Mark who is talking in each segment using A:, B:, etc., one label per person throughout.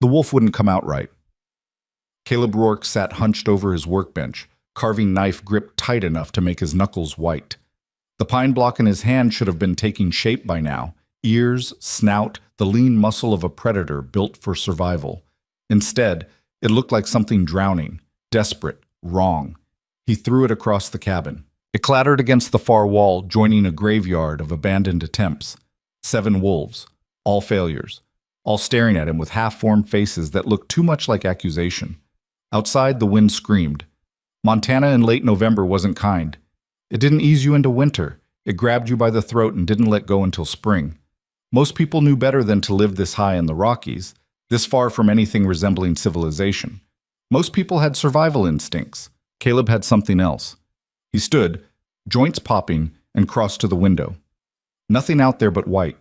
A: The wolf wouldn't come out right. Caleb Rourke sat hunched over his workbench, carving knife gripped tight enough to make his knuckles white. The pine block in his hand should have been taking shape by now. Ears, snout, the lean muscle of a predator built for survival. Instead, it looked like something drowning, desperate, wrong. He threw it across the cabin. It clattered against the far wall, joining a graveyard of abandoned attempts. 7 wolves, all failures, all staring at him with half-formed faces that looked too much like accusation. Outside, the wind screamed. Montana in late November wasn't kind. It didn't ease you into winter. It grabbed you by the throat and didn't let go until spring. Most people knew better than to live this high in the Rockies, this far from anything resembling civilization. Most people had survival instincts. Caleb had something else. He stood, joints popping, and crossed to the window. Nothing out there but white.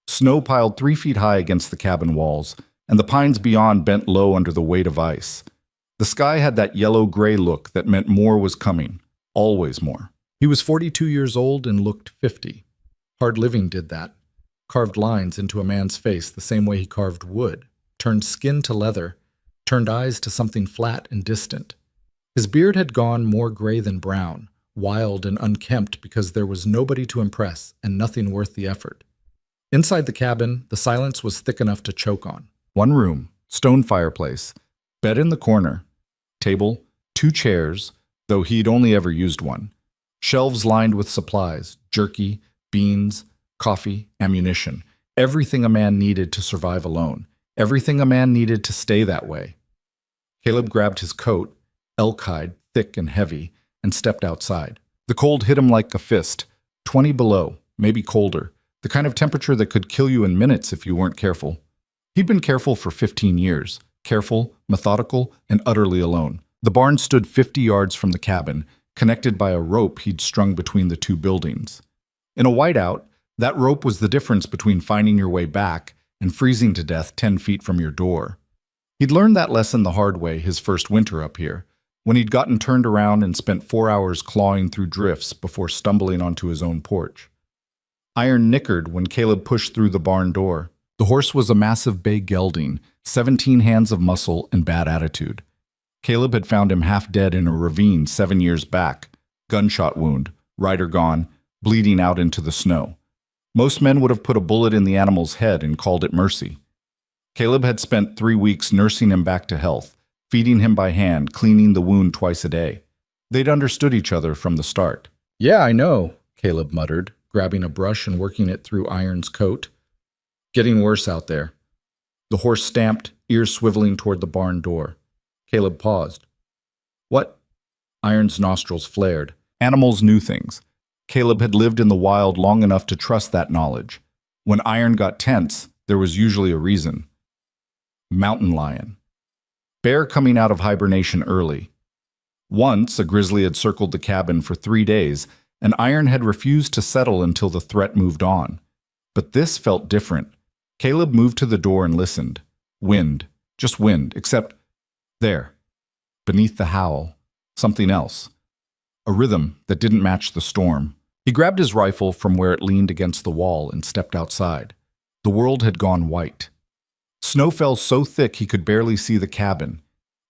A: Snow piled 3 feet high against the cabin walls, and the pines beyond bent low under the weight of ice. The sky had that yellow-gray look that meant more was coming, always more. He was 42 years old and looked 50. Hard living did that. Carved lines into a man's face the same way he carved wood, turned skin to leather, turned eyes to something flat and distant. His beard had gone more gray than brown, wild and unkempt because there was nobody to impress and nothing worth the effort. Inside the cabin, the silence was thick enough to choke on. 1 room, stone fireplace, bed in the corner, table, 2 chairs, though he'd only ever used one. Shelves lined with supplies, jerky, beans, coffee, ammunition. Everything a man needed to survive alone. Everything a man needed to stay that way. Caleb grabbed his coat, elk hide, thick and heavy, and stepped outside. The cold hit him like a fist. 20 below, maybe colder. The kind of temperature that could kill you in minutes if you weren't careful. He'd been careful for 15 years. Careful, methodical, and utterly alone. The barn stood 50 yards from the cabin, connected by a rope he'd strung between the 2 buildings. In a whiteout, that rope was the difference between finding your way back and freezing to death 10 feet from your door. He'd learned that lesson the hard way his first winter up here, when he'd gotten turned around and spent 4 hours clawing through drifts before stumbling onto his own porch. Iron nickered when Caleb pushed through the barn door. The horse was a massive bay gelding, 17 hands of muscle and bad attitude. Caleb had found him half dead in a ravine 7 years back. Gunshot wound, rider gone, bleeding out into the snow. Most men would have put a bullet in the animal's head and called it mercy. Caleb had spent 3 weeks nursing him back to health, feeding him by hand, cleaning the wound twice a day. They'd understood each other from the start. "Yeah, I know," Caleb muttered, grabbing a brush and working it through Iron's coat. "Getting worse out there." The horse stamped, ears swiveling toward the barn door. Caleb paused. "What?" Iron's nostrils flared. Animals knew things. Caleb had lived in the wild long enough to trust that knowledge. When Iron got tense, there was usually a reason. Mountain lion. Bear coming out of hibernation early. Once, a grizzly had circled the cabin for 3 days, and Iron had refused to settle until the threat moved on. But this felt different. Caleb moved to the door and listened. Wind. Just wind, except there. Beneath the howl. Something else. A rhythm that didn't match the storm. He grabbed his rifle from where it leaned against the wall and stepped outside. The world had gone white. Snow fell so thick he could barely see the cabin.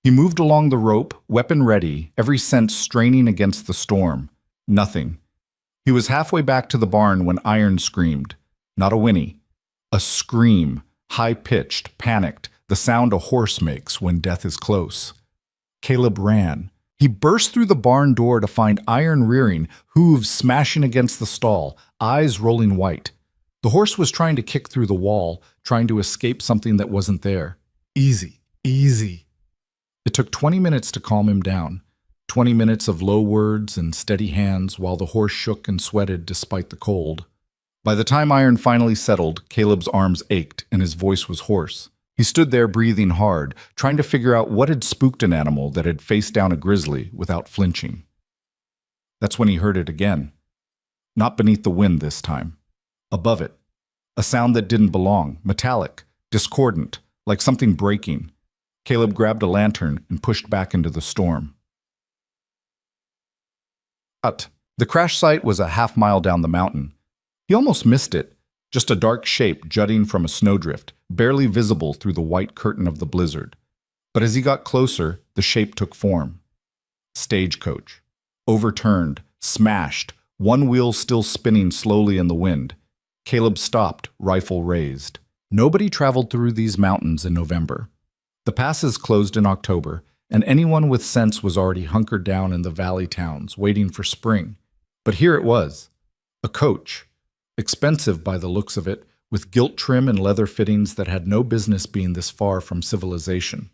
A: He moved along the rope, weapon ready, every sense straining against the storm. Nothing. He was halfway back to the barn when Iron screamed. Not a whinny. A scream, high-pitched, panicked, the sound a horse makes when death is close. Caleb ran. He burst through the barn door to find Iron rearing, hooves smashing against the stall, eyes rolling white. The horse was trying to kick through the wall, trying to escape something that wasn't there. Easy, easy. It took 20 minutes to calm him down. 20 minutes of low words and steady hands while the horse shook and sweated despite the cold. By the time Iron finally settled, Caleb's arms ached and his voice was hoarse. He stood there breathing hard, trying to figure out what had spooked an animal that had faced down a grizzly without flinching. That's when he heard it again. Not beneath the wind this time. Above it. A sound that didn't belong, metallic, discordant, like something breaking. Caleb grabbed a lantern and pushed back into the storm. The crash site was a half-mile down the mountain. He almost missed it, just a dark shape jutting from a snowdrift, barely visible through the white curtain of the blizzard. But as he got closer, the shape took form. Stagecoach. Overturned, smashed, one wheel still spinning slowly in the wind. Caleb stopped, rifle raised. Nobody traveled through these mountains in November. The passes closed in October, and anyone with sense was already hunkered down in the valley towns, waiting for spring. But here it was. A coach. Expensive by the looks of it, with gilt trim and leather fittings that had no business being this far from civilization.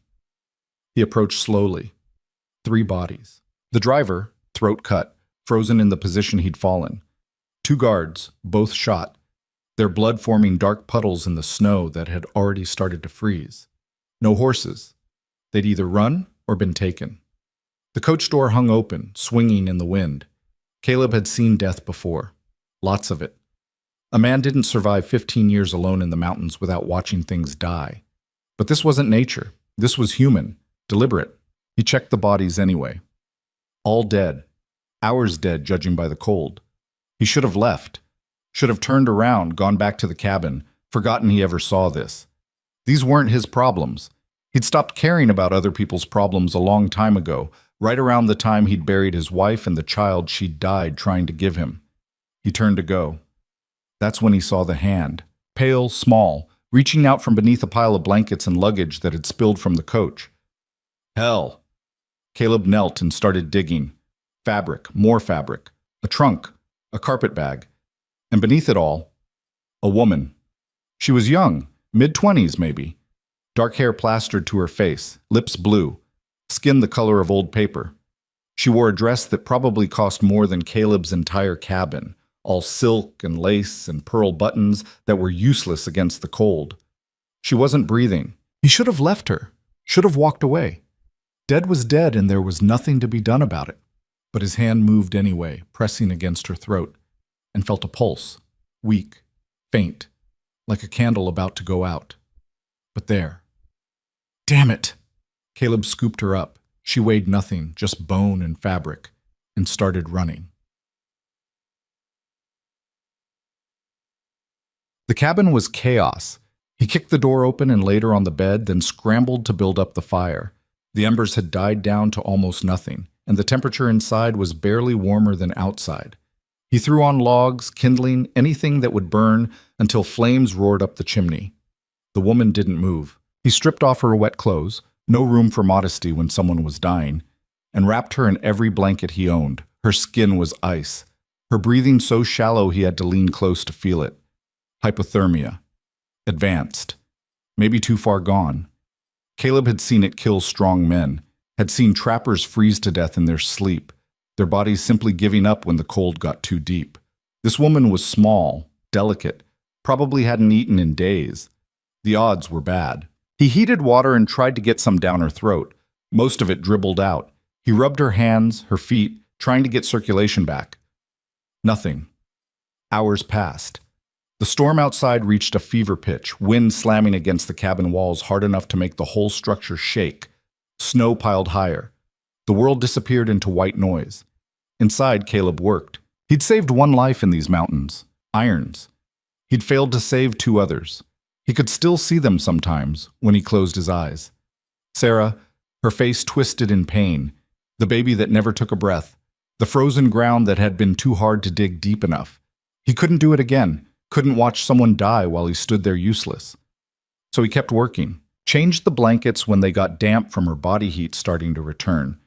A: He approached slowly. 3 bodies. The driver, throat cut, frozen in the position he'd fallen. 2 guards, both shot, their blood forming dark puddles in the snow that had already started to freeze. No horses. They'd either run or been taken. The coach door hung open, swinging in the wind. Caleb had seen death before. Lots of it. A man didn't survive 15 years alone in the mountains without watching things die. But this wasn't nature. This was human, deliberate. He checked the bodies anyway. All dead. Hours dead, judging by the cold. He should have left. Should have turned around, gone back to the cabin, forgotten he ever saw this. These weren't his problems. He'd stopped caring about other people's problems a long time ago, right around the time he'd buried his wife and the child she'd died trying to give him. He turned to go. That's when he saw the hand, pale, small, reaching out from beneath a pile of blankets and luggage that had spilled from the coach. Hell! Caleb knelt and started digging. Fabric, more fabric, a trunk, a carpet bag, and beneath it all, a woman. She was young, mid-20s maybe. Dark hair plastered to her face, lips blue, skin the color of old paper. She wore a dress that probably cost more than Caleb's entire cabin, all silk and lace and pearl buttons that were useless against the cold. She wasn't breathing. He should have left her, should have walked away. Dead was dead and there was nothing to be done about it. But his hand moved anyway, pressing against her throat, and felt a pulse, weak, faint, like a candle about to go out. But there. Damn it! Caleb scooped her up. She weighed nothing, just bone and fabric, and started running. The cabin was chaos. He kicked the door open and laid her on the bed, then scrambled to build up the fire. The embers had died down to almost nothing, and the temperature inside was barely warmer than outside. He threw on logs, kindling, anything that would burn until flames roared up the chimney. The woman didn't move. He stripped off her wet clothes, no room for modesty when someone was dying, and wrapped her in every blanket he owned. Her skin was ice. Her breathing so shallow he had to lean close to feel it. Hypothermia. Advanced. Maybe too far gone. Caleb had seen it kill strong men, had seen trappers freeze to death in their sleep, their bodies simply giving up when the cold got too deep. This woman was small, delicate, probably hadn't eaten in days. The odds were bad. He heated water and tried to get some down her throat. Most of it dribbled out. He rubbed her hands, her feet, trying to get circulation back. Nothing. Hours passed. The storm outside reached a fever pitch, wind slamming against the cabin walls hard enough to make the whole structure shake. Snow piled higher. The world disappeared into white noise. Inside, Caleb worked. He'd saved 1 life in these mountains. Irons. He'd failed to save 2 others. He could still see them sometimes when he closed his eyes. Sarah, her face twisted in pain. The baby that never took a breath. The frozen ground that had been too hard to dig deep enough. He couldn't do it again. Couldn't watch someone die while he stood there useless. So he kept working. Changed the blankets when they got damp from her body heat starting to return.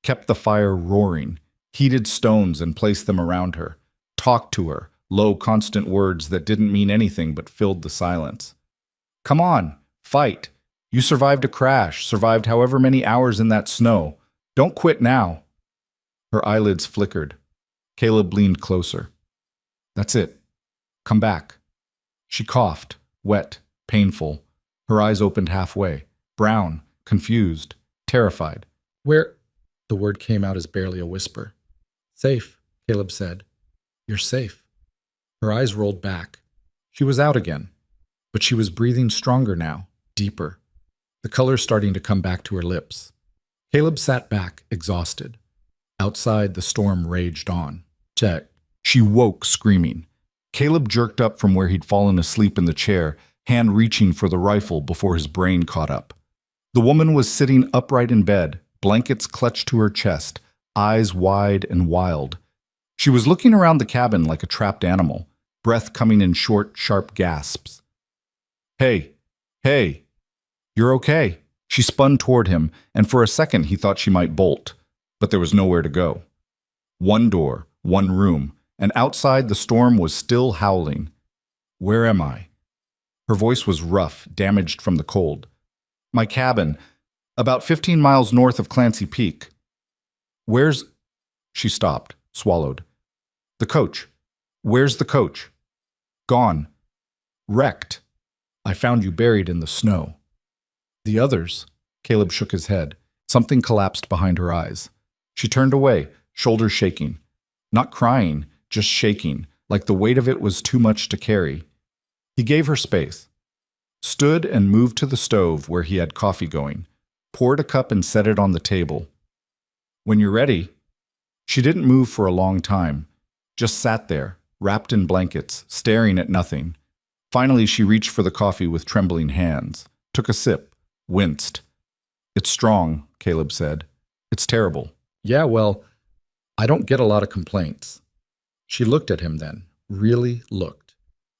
A: Kept the fire roaring. Heated stones and placed them around her. Talked to her, low, constant words that didn't mean anything but filled the silence. Come on, fight. You survived a crash, survived however many hours in that snow. Don't quit now. Her eyelids flickered. Caleb leaned closer. That's it. Come back. She coughed, wet, painful. Her eyes opened halfway, brown, confused, terrified. Where? The word came out as barely a whisper. Safe, Caleb said. You're safe. Her eyes rolled back. She was out again, but she was breathing stronger now, deeper. The color starting to come back to her lips. Caleb sat back, exhausted. Outside, the storm raged on. Check. She woke, screaming. Caleb jerked up from where he'd fallen asleep in the chair, hand reaching for the rifle before his brain caught up. The woman was sitting upright in bed, blankets clutched to her chest, eyes wide and wild. She was looking around the cabin like a trapped animal, breath coming in short, sharp gasps. Hey, hey, you're okay. She spun toward him, and for a second he thought she might bolt, but there was nowhere to go. One door, one room, and outside the storm was still howling. Where am I? Her voice was rough, damaged from the cold. My cabin, about 15 miles north of Clancy Peak. Where's... She stopped, swallowed. The coach. Where's the coach? Gone. Wrecked. I found you buried in the snow. The others? Caleb shook his head. Something collapsed behind her eyes. She turned away, shoulders shaking. Not crying, just shaking, like the weight of it was too much to carry. He gave her space. Stood and moved to the stove where he had coffee going. Poured a cup and set it on the table. When you're ready. She didn't move for a long time. Just sat there, wrapped in blankets, staring at nothing. Finally, she reached for the coffee with trembling hands. Took a sip. Winced. It's strong, Caleb said. It's terrible. Yeah, well, I don't get a lot of complaints. She looked at him then, really looked.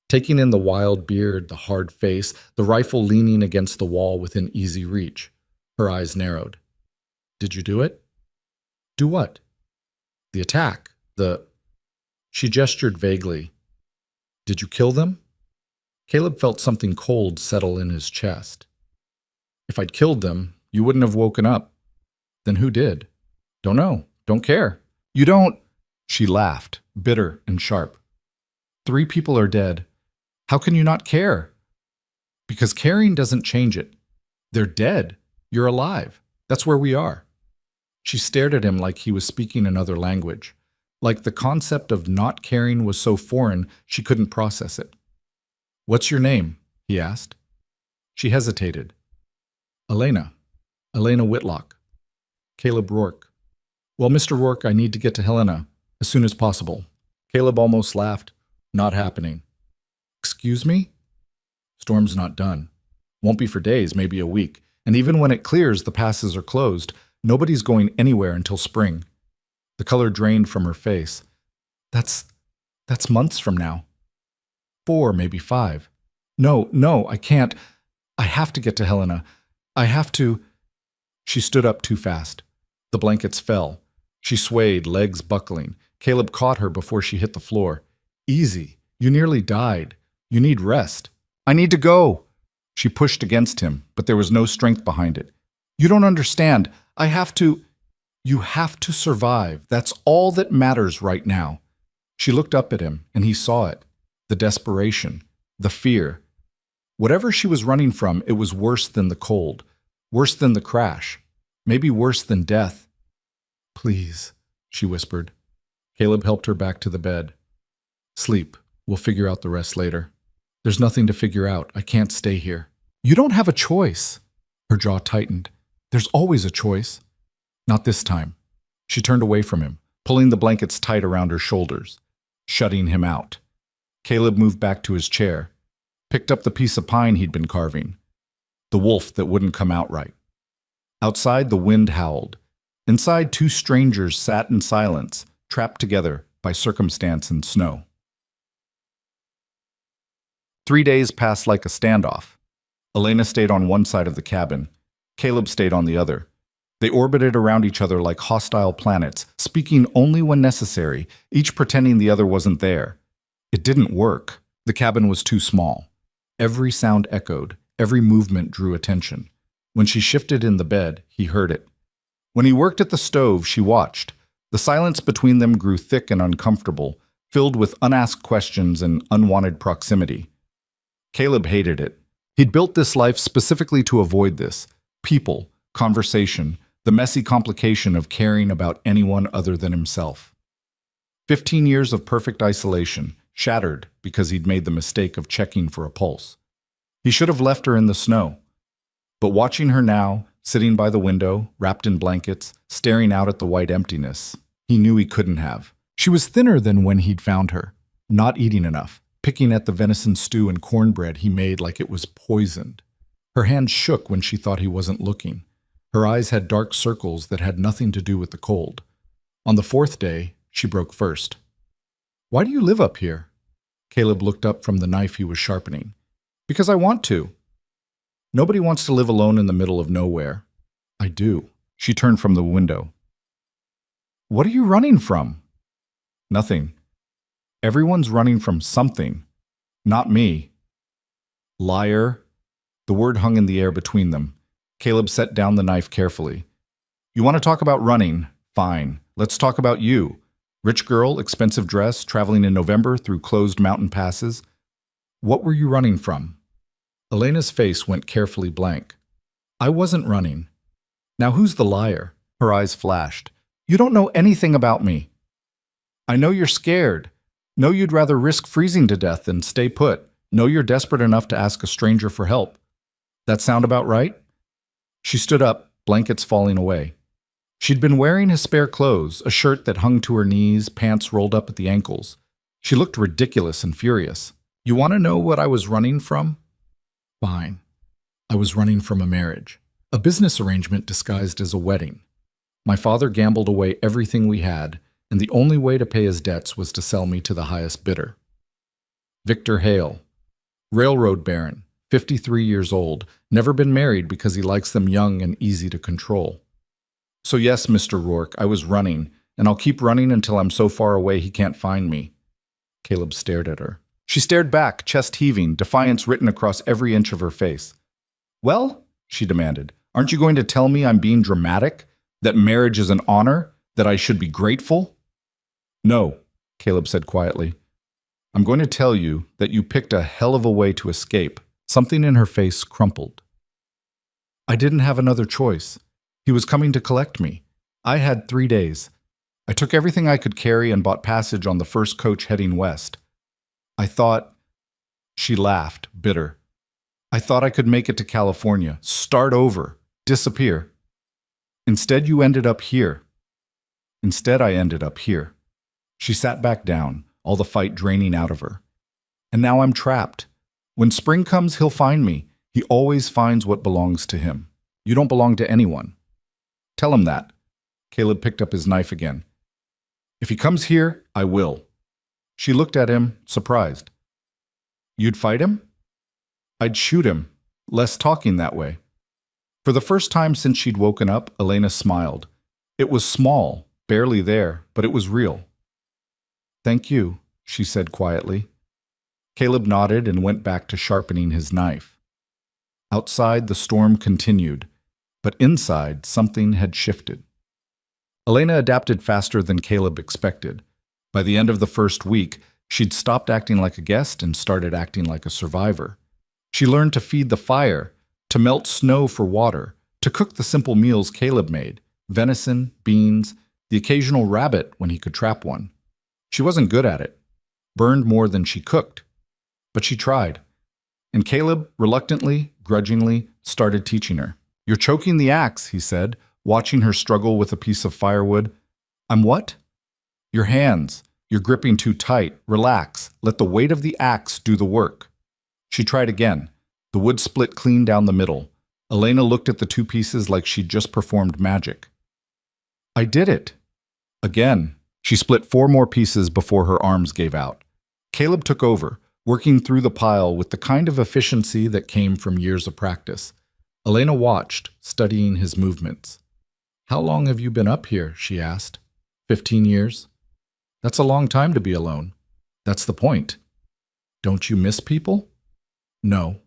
A: Taking in the wild beard, the hard face, the rifle leaning against the wall within easy reach. Her eyes narrowed. Did you do it? Do what? The attack. She gestured vaguely. Did you kill them? Caleb felt something cold settle in his chest. If I'd killed them, you wouldn't have woken up. Then who did? Don't know. Don't care. You don't... She laughed, bitter and sharp. 3 people are dead. How can you not care? Because caring doesn't change it. They're dead. You're alive. That's where we are. She stared at him like he was speaking another language, like the concept of not caring was so foreign she couldn't process it. What's your name? He asked. She hesitated. Elena Whitlock. Caleb Rourke. Well, Mr. Rourke, I need to get to Helena as soon as possible. Caleb almost laughed. Not happening. Excuse me? Storm's not done. Won't be for days, maybe a week. And even when it clears, the passes are closed. Nobody's going anywhere until spring. The color drained from her face. That's months from now. 4, maybe 5. No, I can't. I have to get to Helena. I have to... She stood up too fast. The blankets fell. She swayed, legs buckling. Caleb caught her before she hit the floor. Easy. You nearly died. You need rest. I need to go. She pushed against him, but there was no strength behind it. You don't understand. I have to... You have to survive. That's all that matters right now. She looked up at him, and he saw it. The desperation. The fear. Whatever she was running from, it was worse than the cold. Worse than the crash. Maybe worse than death. Please, she whispered. Caleb helped her back to the bed. Sleep. We'll figure out the rest later. There's nothing to figure out. I can't stay here. You don't have a choice. Her jaw tightened. There's always a choice. Not this time. She turned away from him, pulling the blankets tight around her shoulders, shutting him out. Caleb moved back to his chair, picked up the piece of pine he'd been carving, the wolf that wouldn't come out right. Outside, the wind howled. Inside, 2 strangers sat in silence, trapped together by circumstance and snow. 3 days passed like a standoff. Elena stayed on one side of the cabin. Caleb stayed on the other. They orbited around each other like hostile planets, speaking only when necessary, each pretending the other wasn't there. It didn't work. The cabin was too small. Every sound echoed. Every movement drew attention. When she shifted in the bed, he heard it. When he worked at the stove, she watched. The silence between them grew thick and uncomfortable, filled with unasked questions and unwanted proximity. Caleb hated it. He'd built this life specifically to avoid this. People, conversation, the messy complication of caring about anyone other than himself. 15 years of perfect isolation, shattered because he'd made the mistake of checking for a pulse. He should have left her in the snow. But watching her now, sitting by the window, wrapped in blankets, staring out at the white emptiness, he knew he couldn't have. She was thinner than when he'd found her, not eating enough, picking at the venison stew and cornbread he made like it was poisoned. Her hand shook when she thought he wasn't looking. Her eyes had dark circles that had nothing to do with the cold. On the fourth day, she broke first. "Why do you live up here?" Caleb looked up from the knife he was sharpening. "Because I want to." "Nobody wants to live alone in the middle of nowhere." "I do." She turned from the window. "What are you running from?" "Nothing. Everyone's running from something. Not me." "Liar." The word hung in the air between them. Caleb set down the knife carefully. "You want to talk about running? Fine. Let's talk about you. Rich girl, expensive dress, traveling in November through closed mountain passes. What were you running from?" Elena's face went carefully blank. "I wasn't running." "Now who's the liar?" Her eyes flashed. "You don't know anything about me." "I know you're scared. Know you'd rather risk freezing to death than stay put. Know you're desperate enough to ask a stranger for help. That sound about right?" She stood up, blankets falling away. She'd been wearing his spare clothes, a shirt that hung to her knees, pants rolled up at the ankles. She looked ridiculous and furious. "You want to know what I was running from?" "Fine. I was running from a marriage. A business arrangement disguised as a wedding. My father gambled away everything we had, and the only way to pay his debts was to sell me to the highest bidder. Victor Hale, railroad baron, 53 years old, never been married because he likes them young and easy to control. So yes, Mr. Rourke, I was running, and I'll keep running until I'm so far away he can't find me." Caleb stared at her. She stared back, chest heaving, defiance written across every inch of her face. "Well," she demanded, "aren't you going to tell me I'm being dramatic? That marriage is an honor? That I should be grateful?" "No," Caleb said quietly. "I'm going to tell you that you picked a hell of a way to escape." Something in her face crumpled. "I didn't have another choice. He was coming to collect me. I had 3 days. I took everything I could carry and bought passage on the first coach heading west. I thought—" She laughed, bitter. "I thought I could make it to California, start over, disappear. Instead, you ended up here." "Instead, I ended up here." She sat back down, all the fight draining out of her. "And now I'm trapped. When spring comes, he'll find me. He always finds what belongs to him. You don't belong to anyone. Tell him that." Caleb picked up his knife again. "If he comes here, I will." She looked at him, surprised. "You'd fight him?" "I'd shoot him. Less talking that way." For the first time since she'd woken up, Elena smiled. It was small, barely there, but it was real. "Thank you," she said quietly. Caleb nodded and went back to sharpening his knife. Outside, the storm continued, but inside, something had shifted. Elena adapted faster than Caleb expected. By the end of the first week, she'd stopped acting like a guest and started acting like a survivor. She learned to feed the fire, to melt snow for water, to cook the simple meals Caleb made, venison, beans, the occasional rabbit when he could trap one. She wasn't good at it, burned more than she cooked. But she tried. And Caleb, reluctantly, grudgingly, started teaching her. "You're choking the axe," he said, watching her struggle with a piece of firewood. "I'm what?" "Your hands. You're gripping too tight. Relax. Let the weight of the axe do the work." She tried again. The wood split clean down the middle. Elena looked at the two pieces like she'd just performed magic. "I did it." Again. She split 4 more pieces before her arms gave out. Caleb took over, working through the pile with the kind of efficiency that came from years of practice. Elena watched, studying his movements. "How long have you been up here?" she asked. 15 years. "That's a long time to be alone." "That's the point." "Don't you miss people?" "No."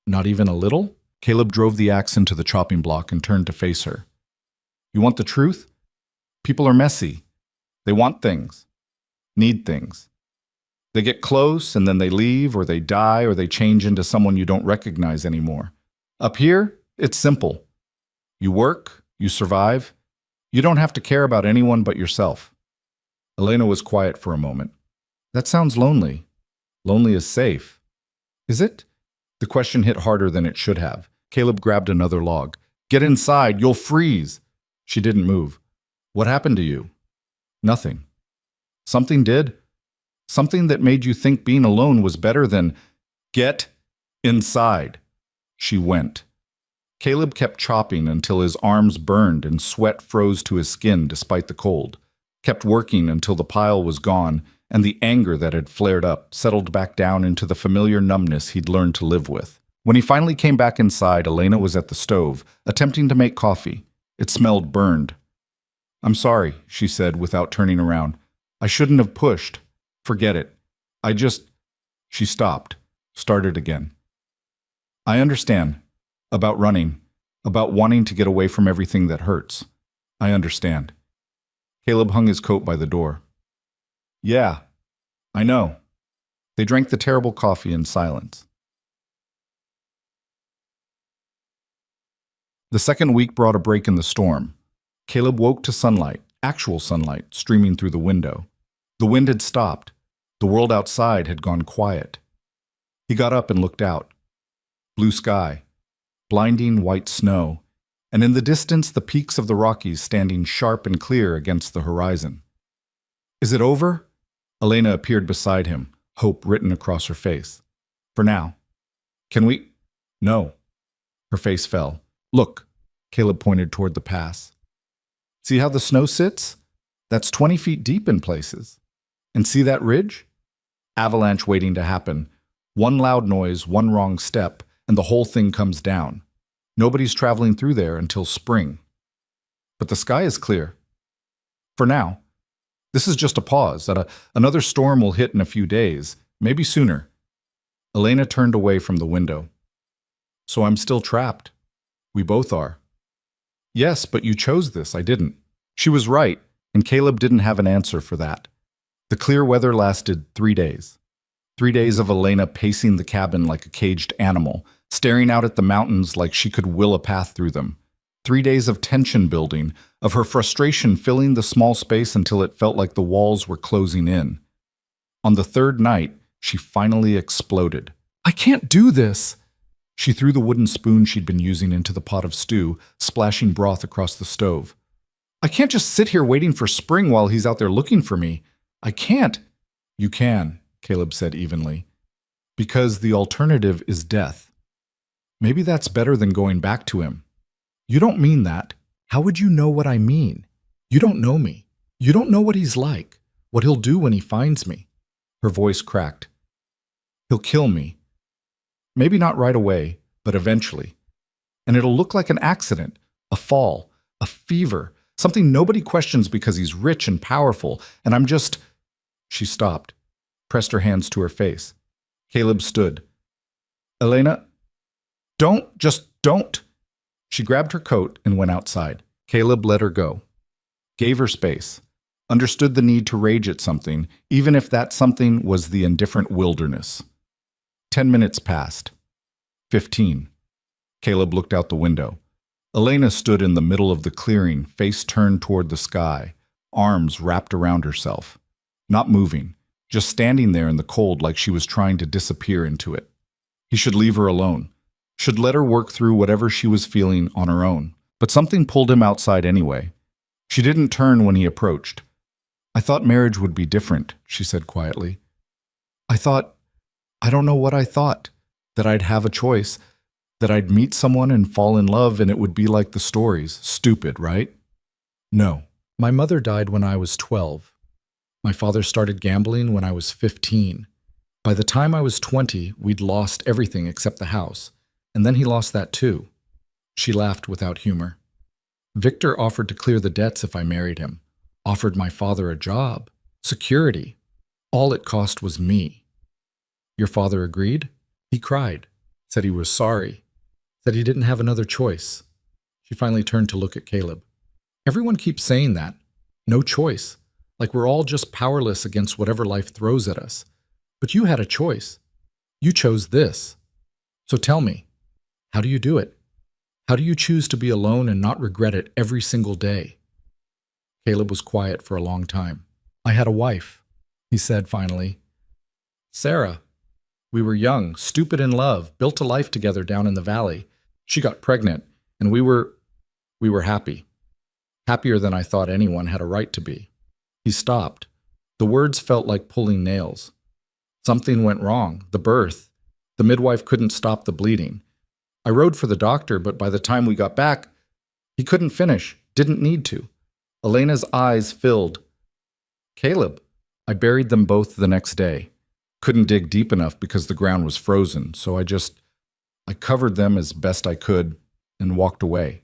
A: "Not even a little?" Caleb drove the axe into the chopping block and turned to face her. "You want the truth? People are messy. They want things. Need things. They get close and then they leave, or they die, or they change into someone you don't recognize anymore. Up here, it's simple. You work, you survive. You don't have to care about anyone but yourself." Elena was quiet for a moment. "That sounds lonely. Lonely is safe." "Is it?" The question hit harder than it should have. Caleb grabbed another log. "Get inside, you'll freeze." She didn't move. "What happened to you?" "Nothing." "Something did?" Something that made you think being alone was better than get inside. She went. Caleb kept chopping until his arms burned and sweat froze to his skin despite the cold, kept working until the pile was gone and the anger that had flared up settled back down into the familiar numbness he'd learned to live with. When he finally came back inside, Elena was at the stove, attempting to make coffee. It smelled burned. "I'm sorry," she said without turning around. "I shouldn't have pushed. Forget it. I just—" She stopped, started again. "I understand. About running. About wanting to get away from everything that hurts. I understand." Caleb hung his coat by the door. "Yeah, I know." They drank the terrible coffee in silence. The second week brought a break in the storm. Caleb woke to sunlight, actual sunlight, streaming through the window. The wind had stopped. The world outside had gone quiet. He got up and looked out. Blue sky, blinding white snow, and in the distance the peaks of the Rockies standing sharp and clear against the horizon. "Is it over?" Elena appeared beside him, hope written across her face. "For now. Can we—" "No." Her face fell. "Look," Caleb pointed toward the pass. "See how the snow sits? That's 20 feet deep in places. And see that ridge? Avalanche waiting to happen. One loud noise, one wrong step, and the whole thing comes down. Nobody's traveling through there until spring. But the sky is clear. For now. This is just a pause. Another storm will hit in a few days, maybe sooner." Elena turned away from the window. "So I'm still trapped. We both are." "Yes, but you chose this, I didn't." She was right, and Caleb didn't have an answer for that. The clear weather lasted 3 days. 3 days of Elena pacing the cabin like a caged animal, staring out at the mountains like she could will a path through them. 3 days of tension building, of her frustration filling the small space until it felt like the walls were closing in. On the third night, she finally exploded. "I can't do this!" She threw the wooden spoon she'd been using into the pot of stew, splashing broth across the stove. "I can't just sit here waiting for spring while he's out there looking for me. I can't." "You can," Caleb said evenly. "Because the alternative is death. Maybe that's better than going back to him." "You don't mean that." "How would you know what I mean? You don't know me. You don't know what he's like, what he'll do when he finds me." Her voice cracked. "He'll kill me. Maybe not right away, but eventually. And it'll look like an accident, a fall, a fever, something nobody questions because he's rich and powerful, and I'm just—" She stopped, pressed her hands to her face. Caleb stood. "Elena, just don't." She grabbed her coat and went outside. Caleb let her go. Gave her space. Understood the need to rage at something, even if that something was the indifferent wilderness. 10 minutes passed. 15. Caleb looked out the window. Elena stood in the middle of the clearing, face turned toward the sky, arms wrapped around herself. Not moving, just standing there in the cold like she was trying to disappear into it. He should leave her alone. Should let her work through whatever she was feeling on her own. But something pulled him outside anyway. She didn't turn when he approached. "I thought marriage would be different," she said quietly. I don't know what I thought. That I'd have a choice. That I'd meet someone and fall in love and it would be like the stories. Stupid, right?" "No. My mother died when I was 12. My father started gambling when I was 15. By the time I was 20, we'd lost everything except the house. And then he lost that too." She laughed without humor. "Victor offered to clear the debts if I married him. Offered my father a job. Security. All it cost was me. Your father agreed? He cried. Said he was sorry. Said he didn't have another choice." She finally turned to look at Caleb. "Everyone keeps saying that. No choice. Like we're all just powerless against whatever life throws at us. But you had a choice. You chose this. So tell me, how do you do it? How do you choose to be alone and not regret it every single day?" Caleb was quiet for a long time. "I had a wife," he said finally. "Sarah. We were young, stupid in love, built a life together down in the valley. She got pregnant, and we were happy. Happier than I thought anyone had a right to be." He stopped. The The words felt like pulling nails. Something went wrong. The birth. The midwife couldn't stop the bleeding. I rode for the doctor, but by the time we got back, he couldn't finish. Didn't need to. Elena's eyes filled. Caleb. I buried them both the next day. Couldn't dig deep enough because the ground was frozen, so I covered them as best I could and walked away.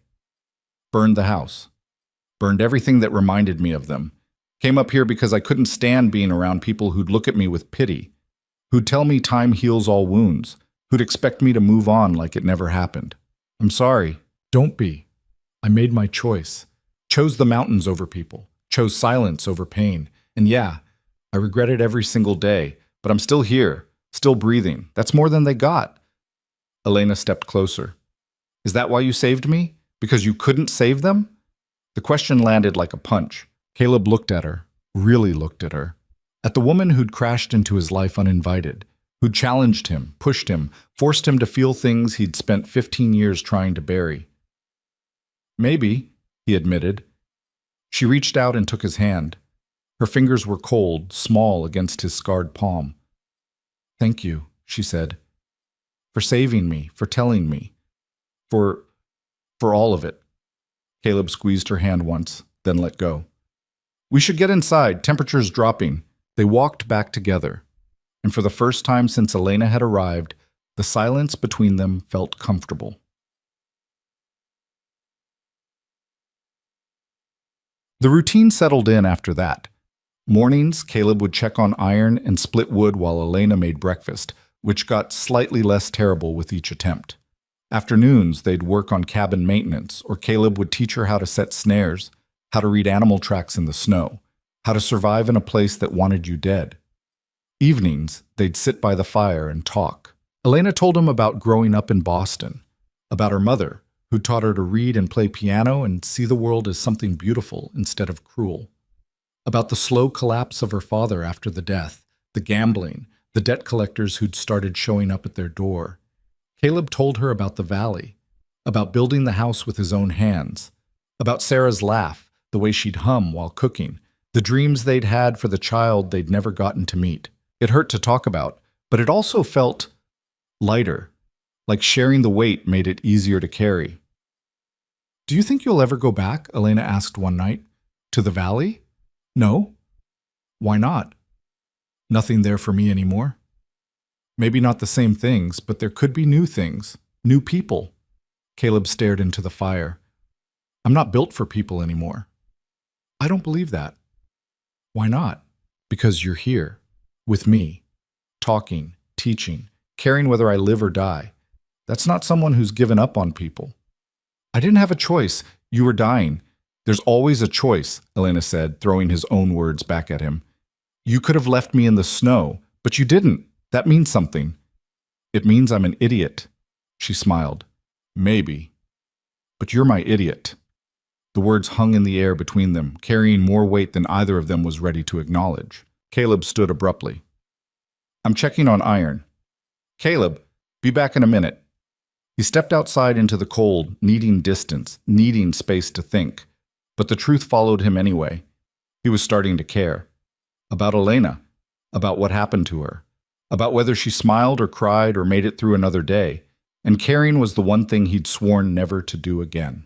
A: Burned the house. Burned everything that reminded me of them. Came up here because I couldn't stand being around people who'd look at me with pity, who'd tell me time heals all wounds, who'd expect me to move on like it never happened. I'm sorry. Don't be. I made my choice. Chose the mountains over people. Chose silence over pain. And yeah, I regret it every single day, but I'm still here, still breathing. That's more than they got. Elena stepped closer. Is that why you saved me? Because you couldn't save them? The question landed like a punch. Caleb looked at her, really looked at her. At the woman who'd crashed into his life uninvited, who'd challenged him, pushed him, forced him to feel things he'd spent 15 years trying to bury. Maybe, he admitted. She reached out and took his hand. Her fingers were cold, small against his scarred palm. Thank you, she said. For saving me, for telling me. For all of it. Caleb squeezed her hand once, then let go. We should get inside, temperature's dropping. They walked back together. And for the first time since Elena had arrived, the silence between them felt comfortable. The routine settled in after that. Mornings, Caleb would check on iron and split wood while Elena made breakfast, which got slightly less terrible with each attempt. Afternoons, they'd work on cabin maintenance, or Caleb would teach her how to set snares, how to read animal tracks in the snow, how to survive in a place that wanted you dead. Evenings, they'd sit by the fire and talk. Elena told him about growing up in Boston, about her mother, who taught her to read and play piano and see the world as something beautiful instead of cruel, about the slow collapse of her father after the death, the gambling, the debt collectors who'd started showing up at their door. Caleb told her about the valley, about building the house with his own hands, about Sarah's laugh, the way she'd hum while cooking, the dreams they'd had for the child they'd never gotten to meet. It hurt to talk about, but it also felt lighter, like sharing the weight made it easier to carry. Do you think you'll ever go back? Elena asked one night. To the valley? No. Why not? Nothing there for me anymore. Maybe not the same things, but there could be new things, new people. Caleb stared into the fire. I'm not built for people anymore. I don't believe that. Why not? Because you're here, with me, talking, teaching, caring whether I live or die. That's not someone who's given up on people. I didn't have a choice. You were dying. There's always a choice, Elena said, throwing his own words back at him. You could have left me in the snow, but you didn't. That means something. It means I'm an idiot. She smiled. Maybe. But you're my idiot. The words hung in the air between them, carrying more weight than either of them was ready to acknowledge. Caleb stood abruptly. I'm checking on iron. Caleb, be back in a minute. He stepped outside into the cold, needing distance, needing space to think. But the truth followed him anyway. He was starting to care. About Elena. About what happened to her. About whether she smiled or cried or made it through another day. And caring was the one thing he'd sworn never to do again.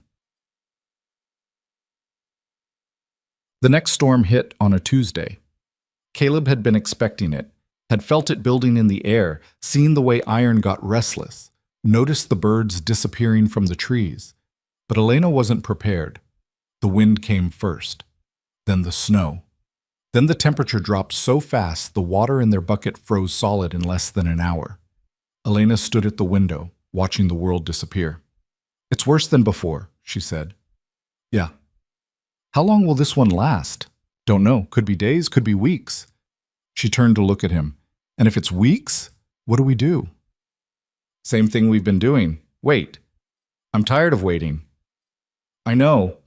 A: The next storm hit on a Tuesday. Caleb had been expecting it, had felt it building in the air, seen the way iron got restless, noticed the birds disappearing from the trees. But Elena wasn't prepared. The wind came first, then the snow. Then the temperature dropped so fast the water in their bucket froze solid in less than an hour. Elena stood at the window, watching the world disappear. It's worse than before, she said. Yeah. How long will this one last? Don't know. Could be days, could be weeks. She turned to look at him. And if it's weeks, what do we do? Same thing we've been doing. Wait. I'm tired of waiting. I know.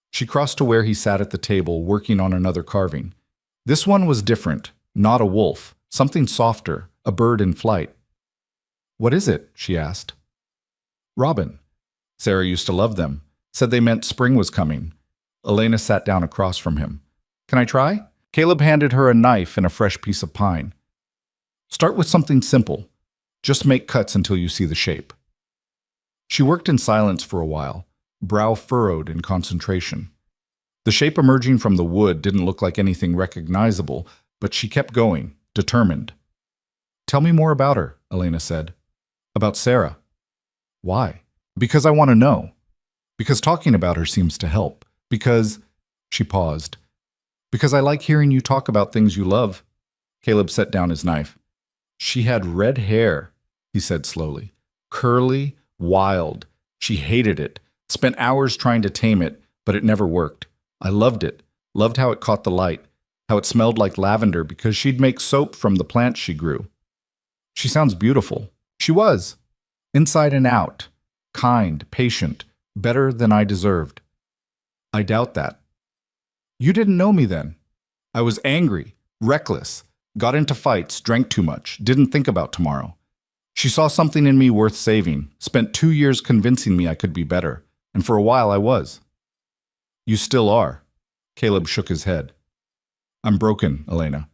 A: She crossed to where he sat at the table, working on another carving. This one was different, not a wolf, something softer, a bird in flight. What is it? She asked. Robin. Sarah used to love them, said they meant spring was coming. Elena sat down across from him. Can I try? Caleb handed her a knife and a fresh piece of pine. Start with something simple. Just make cuts until you see the shape. She worked in silence for a while, brow furrowed in concentration. The shape emerging from the wood didn't look like anything recognizable, but she kept going, determined. Tell me more about her, Elena said. About Sarah. Why? Because I want to know. Because talking about her seems to help. Because... She paused. Because I like hearing you talk about things you love. Caleb set down his knife. She had red hair, he said slowly. Curly, wild. She hated it. Spent hours trying to tame it, but it never worked. I loved it. Loved how it caught the light. How it smelled like lavender because she'd make soap from the plants she grew. She sounds beautiful. She was. Inside and out. Kind, patient, better than I deserved. I doubt that. You didn't know me then. I was angry, reckless, got into fights, drank too much, didn't think about tomorrow. She saw something in me worth saving, spent 2 years convincing me I could be better, and for a while I was. You still are. Caleb shook his head. I'm broken, Elena.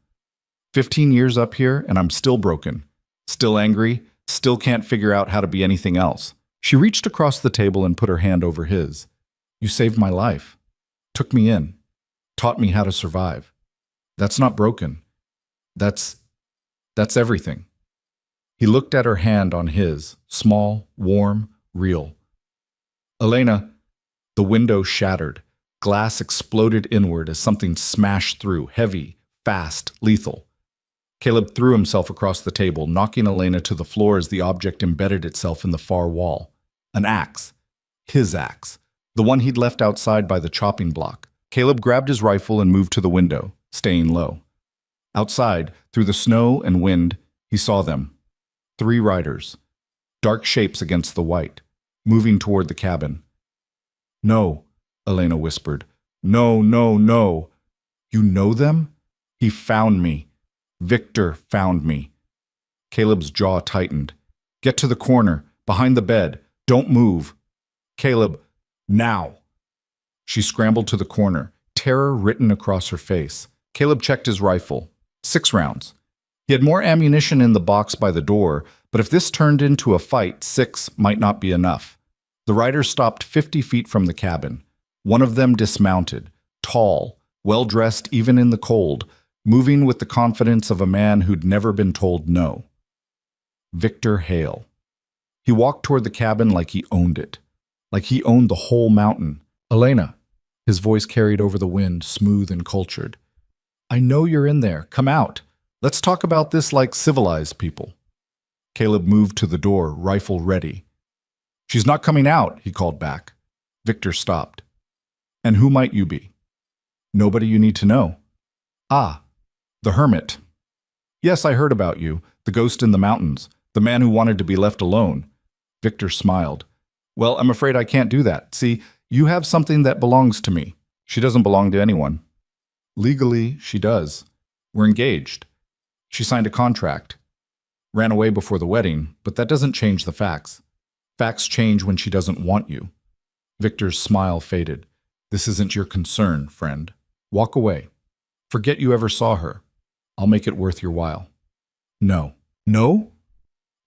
A: 15 years up here, and I'm still broken. Still angry, still can't figure out how to be anything else. She reached across the table and put her hand over his. You saved my life. Took me in. Taught me how to survive. That's not broken. That's everything. He looked at her hand on his, small, warm, real. Elena, the window shattered. Glass exploded inward as something smashed through, heavy, fast, lethal. Caleb threw himself across the table, knocking Elena to the floor as the object embedded itself in the far wall. An axe. His axe. The one he'd left outside by the chopping block. Caleb grabbed his rifle and moved to the window, staying low. Outside, through the snow and wind, he saw them. 3 riders. Dark shapes against the white, moving toward the cabin. No, Elena whispered. No, no, no. You know them? He found me. Victor found me. Caleb's jaw tightened. Get to the corner, behind the bed. Don't move. Caleb, now. She scrambled to the corner, terror written across her face. Caleb checked his rifle. 6 rounds. He had more ammunition in the box by the door, but if this turned into a fight, 6 might not be enough. The riders stopped 50 feet from the cabin. One of them dismounted, tall, well-dressed even in the cold, moving with the confidence of a man who'd never been told no. Victor Hale. He walked toward the cabin like he owned it, like he owned the whole mountain. Elena, his voice carried over the wind, smooth and cultured. I know you're in there. Come out. Let's talk about this like civilized people. Caleb moved to the door, rifle ready. She's not coming out, he called back. Victor stopped. And who might you be? Nobody you need to know. Ah, the hermit. Yes, I heard about you, the ghost in the mountains, the man who wanted to be left alone. Victor smiled. Well, I'm afraid I can't do that. See, you have something that belongs to me. She doesn't belong to anyone. Legally, she does. We're engaged. She signed a contract. Ran away before the wedding, but that doesn't change the facts. Facts change when she doesn't want you. Victor's smile faded. This isn't your concern, friend. Walk away. Forget you ever saw her. I'll make it worth your while. No. No?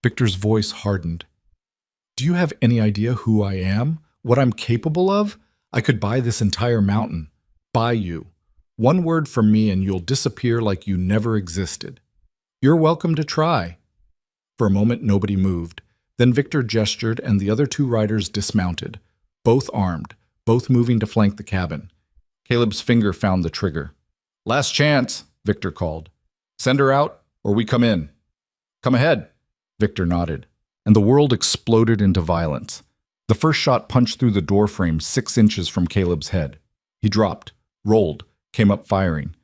A: Victor's voice hardened. Do you have any idea who I am? What I'm capable of? I could buy this entire mountain. Buy you. One word from me and you'll disappear like you never existed. You're welcome to try. For a moment, nobody moved. Then Victor gestured and the other 2 riders dismounted, both armed, both moving to flank the cabin. Caleb's finger found the trigger. Last chance, Victor called. Send her out, or we come in. Come ahead, Victor nodded, and the world exploded into violence. The first shot punched through the doorframe 6 inches from Caleb's head. He dropped, rolled, came up firing.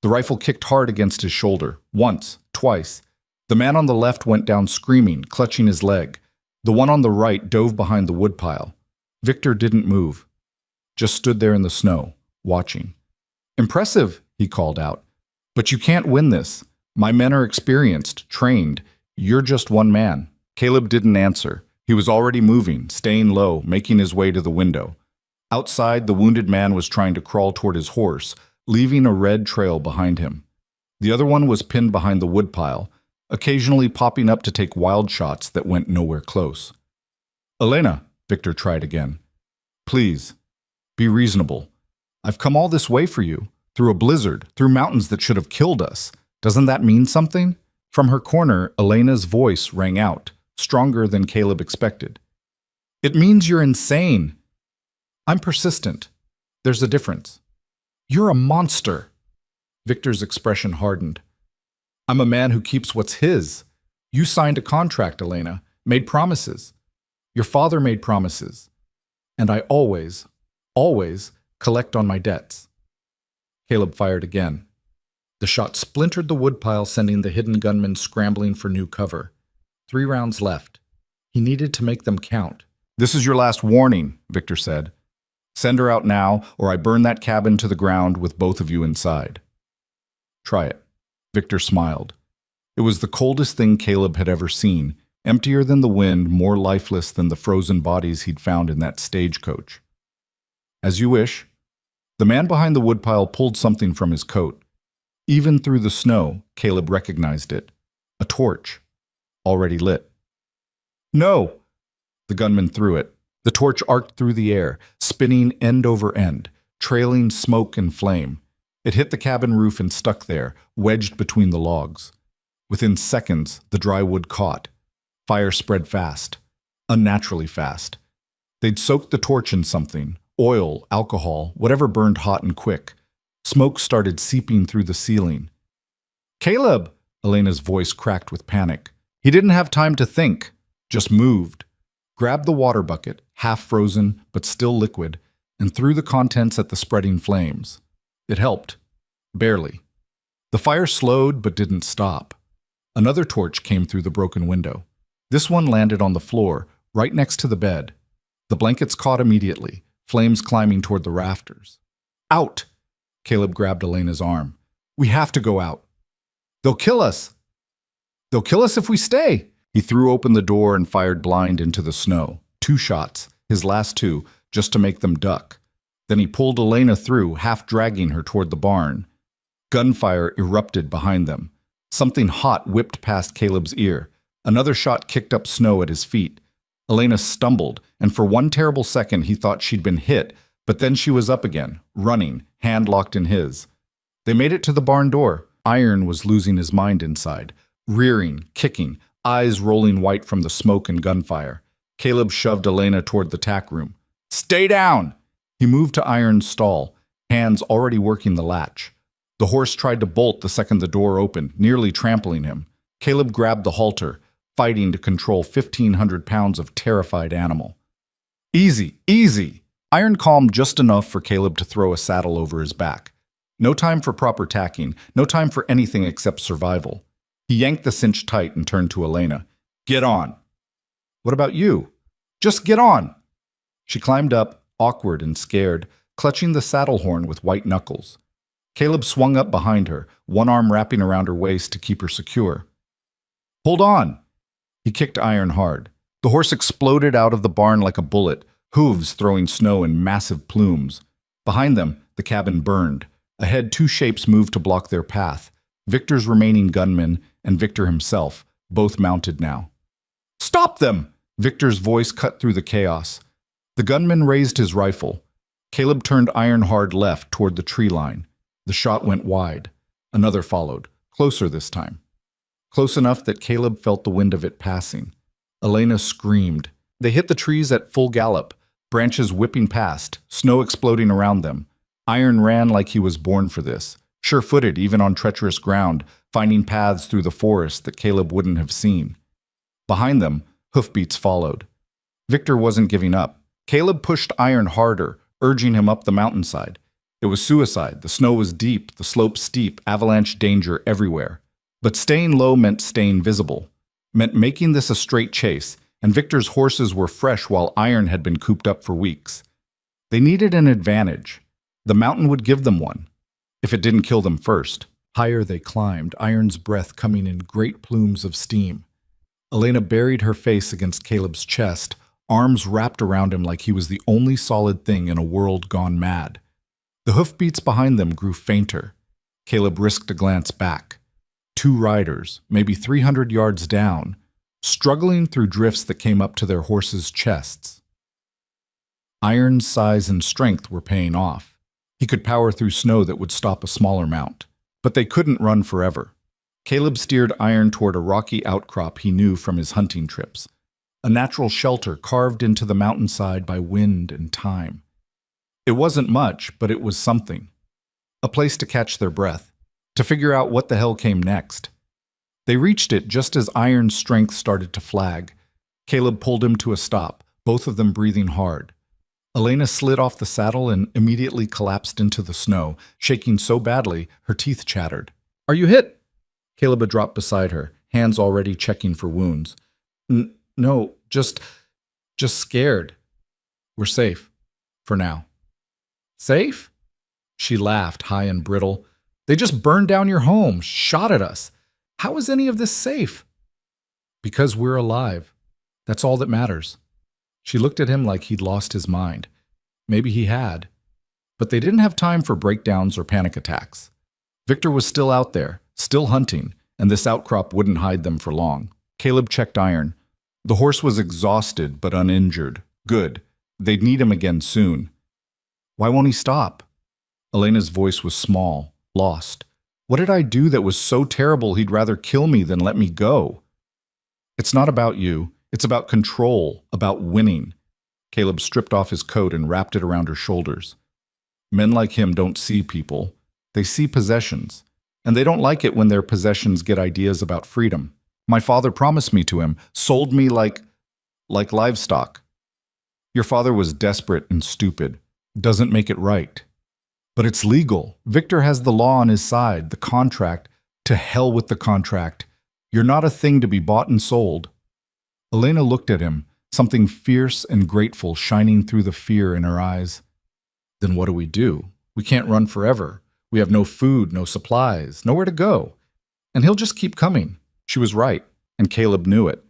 A: The rifle kicked hard against his shoulder, once, twice. The man on the left went down screaming, clutching his leg. The one on the right dove behind the woodpile. Victor didn't move, just stood there in the snow, watching. Impressive, he called out. But you can't win this. My men are experienced, trained. You're just one man. Caleb didn't answer. He was already moving, staying low, making his way to the window. Outside, the wounded man was trying to crawl toward his horse, leaving a red trail behind him. The other one was pinned behind the woodpile, occasionally popping up to take wild shots that went nowhere close. "Elena," Victor tried again. "Please, be reasonable. I've come all this way for you, through a blizzard, through mountains that should have killed us. Doesn't that mean something?" From her corner, Elena's voice rang out, stronger than Caleb expected. "It means you're insane." "I'm persistent. There's a difference." "You're a monster." Victor's expression hardened. "I'm a man who keeps what's his. You signed a contract, Elena, made promises. Your father made promises. And I always collect on my debts." Caleb fired again. The shot splintered the woodpile, sending the hidden gunman scrambling for new cover. 3 rounds left. He needed to make them count. "This is your last warning," Victor said. "Send her out now, or I burn that cabin to the ground with both of you inside." "Try it." Victor smiled. It was the coldest thing Caleb had ever seen, emptier than the wind, more lifeless than the frozen bodies he'd found in that stagecoach. "As you wish." The man behind the woodpile pulled something from his coat. Even through the snow, Caleb recognized it. A torch, already lit. "No!" The gunman threw it. The torch arced through the air, spinning end over end, trailing smoke and flame. It hit the cabin roof and stuck there, wedged between the logs. Within seconds, the dry wood caught. Fire spread fast, unnaturally fast. They'd soaked the torch in something, oil, alcohol, whatever burned hot and quick. Smoke started seeping through the ceiling. "Caleb!" Elena's voice cracked with panic. He didn't have time to think, just moved. Grabbed the water bucket, half frozen but still liquid, and threw the contents at the spreading flames. It helped. Barely. The fire slowed but didn't stop. Another torch came through the broken window. This one landed on the floor, right next to the bed. The blankets caught immediately, flames climbing toward the rafters. "Out!" Caleb grabbed Elena's arm. "We have to go out." "They'll kill us." "They'll kill us if we stay." He threw open the door and fired blind into the snow. 2 shots, his last 2, just to make them duck. Then he pulled Elena through, half dragging her toward the barn. Gunfire erupted behind them. Something hot whipped past Caleb's ear. Another shot kicked up snow at his feet. Elena stumbled, and for one terrible second he thought she'd been hit, but then she was up again, running, hand locked in his. They made it to the barn door. Iron was losing his mind inside, rearing, kicking, eyes rolling white from the smoke and gunfire. Caleb shoved Elena toward the tack room. "Stay down!" He moved to Iron's stall, hands already working the latch. The horse tried to bolt the second the door opened, nearly trampling him. Caleb grabbed the halter, fighting to control 1,500 pounds of terrified animal. "Easy, easy!" Iron calmed just enough for Caleb to throw a saddle over his back. No time for proper tacking, no time for anything except survival. He yanked the cinch tight and turned to Elena. "Get on." "What about you?" "Just get on." She climbed up, awkward and scared, clutching the saddle horn with white knuckles. Caleb swung up behind her, one arm wrapping around her waist to keep her secure. "Hold on." He kicked Iron hard. The horse exploded out of the barn like a bullet, hooves throwing snow in massive plumes. Behind them, the cabin burned. Ahead, 2 shapes moved to block their path. Victor's remaining gunmen and Victor himself, both mounted now. "Stop them!" Victor's voice cut through the chaos. The gunman raised his rifle. Caleb turned Iron hard left toward the tree line. The shot went wide. Another followed, closer this time. Close enough that Caleb felt the wind of it passing. Elena screamed. They hit the trees at full gallop, branches whipping past, snow exploding around them. Iron ran like he was born for this, sure-footed even on treacherous ground, finding paths through the forest that Caleb wouldn't have seen. Behind them, hoofbeats followed. Victor wasn't giving up. Caleb pushed Iron harder, urging him up the mountainside. It was suicide. The snow was deep, the slope steep, avalanche danger everywhere. But staying low meant staying visible, meant making this a straight chase, and Victor's horses were fresh while Iron had been cooped up for weeks. They needed an advantage. The mountain would give them one, if it didn't kill them first. Higher they climbed, Iron's breath coming in great plumes of steam. Elena buried her face against Caleb's chest, arms wrapped around him like he was the only solid thing in a world gone mad. The hoofbeats behind them grew fainter. Caleb risked a glance back. 2 riders, maybe 300 yards down, struggling through drifts that came up to their horses' chests. Iron's size and strength were paying off. He could power through snow that would stop a smaller mount. But they couldn't run forever. Caleb steered Iron toward a rocky outcrop he knew from his hunting trips, a natural shelter carved into the mountainside by wind and time. It wasn't much, but it was something. A place to catch their breath, to figure out what the hell came next. They reached it just as Iron's strength started to flag. Caleb pulled him to a stop, both of them breathing hard. Elena slid off the saddle and immediately collapsed into the snow, shaking so badly her teeth chattered. "Are you hit?" Caleb had dropped beside her, hands already checking for wounds. No, just scared. We're safe. For now." "Safe?" She laughed, high and brittle. "They just burned down your home, shot at us. How is any of this safe?" "Because we're alive. That's all that matters." She looked at him like he'd lost his mind. Maybe he had. But they didn't have time for breakdowns or panic attacks. Victor was still out there, still hunting, and this outcrop wouldn't hide them for long. Caleb checked Iron. The horse was exhausted but uninjured. Good. They'd need him again soon. "Why won't he stop?" Elena's voice was small, lost. "What did I do that was so terrible he'd rather kill me than let me go?" "It's not about you. It's about control, about winning." Caleb stripped off his coat and wrapped it around her shoulders. Men like him don't see people. They see possessions. And they don't like it when their possessions get ideas about freedom. My father promised me to him, sold me like livestock. Your father was desperate and stupid. Doesn't make it right. But it's legal. Victor has the law on his side, the contract. To hell with the contract. You're not a thing to be bought and sold. Elena looked at him, something fierce and grateful shining through the fear in her eyes. "Then what do? We can't run forever. We have no food, no supplies, nowhere to go. And he'll just keep coming." She was right, and Caleb knew it.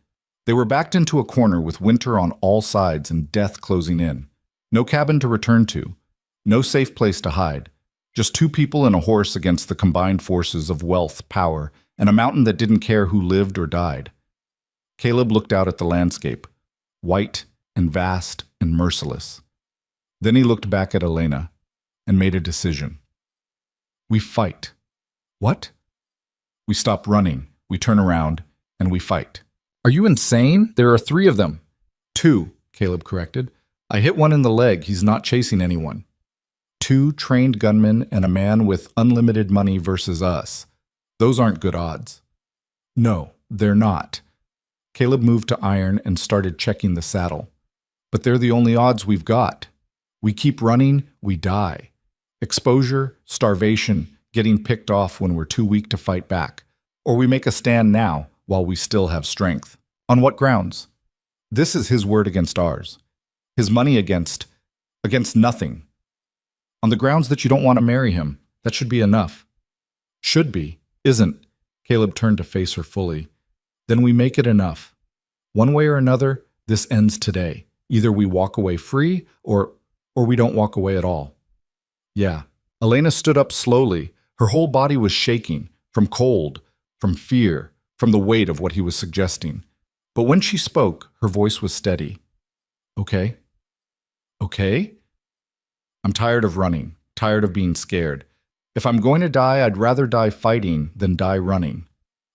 A: They were backed into a corner with winter on all sides and death closing in. No cabin to return to. No safe place to hide. Just 2 people and a horse against the combined forces of wealth, power, and a mountain that didn't care who lived or died. Caleb looked out at the landscape, white and vast and merciless. Then he looked back at Elena and made a decision. "We fight." "What?" "We stop running, we turn around, and we fight." "Are you insane? There are 3 of them." "2, Caleb corrected. "I hit one in the leg, he's not chasing anyone." 2 trained gunmen and a man with unlimited money versus us. Those aren't good odds. "No, they're not." Caleb moved to Iron and started checking the saddle. "But they're the only odds we've got. We keep running, we die. Exposure, starvation, getting picked off when we're too weak to fight back. Or we make a stand now while we still have strength. On what grounds?" This is his word against ours. His money against nothing. "On the grounds that you don't want to marry him. That should be enough." "Should be. Isn't." Caleb turned to face her fully. "Then we make it enough. One way or another, this ends today. Either we walk away free, or we don't walk away at all." "Yeah." Elena stood up slowly. Her whole body was shaking, from cold, from fear, from the weight of what he was suggesting. But when she spoke, her voice was steady. "Okay." "Okay?" "I'm tired of running, tired of being scared. If I'm going to die, I'd rather die fighting than die running."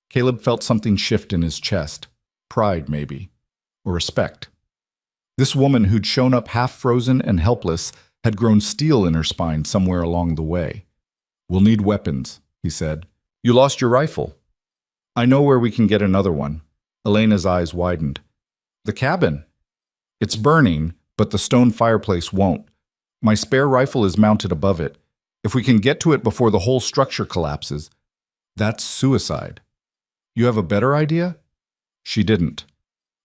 A: Caleb felt something shift in his chest. Pride, maybe. Or respect. This woman who'd shown up half-frozen and helpless had grown steel in her spine somewhere along the way. "We'll need weapons," he said. "You lost your rifle." "I know where we can get another one." Elena's eyes widened. "The cabin." "It's burning, but the stone fireplace won't. My spare rifle is mounted above it. If we can get to it before the whole structure collapses, that's suicide." "You have a better idea?" She didn't.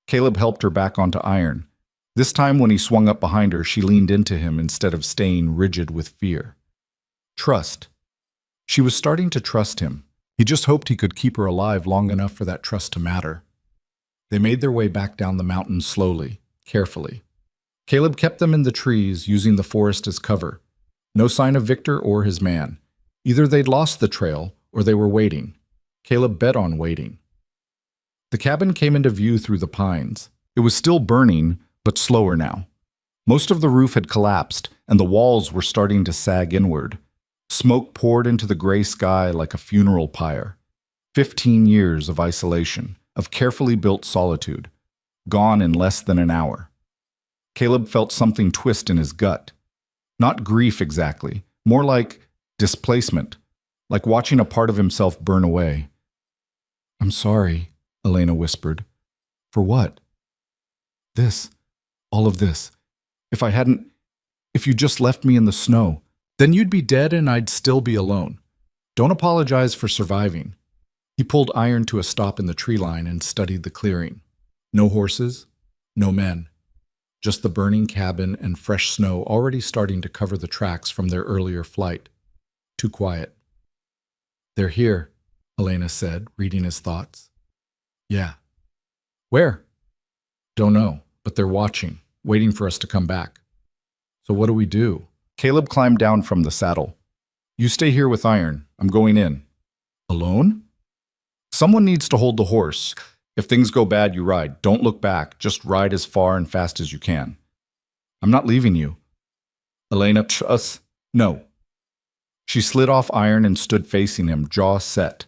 A: Caleb helped her back onto Iron. This time when he swung up behind her, she leaned into him instead of staying rigid with fear. Trust. She was starting to trust him. He just hoped he could keep her alive long enough for that trust to matter. They made their way back down the mountain slowly, carefully. Caleb kept them in the trees, using the forest as cover. No sign of Victor or his man. Either they'd lost the trail or they were waiting. Caleb bet on waiting. The cabin came into view through the pines. It was still burning, but slower now. Most of the roof had collapsed, and the walls were starting to sag inward. Smoke poured into the gray sky like a funeral pyre. 15 years of isolation, of carefully built solitude, gone in less than an hour. Caleb felt something twist in his gut. Not grief exactly, more like displacement, like watching a part of himself burn away. "I'm sorry," Elena whispered. "For what?" "This. All of this. If you just left me in the snow, then you'd be dead and I'd still be alone. Don't apologize for surviving." He pulled Iron to a stop in the tree line and studied the clearing. No horses, no men. Just the burning cabin and fresh snow already starting to cover the tracks from their earlier flight. Too quiet. "They're here," Elena said, reading his thoughts. "Yeah." "Where?" "Don't know, but they're watching, waiting for us to come back." "So what do we do?" Caleb climbed down from the saddle. "You stay here with Iron. I'm going in." "Alone?" "Someone needs to hold the horse. If things go bad, you ride. Don't look back. Just ride as far and fast as you can." "I'm not leaving you." "Elena, us?" "No." She slid off Iron and stood facing him, jaw set.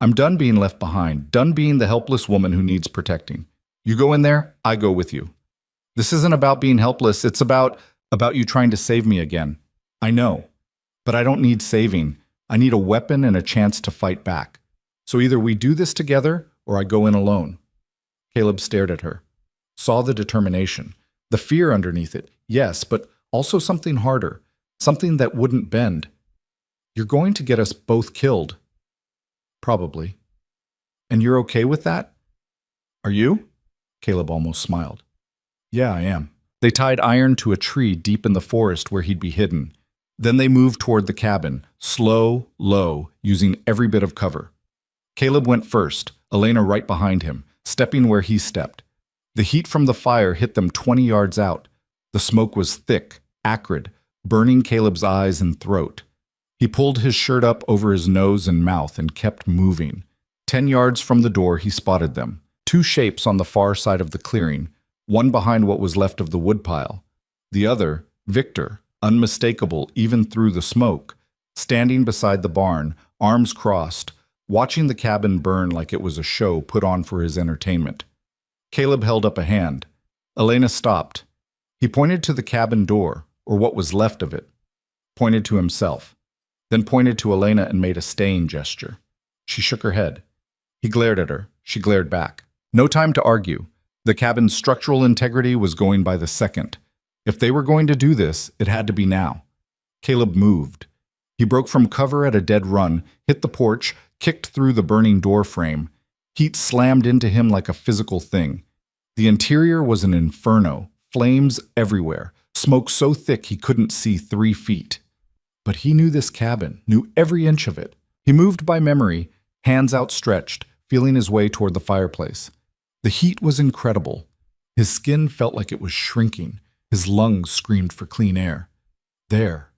A: "I'm done being left behind, done being the helpless woman who needs protecting. You go in there, I go with you. This isn't about being helpless, it's about you trying to save me again. I know, but I don't need saving. I need a weapon and a chance to fight back. So either we do this together, or I go in alone." Caleb stared at her, saw the determination, the fear underneath it, yes, but also something harder, something that wouldn't bend. "You're going to get us both killed." "Probably." "And you're okay with that?" "Are you?" Caleb almost smiled. "Yeah, I am." They tied Iron to a tree deep in the forest where he'd be hidden. Then they moved toward the cabin, slow, low, using every bit of cover. Caleb went first, Elena right behind him, stepping where he stepped. The heat from the fire hit them 20 yards out. The smoke was thick, acrid, burning Caleb's eyes and throat. He pulled his shirt up over his nose and mouth and kept moving. 10 yards from the door, he spotted them. Two shapes on the far side of the clearing, one behind what was left of the woodpile. The other, Victor, unmistakable even through the smoke, standing beside the barn, arms crossed, watching the cabin burn like it was a show put on for his entertainment. Caleb held up a hand. Elena stopped. He pointed to the cabin door, or what was left of it. Pointed to himself. Then pointed to Elena and made a staying gesture. She shook her head. He glared at her. She glared back. No time to argue. The cabin's structural integrity was going by the second. If they were going to do this, it had to be now. Caleb moved. He broke from cover at a dead run, hit the porch, kicked through the burning door frame. Heat slammed into him like a physical thing. The interior was an inferno, flames everywhere, smoke so thick he couldn't see 3 feet. But he knew this cabin, knew every inch of it. He moved by memory, hands outstretched, feeling his way toward the fireplace. The heat was incredible. His skin felt like it was shrinking. His lungs screamed for clean air. There.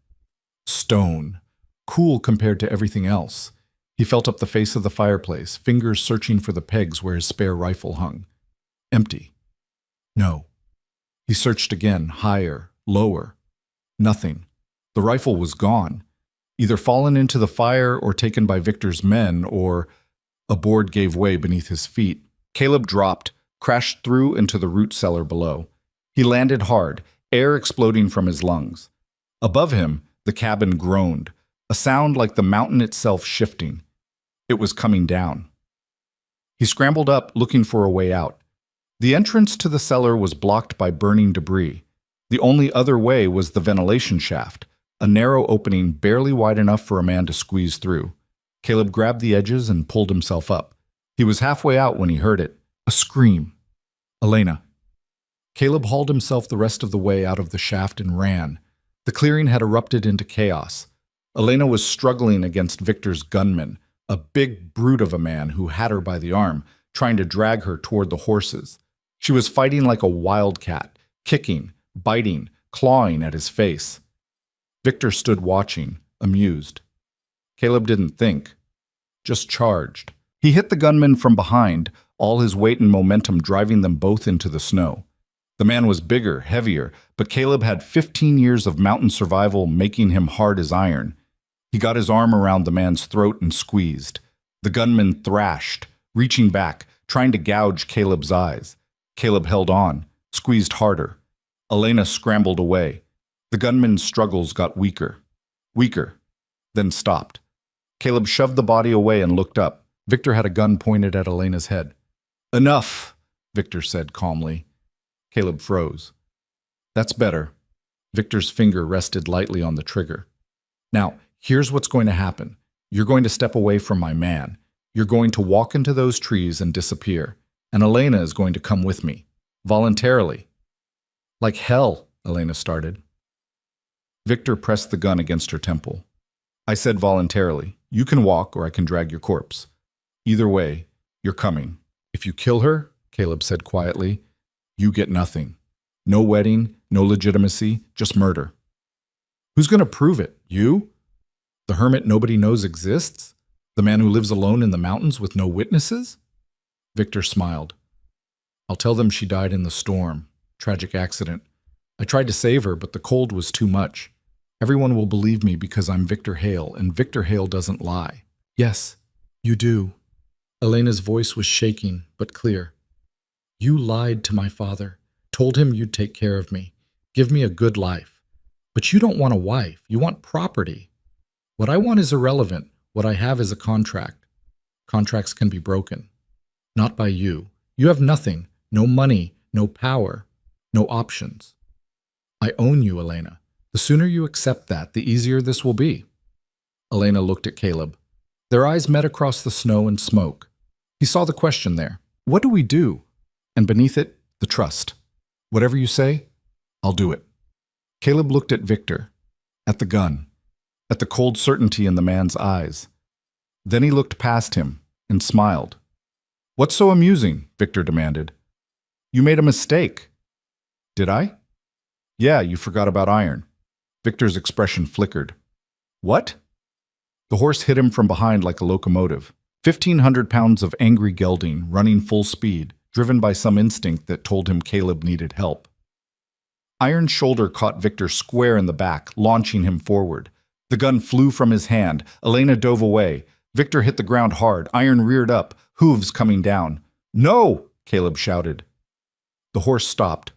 A: Stone. Cool compared to everything else. He felt up the face of the fireplace, fingers searching for the pegs where his spare rifle hung. Empty. No. He searched again, higher, lower. Nothing. The rifle was gone. Either fallen into the fire or taken by Victor's men, or a board gave way beneath his feet. Caleb dropped, crashed through into the root cellar below. He landed hard, air exploding from his lungs. Above him, the cabin groaned, a sound like the mountain itself shifting. It was coming down. He scrambled up, looking for a way out. The entrance to the cellar was blocked by burning debris. The only other way was the ventilation shaft, a narrow opening barely wide enough for a man to squeeze through. Caleb grabbed the edges and pulled himself up. He was halfway out when he heard it. A scream. Elena. Caleb hauled himself the rest of the way out of the shaft and ran. The clearing had erupted into chaos. Elena was struggling against Victor's gunman, a big brute of a man who had her by the arm, trying to drag her toward the horses. She was fighting like a wildcat, kicking, biting, clawing at his face. Victor stood watching, amused. Caleb didn't think, just charged. He hit the gunman from behind, all his weight and momentum driving them both into the snow. The man was bigger, heavier, but Caleb had 15 years of mountain survival making him hard as iron. He got his arm around the man's throat and squeezed. The gunman thrashed, reaching back, trying to gouge Caleb's eyes. Caleb held on, squeezed harder. Elena scrambled away. The gunman's struggles got weaker, then stopped. Caleb shoved the body away and looked up. Victor had a gun pointed at Elena's head. "Enough," Victor said calmly. Caleb froze. "That's better." Victor's finger rested lightly on the trigger. "Now, here's what's going to happen. You're going to step away from my man. You're going to walk into those trees and disappear. And Elena is going to come with me. Voluntarily." "Like hell," Elena started. Victor pressed the gun against her temple. "I said voluntarily. You can walk or I can drag your corpse. Either way, you're coming. If you kill her," Caleb said quietly, "you get nothing. No wedding, no legitimacy, just murder." "Who's going to prove it? You? The hermit nobody knows exists? The man who lives alone in the mountains with no witnesses?" Victor smiled. "I'll tell them she died in the storm. Tragic accident. I tried to save her, but the cold was too much. Everyone will believe me because I'm Victor Hale, and Victor Hale doesn't lie." "Yes, you do." Elena's voice was shaking, but clear. "You lied to my father, told him you'd take care of me, give me a good life. But you don't want a wife, you want property. What I want is irrelevant. What I have is a contract. Contracts can be broken. Not by you. You have nothing, no money, no power, no options. I own you, Elena. The sooner you accept that, the easier this will be." Elena looked at Caleb. Their eyes met across the snow and smoke. He saw the question there. "What do we do?" And beneath it, the trust. "Whatever you say, I'll do it." Caleb looked at Victor, at the gun, at the cold certainty in the man's eyes. Then he looked past him and smiled. "What's so amusing?" Victor demanded. "You made a mistake." "Did I?" "Yeah, you forgot about iron." Victor's expression flickered. "What?" The horse hit him from behind like a locomotive. 1,500 pounds of angry gelding, running full speed, driven by some instinct that told him Caleb needed help. Iron's shoulder caught Victor square in the back, launching him forward. The gun flew from his hand. Elena dove away. Victor hit the ground hard. Iron reared up, hooves coming down. "No!" Caleb shouted. The horse stopped,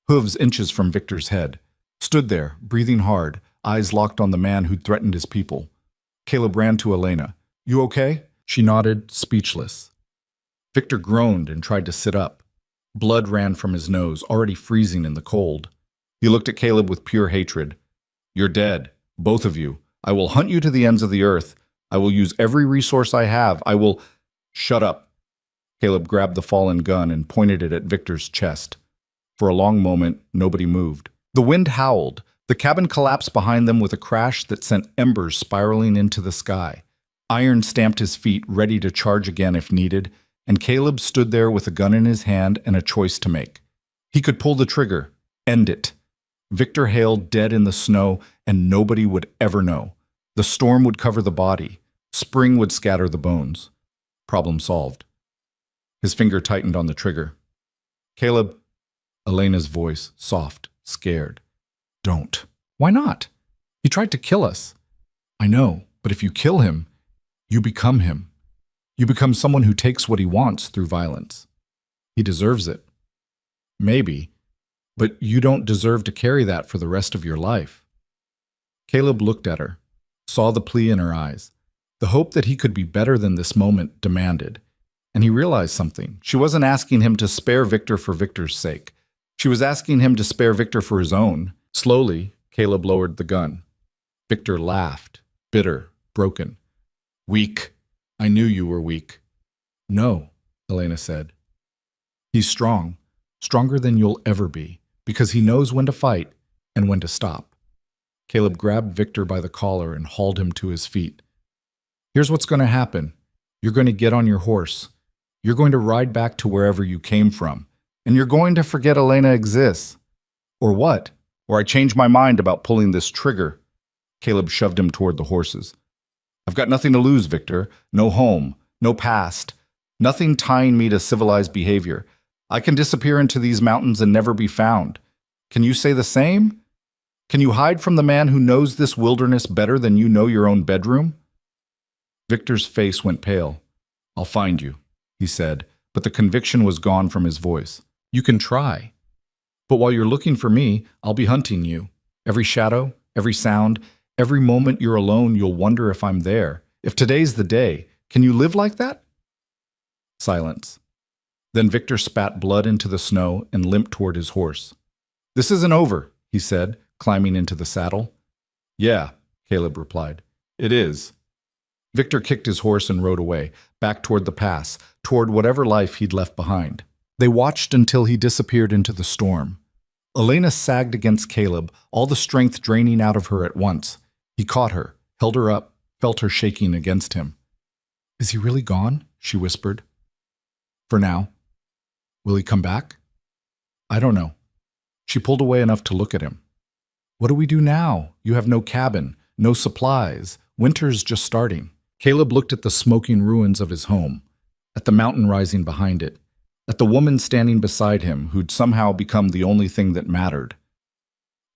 A: hooves inches from Victor's head. Stood there, breathing hard, eyes locked on the man who'd threatened his people. Caleb ran to Elena. "You okay?" She nodded, speechless. Victor groaned and tried to sit up. Blood ran from his nose, already freezing in the cold. He looked at Caleb with pure hatred. "You're dead, both of you. I will hunt you to the ends of the earth. I will use every resource I have. I will—" "Shut up." Caleb grabbed the fallen gun and pointed it at Victor's chest. For a long moment, nobody moved. The wind howled. The cabin collapsed behind them with a crash that sent embers spiraling into the sky. Iron stamped his feet, ready to charge again if needed, and Caleb stood there with a gun in his hand and a choice to make. He could pull the trigger, end it. Victor Hale dead in the snow, and nobody would ever know. The storm would cover the body. Spring would scatter the bones. Problem solved. His finger tightened on the trigger. "Caleb," Elena's voice, soft, scared. "Don't." "Why not? He tried to kill us." "I know, but if you kill him, you become him. You become someone who takes what he wants through violence. He deserves it." "Maybe, but you don't deserve to carry that for the rest of your life." Caleb looked at her, saw the plea in her eyes. The hope that he could be better than this moment demanded. And he realized something. She wasn't asking him to spare Victor for Victor's sake. She was asking him to spare Victor for his own. Slowly, Caleb lowered the gun. Victor laughed, bitter, broken. "Weak. I knew you were weak." "No," Elena said. "He's strong, stronger than you'll ever be, because he knows when to fight and when to stop." Caleb grabbed Victor by the collar and hauled him to his feet. "Here's what's going to happen. You're going to get on your horse. You're going to ride back to wherever you came from, and you're going to forget Elena exists. Or what? Or I change my mind about pulling this trigger. Caleb shoved him toward the horses. I've got nothing to lose, Victor. No home, no past, nothing tying me to civilized behavior. I can disappear into these mountains and never be found. Can you say the same? Can you hide from the man who knows this wilderness better than you know your own bedroom? Victor's face went pale. I'll find you, he said, but the conviction was gone from his voice. You can try. But while you're looking for me, I'll be hunting you. Every shadow, every sound, every moment you're alone, you'll wonder if I'm there. If today's the day, can you live like that? Silence. Then Victor spat blood into the snow and limped toward his horse. This isn't over, he said, climbing into the saddle. Yeah, Caleb replied. It is. Victor kicked his horse and rode away, back toward the pass, toward whatever life he'd left behind. They watched until he disappeared into the storm. Elena sagged against Caleb, all the strength draining out of her at once. He caught her, held her up, felt her shaking against him. Is he really gone? She whispered. For now. Will he come back? I don't know. She pulled away enough to look at him. What do we do now? You have no cabin, no supplies. Winter's just starting. Caleb looked at the smoking ruins of his home, at the mountain rising behind it, at the woman standing beside him who'd somehow become the only thing that mattered.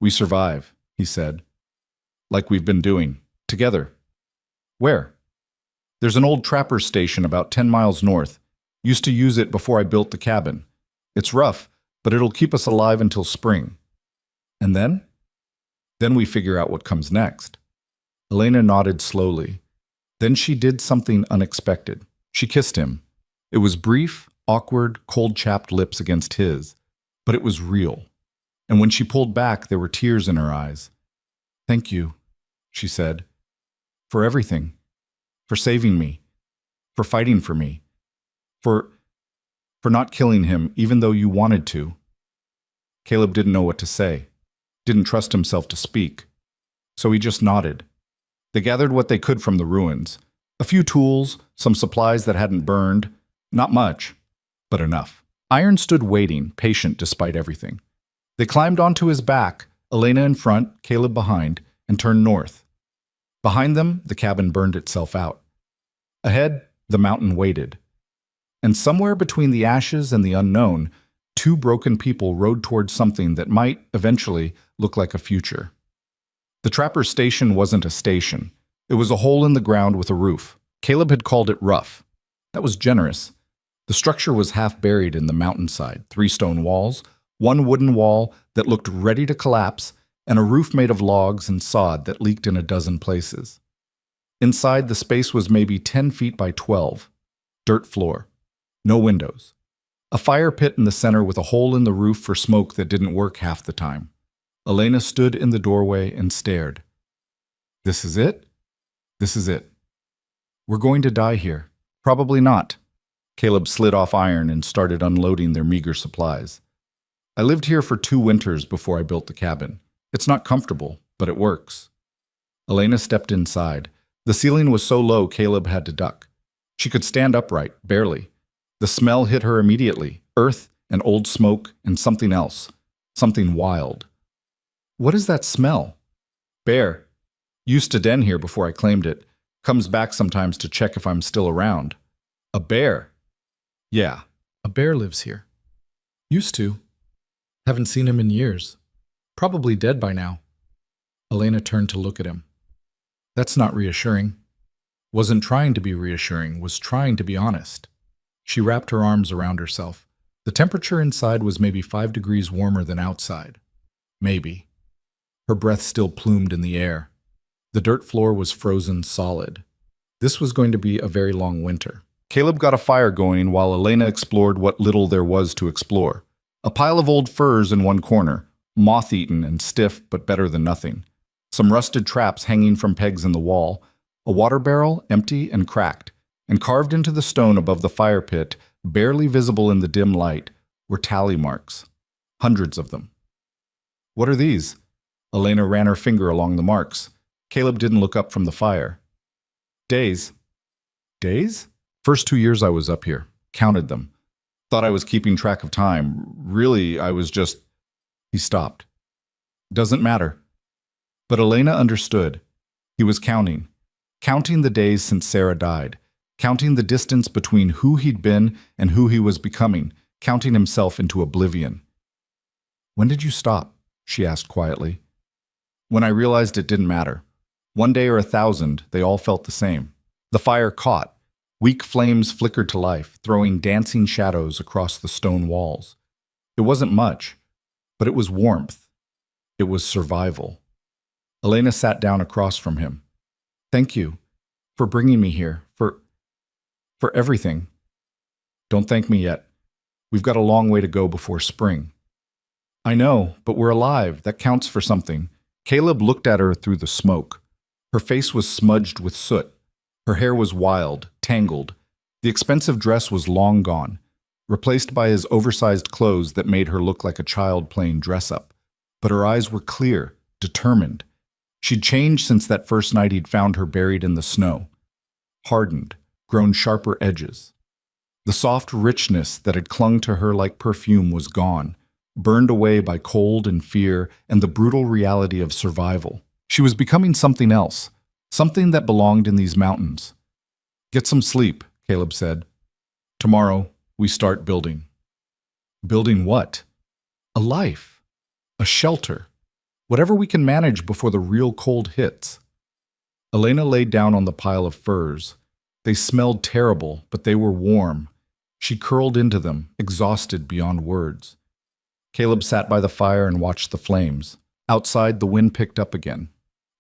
A: We survive, he said. Like we've been doing. Together. Where? There's an old trapper's station about 10 miles north. Used to use it before I built the cabin. It's rough, but it'll keep us alive until spring. And then? Then we figure out what comes next. Elena nodded slowly. Then she did something unexpected. She kissed him. It was brief, awkward, cold-chapped lips against his, but it was real. And when she pulled back, there were tears in her eyes. Thank you, she said, for everything, for saving me, for fighting for me, for not killing him even though you wanted to. Caleb didn't know what to say, didn't trust himself to speak, so he just nodded. They gathered what they could from the ruins, a few tools, some supplies that hadn't burned, not much, but enough. Iron stood waiting, patient despite everything. They climbed onto his back, Elena in front, Caleb behind, and turned north. Behind them, the cabin burned itself out. Ahead, the mountain waited. And somewhere between the ashes and the unknown, two broken people rode towards something that might, eventually, look like a future. The trapper's station wasn't a station. It was a hole in the ground with a roof. Caleb had called it rough. That was generous. The structure was half buried in the mountainside, 3 stone walls, 1 wooden wall that looked ready to collapse, and a roof made of logs and sod that leaked in a dozen places. Inside, the space was maybe 10 feet by 12. Dirt floor. No windows. A fire pit in the center with a hole in the roof for smoke that didn't work half the time. Elena stood in the doorway and stared. This is it? This is it. We're going to die here. Probably not. Caleb slid off iron and started unloading their meager supplies. I lived here for 2 winters before I built the cabin. It's not comfortable, but it works. Elena stepped inside. The ceiling was so low Caleb had to duck. She could stand upright, barely. The smell hit her immediately. Earth and old smoke and something else. Something wild. What is that smell? Bear. Used to den here before I claimed it. Comes back sometimes to check if I'm still around. A bear. Yeah, a bear lives here. Used to. Haven't seen him in years. Probably dead by now. Elena turned to look at him. That's not reassuring. Wasn't trying to be reassuring, was trying to be honest. She wrapped her arms around herself. The temperature inside was maybe 5 degrees warmer than outside. Maybe. Her breath still plumed in the air. The dirt floor was frozen solid. This was going to be a very long winter. Caleb got a fire going while Elena explored what little there was to explore. A pile of old furs in one corner, moth-eaten and stiff but better than nothing. Some rusted traps hanging from pegs in the wall. A water barrel, empty and cracked. And carved into the stone above the fire pit, barely visible in the dim light, were tally marks. Hundreds of them. What are these? Elena ran her finger along the marks. Caleb didn't look up from the fire. Days. Days? First 2 years I was up here. Counted them. Thought I was keeping track of time. Really, I was just... He stopped. Doesn't matter. But Elena understood. He was counting the days since Sarah died, counting the distance between who he'd been and who he was becoming, counting himself into oblivion. "When did you stop?" she asked quietly. "When I realized it didn't matter. One day or 1,000, they all felt the same." The fire caught. Weak flames flickered to life, throwing dancing shadows across the stone walls. It wasn't much, but it was warmth. It was survival. Elena sat down across from him. "Thank you for bringing me here, for everything." "Don't thank me yet. We've got a long way to go before spring." "I know, but we're alive. That counts for something." Caleb looked at her through the smoke. Her face was smudged with soot. Her hair was wild, tangled. The expensive dress was long gone, replaced by his oversized clothes that made her look like a child playing dress-up. But her eyes were clear, determined. She'd changed since that first night he'd found her buried in the snow. Hardened, grown sharper edges. The soft richness that had clung to her like perfume was gone, burned away by cold and fear and the brutal reality of survival. She was becoming something else, something that belonged in these mountains. "Get some sleep," Caleb said. "Tomorrow, we start building." Building what? A life. A shelter. Whatever we can manage before the real cold hits. Elena laid down on the pile of furs. They smelled terrible, but they were warm. She curled into them, exhausted beyond words. Caleb sat by the fire and watched the flames. Outside, the wind picked up again.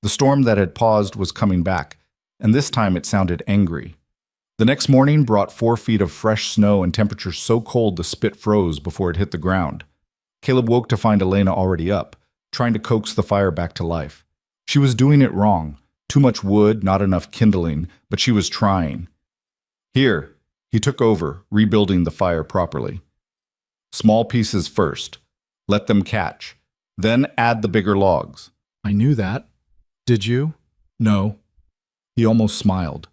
A: The storm that had paused was coming back, and this time it sounded angry. The next morning brought 4 feet of fresh snow and temperatures so cold the spit froze before it hit the ground. Caleb woke to find Elena already up, trying to coax the fire back to life. She was doing it wrong. Too much wood, not enough kindling, but she was trying. "Here," he took over, rebuilding the fire properly. "Small pieces first. Let them catch. Then add the bigger logs." "I knew that." "Did you?" "No." He almost smiled.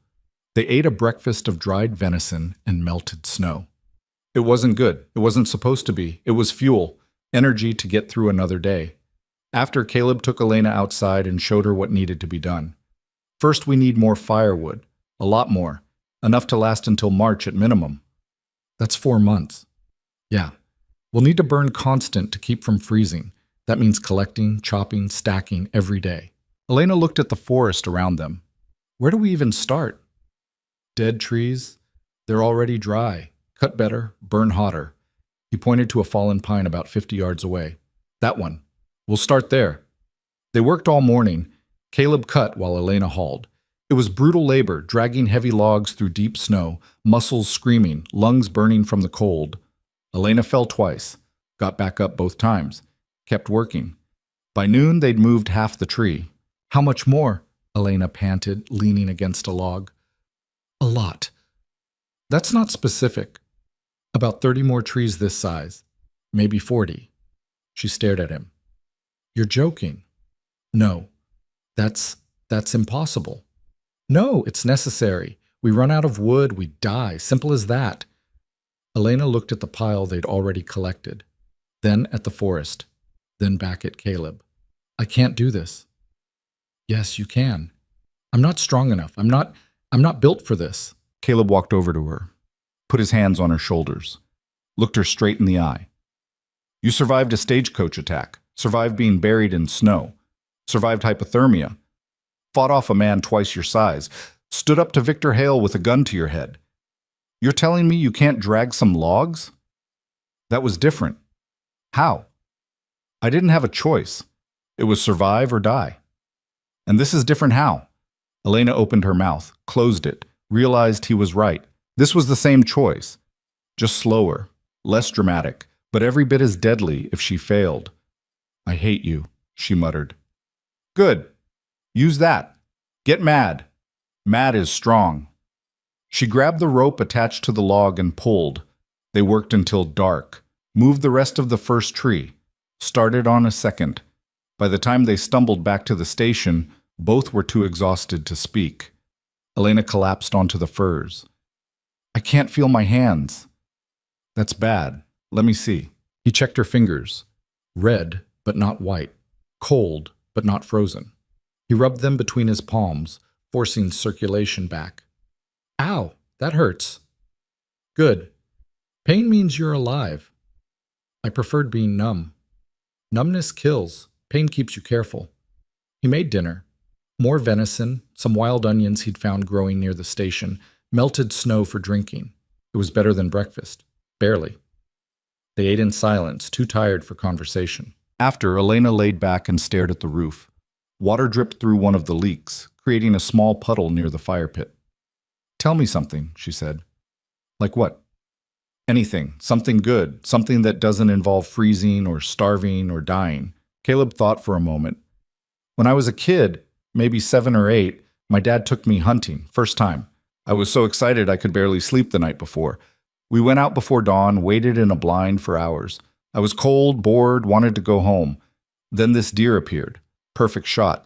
A: They ate a breakfast of dried venison and melted snow. It wasn't good. It wasn't supposed to be. It was fuel, energy to get through another day. After, Caleb took Elena outside and showed her what needed to be done. "First, we need more firewood. A lot more. Enough to last until March at minimum." "That's 4 months." "Yeah. We'll need to burn constant to keep from freezing. That means collecting, chopping, stacking every day." Elena looked at the forest around them. "Where do we even start?" "Dead trees. They're already dry. Cut better, burn hotter." He pointed to a fallen pine about 50 yards away. "That one. We'll start there." They worked all morning. Caleb cut while Elena hauled. It was brutal labor, dragging heavy logs through deep snow, muscles screaming, lungs burning from the cold. Elena fell twice, got back up both times, kept working. By noon, they'd moved half the tree. "How much more?" Elena panted, leaning against a log. "A lot." "That's not specific." "About 30 more trees this size. Maybe 40. She stared at him. "You're joking." "No. That's impossible." "No, it's necessary. We run out of wood, we die. Simple as that." Elena looked at the pile they'd already collected, then at the forest, then back at Caleb. "I can't do this." "Yes, you can. I'm not strong enough. I'm not built for this." Caleb walked over to her, put his hands on her shoulders, looked her straight in the eye. "You survived a stagecoach attack, survived being buried in snow, survived hypothermia, fought off a man twice your size, stood up to Victor Hale with a gun to your head. You're telling me you can't drag some logs?" "That was different." "How?" "I didn't have a choice. It was survive or die." "And this is different how?" Elena opened her mouth, closed it, realized he was right. This was the same choice, just slower, less dramatic, but every bit as deadly if she failed. "I hate you," she muttered. "Good. Use that. Get mad. Mad is strong." She grabbed the rope attached to the log and pulled. They worked until dark, moved the rest of the first tree, started on a second. By the time they stumbled back to the station, both were too exhausted to speak. Elena collapsed onto the furs. "I can't feel my hands." "That's bad. Let me see." He checked her fingers. Red, but not white. Cold, but not frozen. He He rubbed them between his palms, forcing circulation back. Ow, that hurts. Good. Pain means you're alive. I preferred being numb. Numbness kills. Pain keeps you careful. He made dinner. More venison, some wild onions he'd found growing near the station, melted snow for drinking. It was better than breakfast. Barely. They ate in silence, too tired for conversation. After, Elena laid back and stared at the roof. Water dripped through one of the leaks, creating a small puddle near the fire pit. Tell me something, she said. Like what? Anything. Something good. Something that doesn't involve freezing or starving or dying. Caleb thought for a moment. When I was a kid, maybe 7 or 8, my dad took me hunting, first time. I was so excited I could barely sleep the night before. We went out before dawn, waited in a blind for hours. I was cold, bored, wanted to go home. Then this deer appeared. Perfect shot.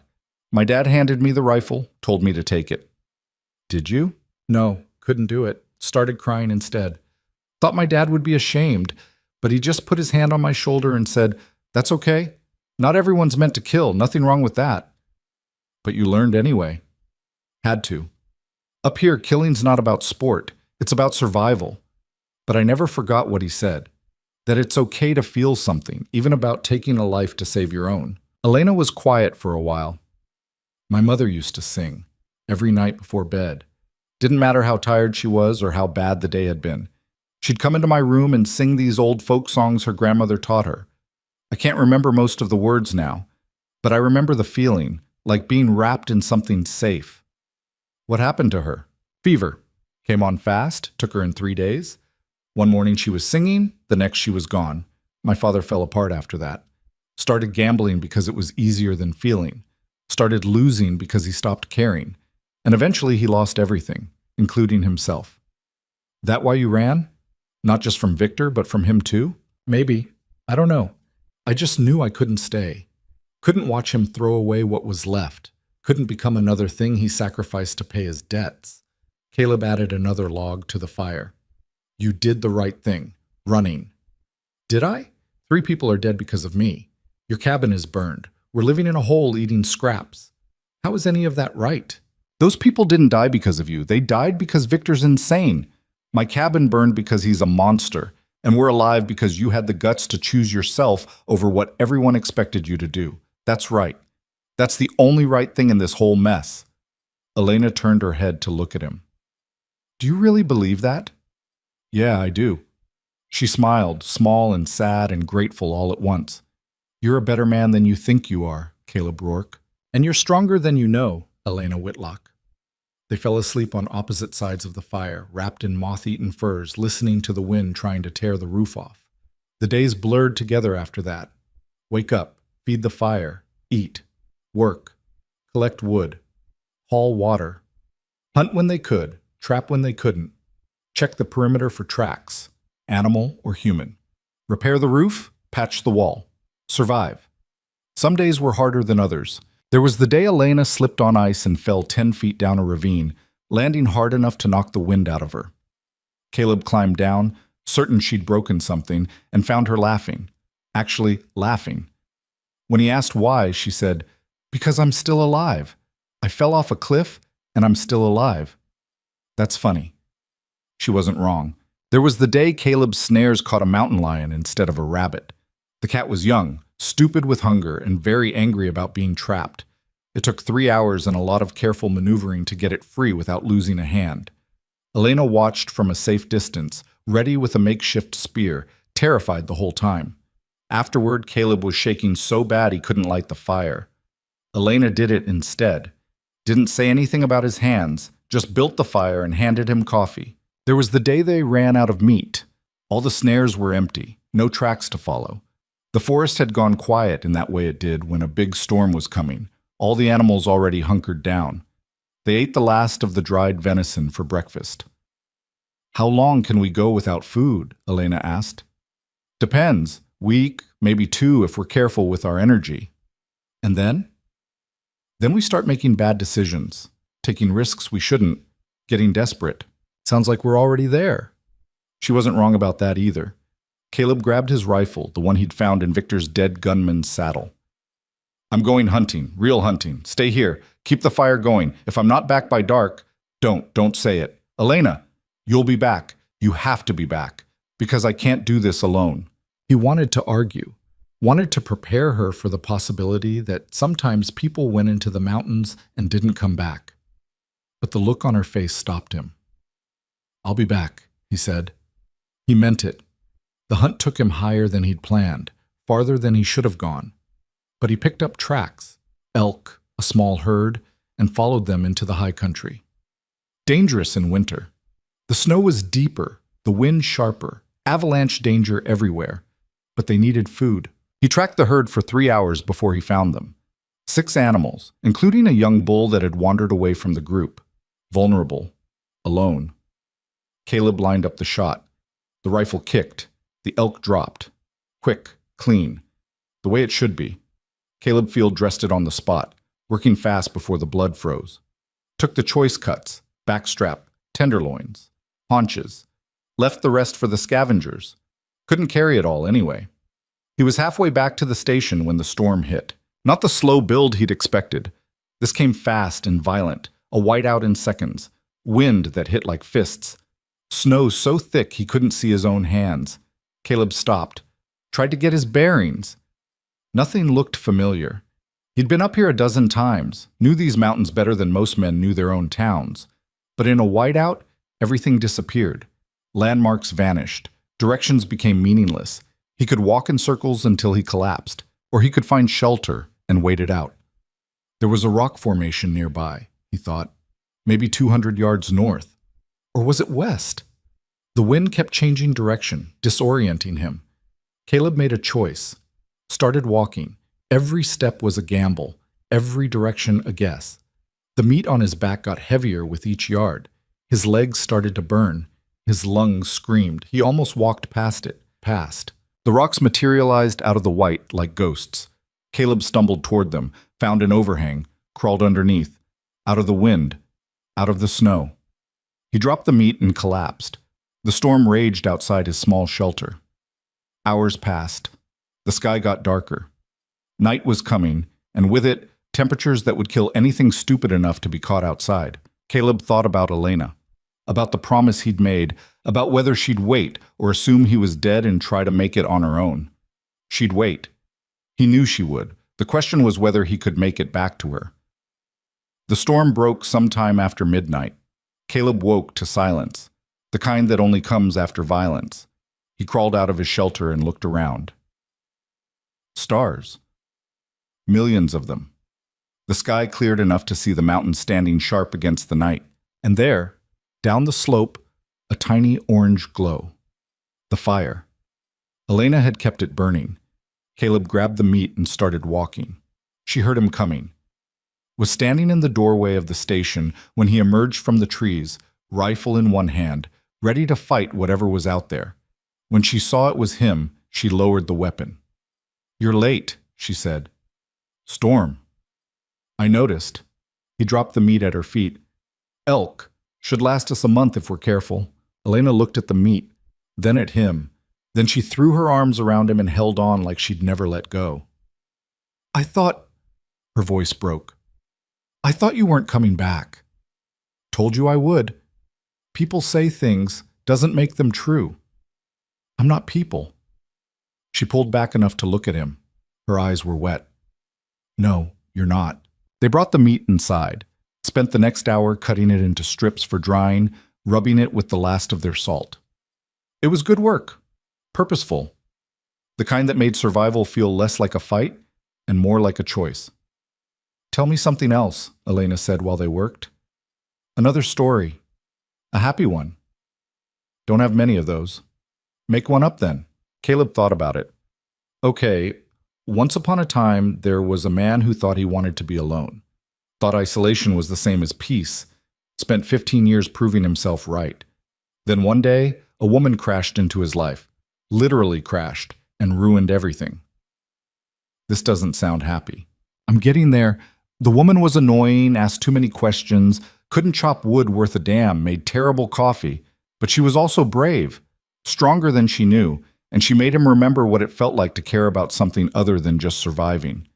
A: My dad handed me the rifle, told me to take it. Did you? No, couldn't do it. Started crying instead. Thought my dad would be ashamed, but he just put his hand on my shoulder and said, "That's okay. Not everyone's meant to kill. Nothing wrong with that." But you learned anyway. Had to. Up here, killing's not about sport. It's about survival. But I never forgot what he said. That it's okay to feel something, even about taking a life to save your own. Elena was quiet for a while. My mother used to sing, every night before bed. Didn't matter how tired she was or how bad the day had been. She'd come into my room and sing these old folk songs her grandmother taught her. I can't remember most of the words now, but I remember the feeling, like being wrapped in something safe. What happened to her? Fever. Came on fast, took her in 3 days. One morning she was singing, the next she was gone. My father fell apart after that. Started gambling because it was easier than feeling. Started losing because he stopped caring. And eventually he lost everything, including himself. That why you ran? Not just from Victor, but from him too? Maybe. I don't know. I just knew I couldn't stay. Couldn't watch him throw away what was left. Couldn't become another thing he sacrificed to pay his debts. Caleb added another log to the fire. You did the right thing. Running. Did I? 3 people are dead because of me. Your cabin is burned. We're living in a hole eating scraps. How is any of that right? Those people didn't die because of you. They died because Victor's insane. My cabin burned because he's a monster. And we're alive because you had the guts to choose yourself over what everyone expected you to do. That's right. That's the only right thing in this whole mess. Elena turned her head to look at him. Do you really believe that? Yeah, I do. She smiled, small and sad and grateful all at once. You're a better man than you think you are, Caleb Rourke. And you're stronger than you know, Elena Whitlock. They fell asleep on opposite sides of the fire, wrapped in moth-eaten furs, listening to the wind trying to tear the roof off. The days blurred together after that. Wake up, feed the fire, eat, work, collect wood, haul water, hunt when they could, trap when they couldn't, check the perimeter for tracks, animal or human, repair the roof, patch the wall, survive. Some days were harder than others. There was the day Elena slipped on ice and fell 10 feet down a ravine, landing hard enough to knock the wind out of her. Caleb climbed down, certain she'd broken something, and found her laughing. Actually, laughing. When he asked why, she said, "Because I'm still alive. I fell off a cliff, and I'm still alive." That's funny. She wasn't wrong. There was the day Caleb's snares caught a mountain lion instead of a rabbit. The cat was young, stupid with hunger, and very angry about being trapped. It took 3 hours and a lot of careful maneuvering to get it free without losing a hand. Elena watched from a safe distance, ready with a makeshift spear, terrified the whole time. Afterward, Caleb was shaking so bad he couldn't light the fire. Elena did it instead. Didn't say anything about his hands, just built the fire and handed him coffee. There was the day they ran out of meat. All the snares were empty, no tracks to follow. The forest had gone quiet in that way it did when a big storm was coming, all the animals already hunkered down. They ate the last of the dried venison for breakfast. How long can we go without food? Elena asked. Depends. Week, maybe 2 if we're careful with our energy. And then? Then we start making bad decisions, taking risks we shouldn't, getting desperate. Sounds like we're already there. She wasn't wrong about that either. Caleb grabbed his rifle, the one he'd found in Victor's dead gunman's saddle. I'm going hunting, real hunting. Stay here. Keep the fire going. If I'm not back by dark, don't say it. Elena, you'll be back. You have to be back. Because I can't do this alone. He wanted to argue, wanted to prepare her for the possibility that sometimes people went into the mountains and didn't come back. But the look on her face stopped him. I'll be back, he said. He meant it. The hunt took him higher than he'd planned, farther than he should have gone. But he picked up tracks, elk, a small herd, and followed them into the high country. Dangerous in winter. The snow was deeper, the wind sharper, avalanche danger everywhere. But they needed food. He tracked the herd for 3 hours before he found them. 6 animals, including a young bull that had wandered away from the group. Vulnerable. Alone. Caleb lined up the shot. The rifle kicked. The elk dropped. Quick, clean. The way it should be. Caleb field dressed it on the spot, working fast before the blood froze. Took the choice cuts, backstrap, tenderloins, haunches. Left the rest for the scavengers. Couldn't carry it all anyway. He was halfway back to the station when the storm hit. Not the slow build he'd expected. This came fast and violent, a whiteout in seconds, wind that hit like fists, snow so thick he couldn't see his own hands. Caleb stopped, tried to get his bearings. Nothing looked familiar. He'd been up here a dozen times, knew these mountains better than most men knew their own towns. But in a whiteout, everything disappeared. Landmarks vanished. Directions became meaningless. He could walk in circles until he collapsed, or he could find shelter and wait it out. There was a rock formation nearby, he thought, maybe 200 yards north. Or was it west? The wind kept changing direction, disorienting him. Caleb made a choice. Started walking. Every step was a gamble, every direction a guess. The meat on his back got heavier with each yard. His legs started to burn. His lungs screamed. He almost walked past it. Past. The rocks materialized out of the white like ghosts. Caleb stumbled toward them, found an overhang, crawled underneath. Out of the wind. Out of the snow. He dropped the meat and collapsed. The storm raged outside his small shelter. Hours passed. The sky got darker. Night was coming, and with it, temperatures that would kill anything stupid enough to be caught outside. Caleb thought about Elena, about the promise he'd made, about whether she'd wait or assume he was dead and try to make it on her own. She'd wait. He knew she would. The question was whether he could make it back to her. The storm broke sometime after midnight. Caleb woke to silence, the kind that only comes after violence. He crawled out of his shelter and looked around. Stars. Millions of them. The sky cleared enough to see the mountains standing sharp against the night. And there, down the slope, a tiny orange glow. The fire. Elena had kept it burning. Caleb grabbed the meat and started walking. She heard him coming. Was standing in the doorway of the station when he emerged from the trees, rifle in one hand, ready to fight whatever was out there. When she saw it was him, she lowered the weapon. "You're late," she said. "Storm." "I noticed." He dropped the meat at her feet. "Elk. Should last us a month if we're careful." Elena looked at the meat, then at him. Then she threw her arms around him and held on like she'd never let go. "I thought—" Her voice broke. "I thought you weren't coming back." "Told you I would. People say things, doesn't make them true. I'm not people." She pulled back enough to look at him. Her eyes were wet. "No, you're not." They brought the meat inside, spent the next hour cutting it into strips for drying, rubbing it with the last of their salt. It was good work, purposeful, the kind that made survival feel less like a fight and more like a choice. "Tell me something else," Elena said while they worked. "Another story. A happy one." "Don't have many of those." "Make one up then." Caleb thought about it. "Okay, once upon a time there was a man who thought he wanted to be alone. Thought isolation was the same as peace. Spent 15 years proving himself right. Then one day, a woman crashed into his life. Literally crashed and ruined everything." This doesn't sound happy. "I'm getting there. The woman was annoying, asked too many questions, couldn't chop wood worth a damn, made terrible coffee. But she was also brave, stronger than she knew, and she made him remember what it felt like to care about something other than just surviving."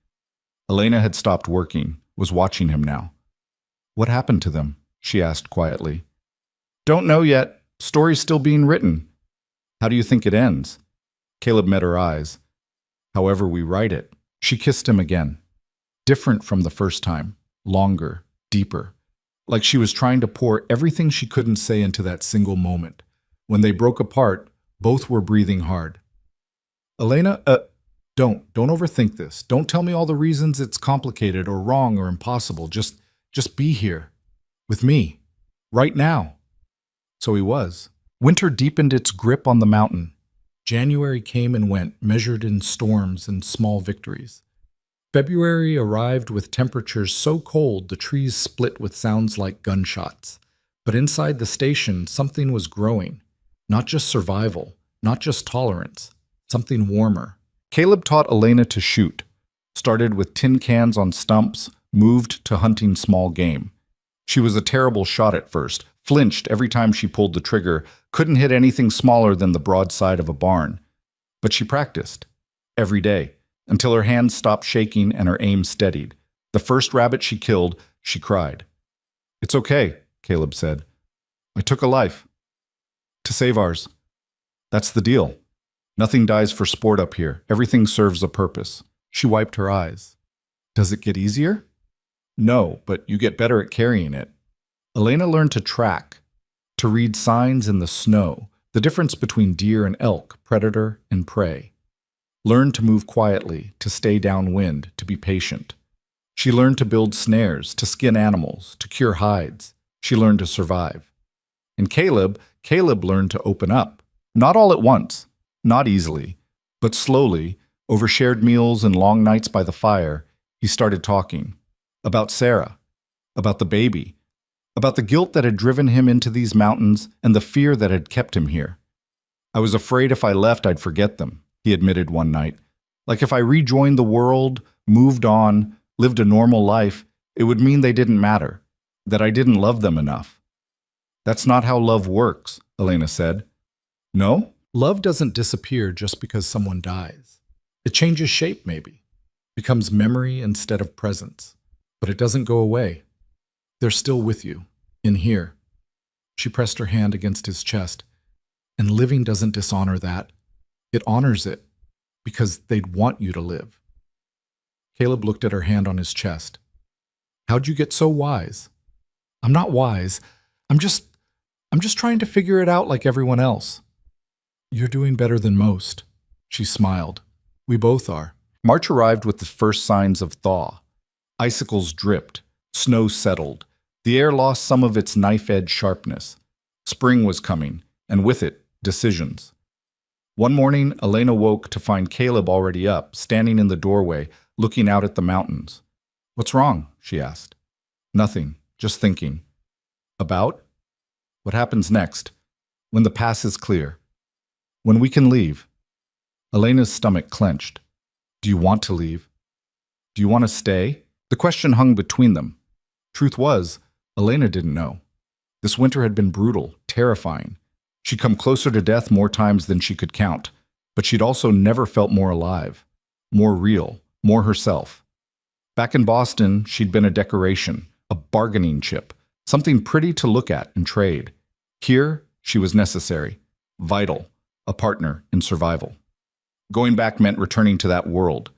A: Elena had stopped working, was watching him now. What happened to them? She asked quietly. Don't know yet. Story's still being written. How do you think it ends? Caleb met her eyes. However we write it. She kissed him again. Different from the first time. Longer, deeper. Like she was trying to pour everything she couldn't say into that single moment. When they broke apart, both were breathing hard. Elena, don't overthink this. Don't tell me all the reasons it's complicated or wrong or impossible. Just be here. With me. Right now. So he was. Winter deepened its grip on the mountain. January came and went, measured in storms and small victories. February arrived with temperatures so cold the trees split with sounds like gunshots. But inside the station, something was growing. Not just survival, not just tolerance, something warmer. Caleb taught Elena to shoot. Started with tin cans on stumps, moved to hunting small game. She was a terrible shot at first, flinched every time she pulled the trigger, couldn't hit anything smaller than the broadside of a barn. But she practiced. Every day. Until her hands stopped shaking and her aim steadied. The first rabbit she killed, she cried. It's okay, Caleb said. I took a life. To save ours. That's the deal. Nothing dies for sport up here. Everything serves a purpose. She wiped her eyes. Does it get easier? No, but you get better at carrying it. Elena learned to track, to read signs in the snow, the difference between deer and elk, predator and prey. Learned to move quietly, to stay downwind, to be patient. She learned to build snares, to skin animals, to cure hides. She learned to survive. And Caleb learned to open up. Not all at once, not easily, but slowly, over shared meals and long nights by the fire, he started talking. About Sarah, about the baby, about the guilt that had driven him into these mountains and the fear that had kept him here. I was afraid if I left I'd forget them, he admitted one night. Like if I rejoined the world, moved on, lived a normal life, it would mean they didn't matter, that I didn't love them enough. That's not how love works, Elena said. No? Love doesn't disappear just because someone dies. It changes shape, maybe. Becomes memory instead of presence. But it doesn't go away. They're still with you, in here. She pressed her hand against his chest. And living doesn't dishonor that. It honors it, because they'd want you to live. Caleb looked at her hand on his chest. How'd you get so wise? I'm not wise. I'm just trying to figure it out like everyone else. You're doing better than most. She smiled. We both are. March arrived with the first signs of thaw. Icicles dripped. Snow settled. The air lost some of its knife-edge sharpness. Spring was coming, and with it, decisions. One morning, Elena woke to find Caleb already up, standing in the doorway, looking out at the mountains. What's wrong? She asked. Nothing, just thinking. About? What happens next? When the pass is clear. When we can leave. Elena's stomach clenched. Do you want to leave? Do you want to stay? The question hung between them. Truth was, Elena didn't know. This winter had been brutal, terrifying. She'd come closer to death more times than she could count, but she'd also never felt more alive, more real, more herself. Back in Boston, she'd been a decoration, a bargaining chip, something pretty to look at and trade. Here, she was necessary, vital, a partner in survival. Going back meant returning to that world,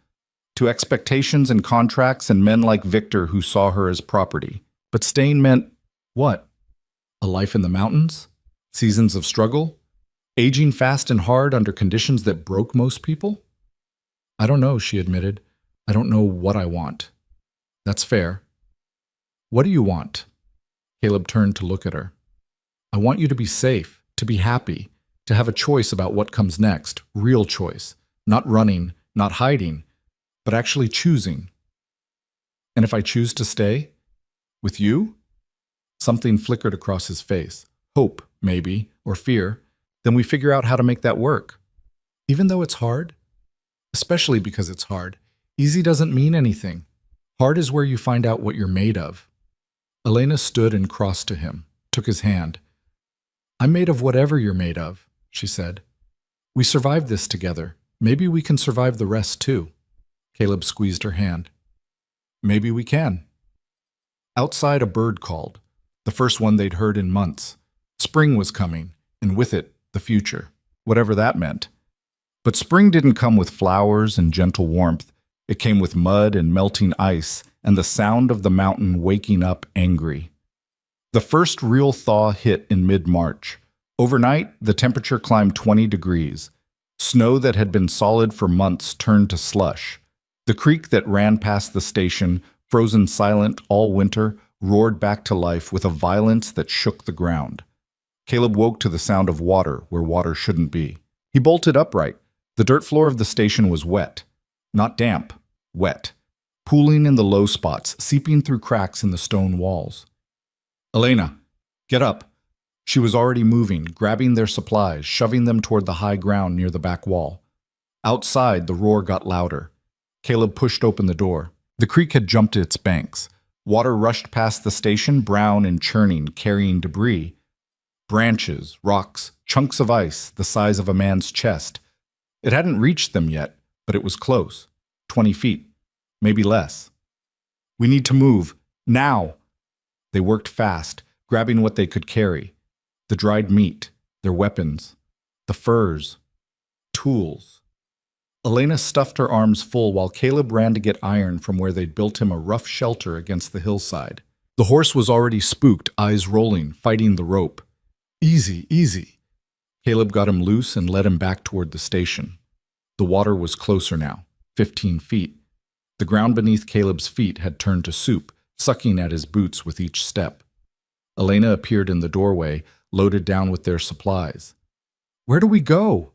A: to expectations and contracts and men like Victor who saw her as property. But staying meant, what? A life in the mountains? Seasons of struggle? Aging fast and hard under conditions that broke most people? I don't know, she admitted. I don't know what I want. That's fair. What do you want? Caleb turned to look at her. I want you to be safe, to be happy, to have a choice about what comes next, real choice, not running, not hiding, but actually choosing. And if I choose to stay? With you? Something flickered across his face. Hope, maybe, or fear. Then we figure out how to make that work. Even though it's hard, especially because it's hard, easy doesn't mean anything. Hard is where you find out what you're made of. Elena stood and crossed to him, took his hand. I'm made of whatever you're made of, she said. We survived this together. Maybe we can survive the rest too. Caleb squeezed her hand. Maybe we can. Outside, a bird called, the first one they'd heard in months. Spring was coming, and with it, the future, whatever that meant. But spring didn't come with flowers and gentle warmth. It came with mud and melting ice and the sound of the mountain waking up angry. The first real thaw hit in mid-March. Overnight, the temperature climbed 20 degrees. Snow that had been solid for months turned to slush. The creek that ran past the station, frozen silent all winter, roared back to life with a violence that shook the ground. Caleb woke to the sound of water where water shouldn't be. He bolted upright. The dirt floor of the station was wet. Not damp, wet. Pooling in the low spots, seeping through cracks in the stone walls. Elena, get up. She was already moving, grabbing their supplies, shoving them toward the high ground near the back wall. Outside, the roar got louder. Caleb pushed open the door. The creek had jumped its banks. Water rushed past the station, brown and churning, carrying debris. Branches, rocks, chunks of ice the size of a man's chest. It hadn't reached them yet, but it was close. 20 feet, maybe less. We need to move, now! They worked fast, grabbing what they could carry. The dried meat, their weapons, the furs, tools. Elena stuffed her arms full while Caleb ran to get iron from where they'd built him a rough shelter against the hillside. The horse was already spooked, eyes rolling, fighting the rope. Easy, easy. Caleb got him loose and led him back toward the station. The water was closer now, 15 feet. The ground beneath Caleb's feet had turned to soup, sucking at his boots with each step. Elena appeared in the doorway, loaded down with their supplies. Where do we go?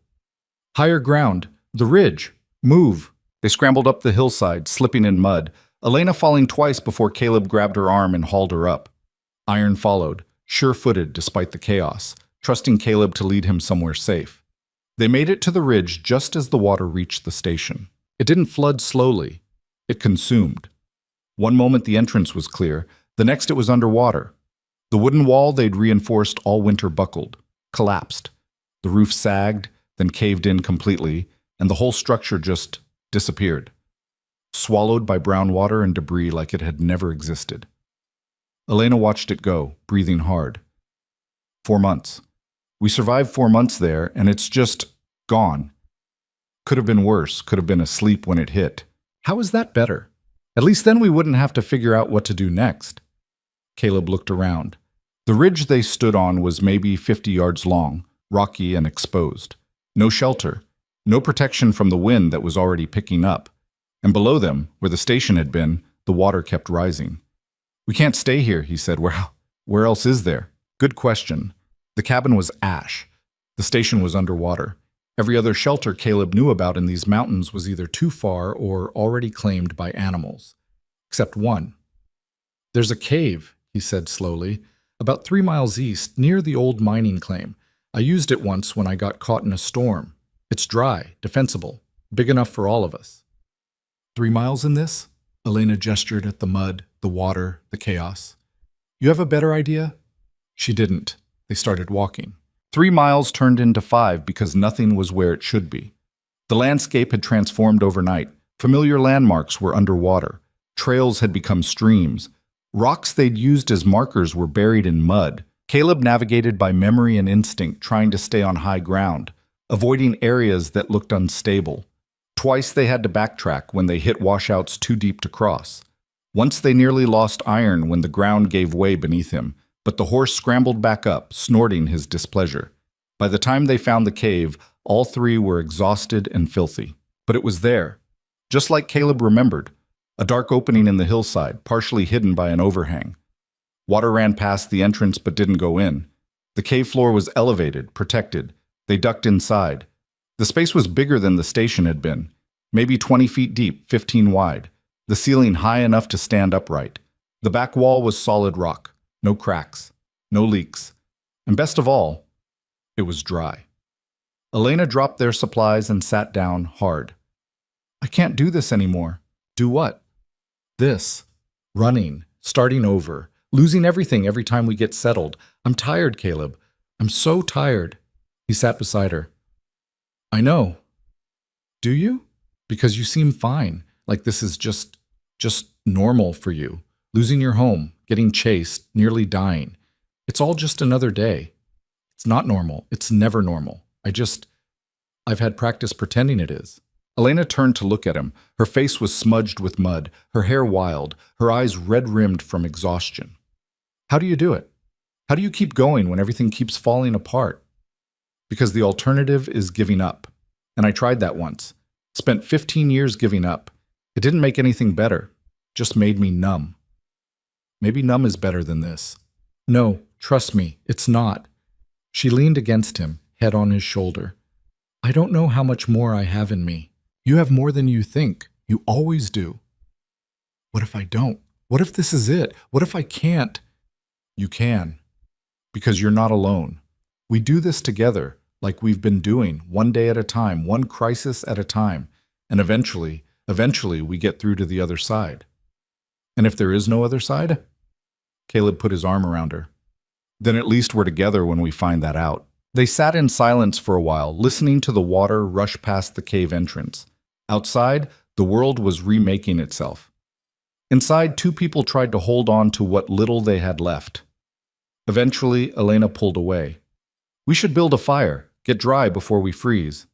A: Higher ground, the ridge. Move. They scrambled up the hillside, slipping in mud, Elena falling twice before Caleb grabbed her arm and hauled her up. Iron followed, sure-footed despite the chaos, trusting Caleb to lead him somewhere safe. They made it to the ridge just as the water reached the station. It didn't flood slowly. It consumed. One moment the entrance was clear, the next it was underwater. The wooden wall they'd reinforced all winter buckled, collapsed. The roof sagged, then caved in completely, and the whole structure just disappeared, swallowed by brown water and debris like it had never existed. Elena watched it go, breathing hard. 4 months. We survived 4 months there, and it's just gone. Could have been worse, could have been asleep when it hit. How is that better? At least then we wouldn't have to figure out what to do next. Caleb looked around. The ridge they stood on was maybe 50 yards long, rocky and exposed. No shelter, no protection from the wind that was already picking up. And below them, where the station had been, the water kept rising. We can't stay here, he said. Where else is there? Good question. The cabin was ash. The station was underwater. Every other shelter Caleb knew about in these mountains was either too far or already claimed by animals. Except one. There's a cave, he said slowly, about 3 miles east, near the old mining claim. I used it once when I got caught in a storm. It's dry, defensible, big enough for all of us. 3 miles in this? Elena gestured at the mud, the water, the chaos. You have a better idea? She didn't. They started walking. 3 miles turned into 5 because nothing was where it should be. The landscape had transformed overnight. Familiar landmarks were underwater. Trails had become streams. Rocks they'd used as markers were buried in mud. Caleb navigated by memory and instinct, trying to stay on high ground, avoiding areas that looked unstable. Twice they had to backtrack when they hit washouts too deep to cross. Once they nearly lost iron when the ground gave way beneath him, but the horse scrambled back up, snorting his displeasure. By the time they found the cave, all 3 were exhausted and filthy. But it was there, just like Caleb remembered, a dark opening in the hillside, partially hidden by an overhang. Water ran past the entrance but didn't go in. The cave floor was elevated, protected. They ducked inside. The space was bigger than the station had been, maybe 20 feet deep, 15 wide. The ceiling high enough to stand upright. The back wall was solid rock, no cracks, no leaks. And best of all, it was dry. Elena dropped their supplies and sat down hard. I can't do this anymore. Do what? This. Running, starting over, losing everything every time we get settled. I'm tired, Caleb. I'm so tired. He sat beside her. I know. Do you? Because you seem fine, like this is just normal for you. Losing your home, getting chased, nearly dying. It's all just another day. It's not normal. It's never normal. I've had practice pretending it is. Elena turned to look at him. Her face was smudged with mud, her hair wild, her eyes red-rimmed from exhaustion. How do you do it? How do you keep going when everything keeps falling apart? Because the alternative is giving up. And I tried that once. Spent 15 years giving up. It didn't make anything better. Just made me numb. Maybe numb is better than this. No, trust me, it's not. She leaned against him, head on his shoulder. I don't know how much more I have in me. You have more than you think. You always do. What if I don't? What if this is it? What if I can't? You can. Because you're not alone. We do this together, like we've been doing, one day at a time, one crisis at a time. And eventually we get through to the other side. And if there is no other side? Caleb put his arm around her. Then at least we're together when we find that out. They sat in silence for a while, listening to the water rush past the cave entrance. Outside, the world was remaking itself. Inside, two people tried to hold on to what little they had left. Eventually, Elena pulled away. We should build a fire, get dry before we freeze.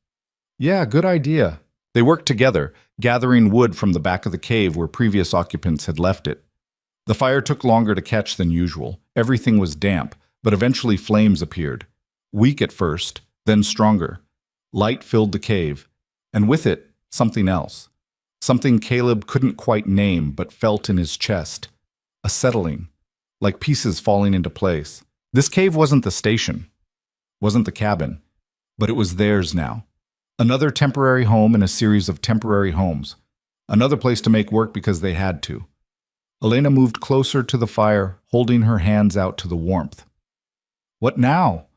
A: Yeah, good idea. They worked together, gathering wood from the back of the cave where previous occupants had left it. The fire took longer to catch than usual. Everything was damp, but eventually flames appeared. Weak at first, then stronger. Light filled the cave, and with it, something else. Something Caleb couldn't quite name but felt in his chest. A settling, like pieces falling into place. This cave wasn't the station, wasn't the cabin, but it was theirs now. Another temporary home in a series of temporary homes. Another place to make work because they had to. Elena moved closer to the fire, holding her hands out to the warmth. What now?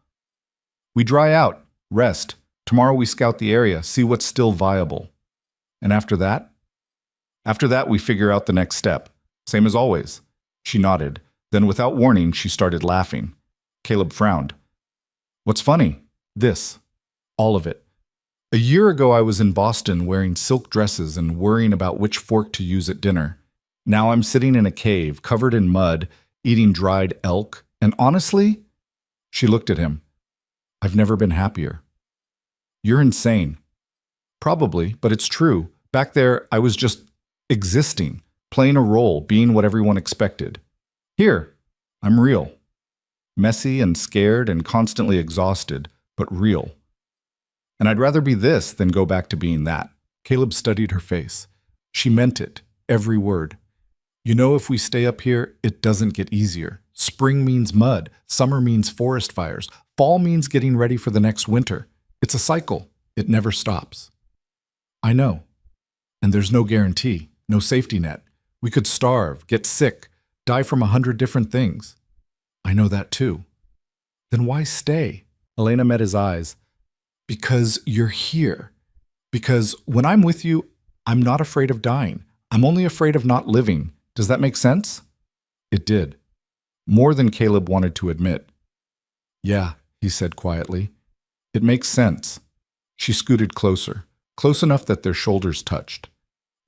A: We dry out, rest. Tomorrow we scout the area, see what's still viable. And after that? After that, we figure out the next step. Same as always. She nodded. Then, without warning, she started laughing. Caleb frowned. What's funny? This. All of it. A year ago, I was in Boston wearing silk dresses and worrying about which fork to use at dinner. Now I'm sitting in a cave, covered in mud, eating dried elk, and honestly, she looked at him. I've never been happier. You're insane. Probably, but it's true. Back there, I was just existing, playing a role, being what everyone expected. Here, I'm real. Messy and scared and constantly exhausted, but real. And I'd rather be this than go back to being that. Caleb studied her face. She meant it, every word. You know, if we stay up here, it doesn't get easier. Spring means mud, summer means forest fires, fall means getting ready for the next winter. It's a cycle. It never stops. I know. And there's no guarantee, no safety net. We could starve, get sick, die from 100 different things. I know that too. Then why stay? Elena met his eyes. Because you're here. Because when I'm with you, I'm not afraid of dying. I'm only afraid of not living. Does that make sense? It did. More than Caleb wanted to admit. Yeah, he said quietly. It makes sense. She scooted closer, close enough that their shoulders touched.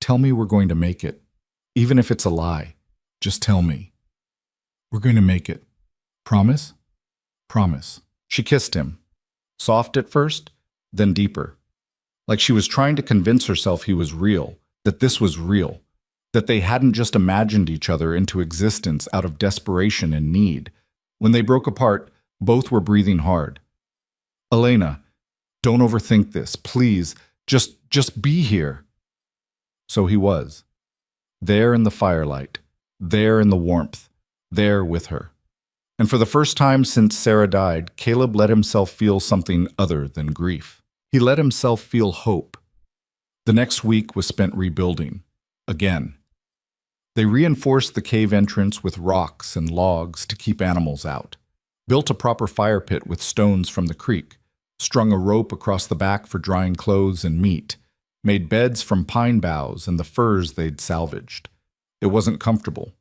A: Tell me we're going to make it. Even if it's a lie. Just tell me. We're going to make it. Promise? Promise. She kissed him. Soft at first, then deeper. Like she was trying to convince herself he was real, that this was real, that they hadn't just imagined each other into existence out of desperation and need. When they broke apart, both were breathing hard. Elena, don't overthink this, please. Just be here. So he was. There in the firelight, there in the warmth, there with her. And for the first time since Sarah died, Caleb let himself feel something other than grief. He let himself feel hope. The next week was spent rebuilding. Again. They reinforced the cave entrance with rocks and logs to keep animals out, built a proper fire pit with stones from the creek, strung a rope across the back for drying clothes and meat, made beds from pine boughs and the furs they'd salvaged. It wasn't comfortable,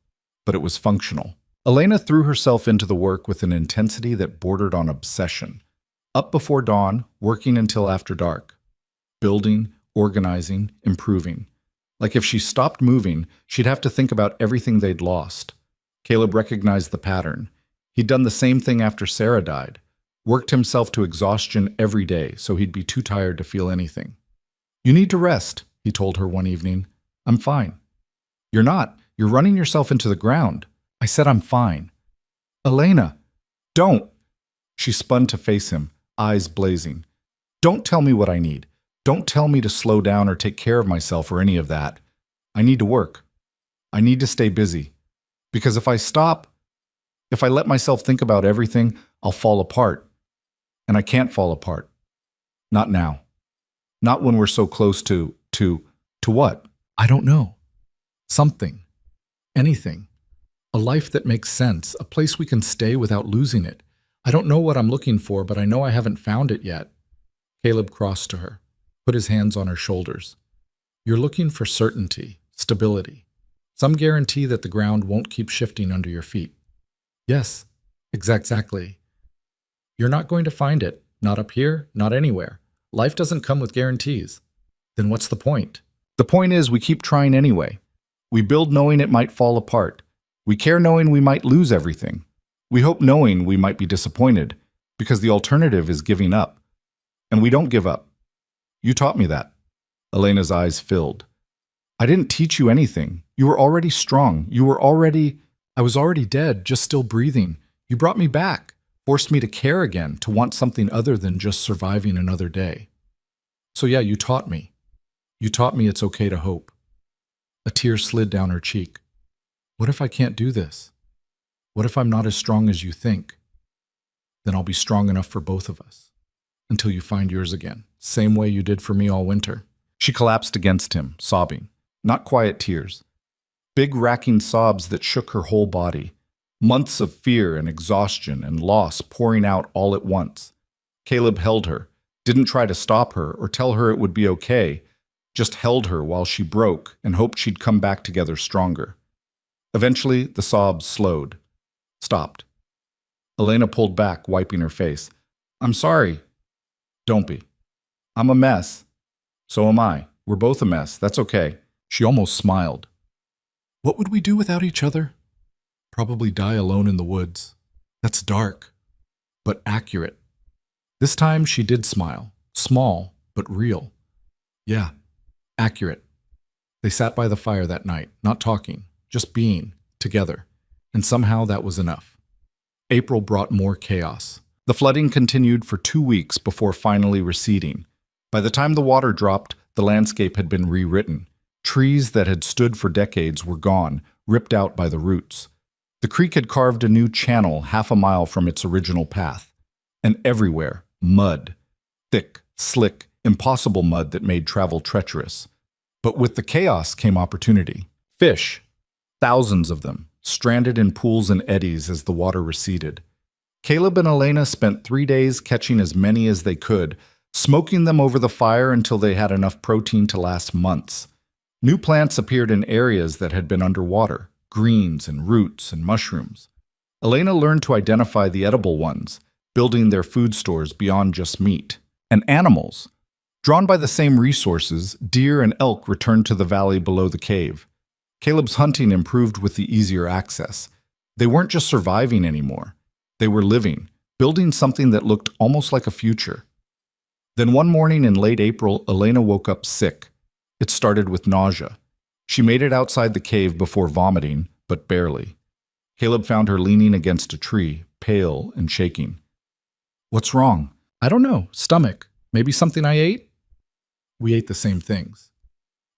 A: but it was functional. Elena threw herself into the work with an intensity that bordered on obsession. Up before dawn, working until after dark. Building, organizing, improving. Like if she stopped moving, she'd have to think about everything they'd lost. Caleb recognized the pattern. He'd done the same thing after Sarah died, worked himself to exhaustion every day so he'd be too tired to feel anything. "You need to rest," he told her one evening. "I'm fine." "You're not. You're running yourself into the ground." "I said I'm fine." "Elena, don't." She spun to face him, eyes blazing. "Don't tell me what I need. Don't tell me to slow down or take care of myself or any of that. I need to work. I need to stay busy. Because if I stop, if I let myself think about everything, I'll fall apart. And I can't fall apart. Not now. Not when we're so close to what? I don't know. Something. Anything. A life that makes sense, a place we can stay without losing it. I don't know what I'm looking for, but I know I haven't found it yet." Caleb crossed to her, put his hands on her shoulders. "You're looking for certainty, stability, some guarantee that the ground won't keep shifting under your feet." "Yes, exactly. You're not going to find it, not up here, not anywhere. Life doesn't come with guarantees." "Then what's the point?" "The point is we keep trying anyway. We build knowing it might fall apart. We care knowing we might lose everything. We hope knowing we might be disappointed, because the alternative is giving up. And we don't give up. You taught me that." Elena's eyes filled. "I didn't teach you anything. You were already strong. I was already dead, just still breathing. You brought me back, forced me to care again, to want something other than just surviving another day. So yeah, you taught me. You taught me it's okay to hope." A tear slid down her cheek. "What if I can't do this? What if I'm not as strong as you think? Then I'll be strong enough for both of us. Until you find yours again, same way you did for me all winter." She collapsed against him, sobbing. Not quiet tears. Big racking sobs that shook her whole body. Months of fear and exhaustion and loss pouring out all at once. Caleb held her, didn't try to stop her or tell her it would be okay, just held her while she broke and hoped she'd come back together stronger. Eventually, the sobs slowed. Stopped. Elena pulled back, wiping her face. "I'm sorry." "Don't be. I'm a mess. So am I. We're both a mess. That's okay." She almost smiled. "What would we do without each other? Probably die alone in the woods. That's dark, but accurate." This time she did smile. Small, but real. "Yeah, accurate." They sat by the fire that night, not talking, just being, together. And somehow that was enough. April brought more chaos. The flooding continued for 2 weeks before finally receding. By the time the water dropped, the landscape had been rewritten. Trees that had stood for decades were gone, ripped out by the roots. The creek had carved a new channel 1/2 mile from its original path. And everywhere, mud. Thick, slick, impossible mud that made travel treacherous. But with the chaos came opportunity. Fish. Thousands of them, stranded in pools and eddies as the water receded. Caleb and Elena spent 3 days catching as many as they could, smoking them over the fire until they had enough protein to last months. New plants appeared in areas that had been underwater, greens and roots and mushrooms. Elena learned to identify the edible ones, building their food stores beyond just meat. And animals. Drawn by the same resources, deer and elk returned to the valley below the cave. Caleb's hunting improved with the easier access. They weren't just surviving anymore. They were living, building something that looked almost like a future. Then one morning in late April, Elena woke up sick. It started with nausea. She made it outside the cave before vomiting, but barely. Caleb found her leaning against a tree, pale and shaking. "What's wrong?" "I don't know. Stomach. Maybe something I ate?" "We ate the same things."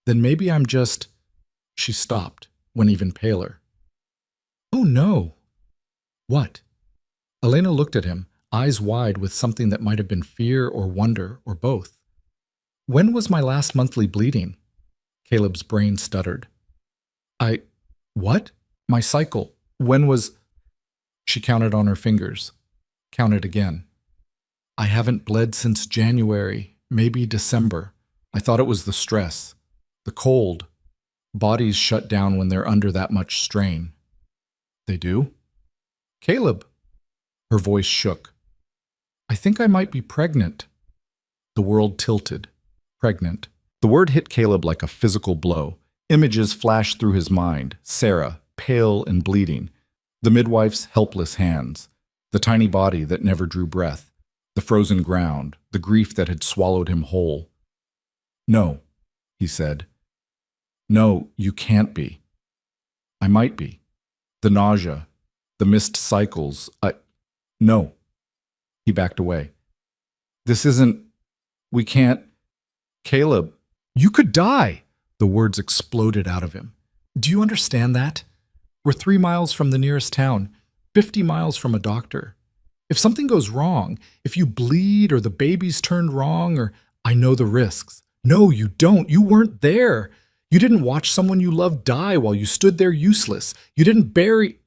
A: "Then maybe I'm just..." She stopped, went even paler. "Oh no." "What?" Elena looked at him, eyes wide with something that might have been fear or wonder or both. "When was my last monthly bleeding?" Caleb's brain stuttered. What? My cycle. When was..." She counted on her fingers. Counted again. "I haven't bled since January, maybe December. I thought it was the stress. The cold. Bodies shut down when they're under that much strain." "They do?" "Caleb." Her voice shook. "I think I might be pregnant." The world tilted. Pregnant. The word hit Caleb like a physical blow. Images flashed through his mind. Sarah, pale and bleeding. The midwife's helpless hands. The tiny body that never drew breath. The frozen ground. The grief that had swallowed him whole. "No," he said. "No, you can't be. I might be. The nausea. The missed cycles. No." He backed away. "This isn't... We can't... Caleb, you could die." The words exploded out of him. "Do you understand that? We're 3 miles from the nearest town, 50 miles from a doctor. If something goes wrong, if you bleed or the baby's turned wrong or I know the risks. No, you don't. You weren't there. You didn't watch someone you loved die while you stood there useless. You didn't bury..."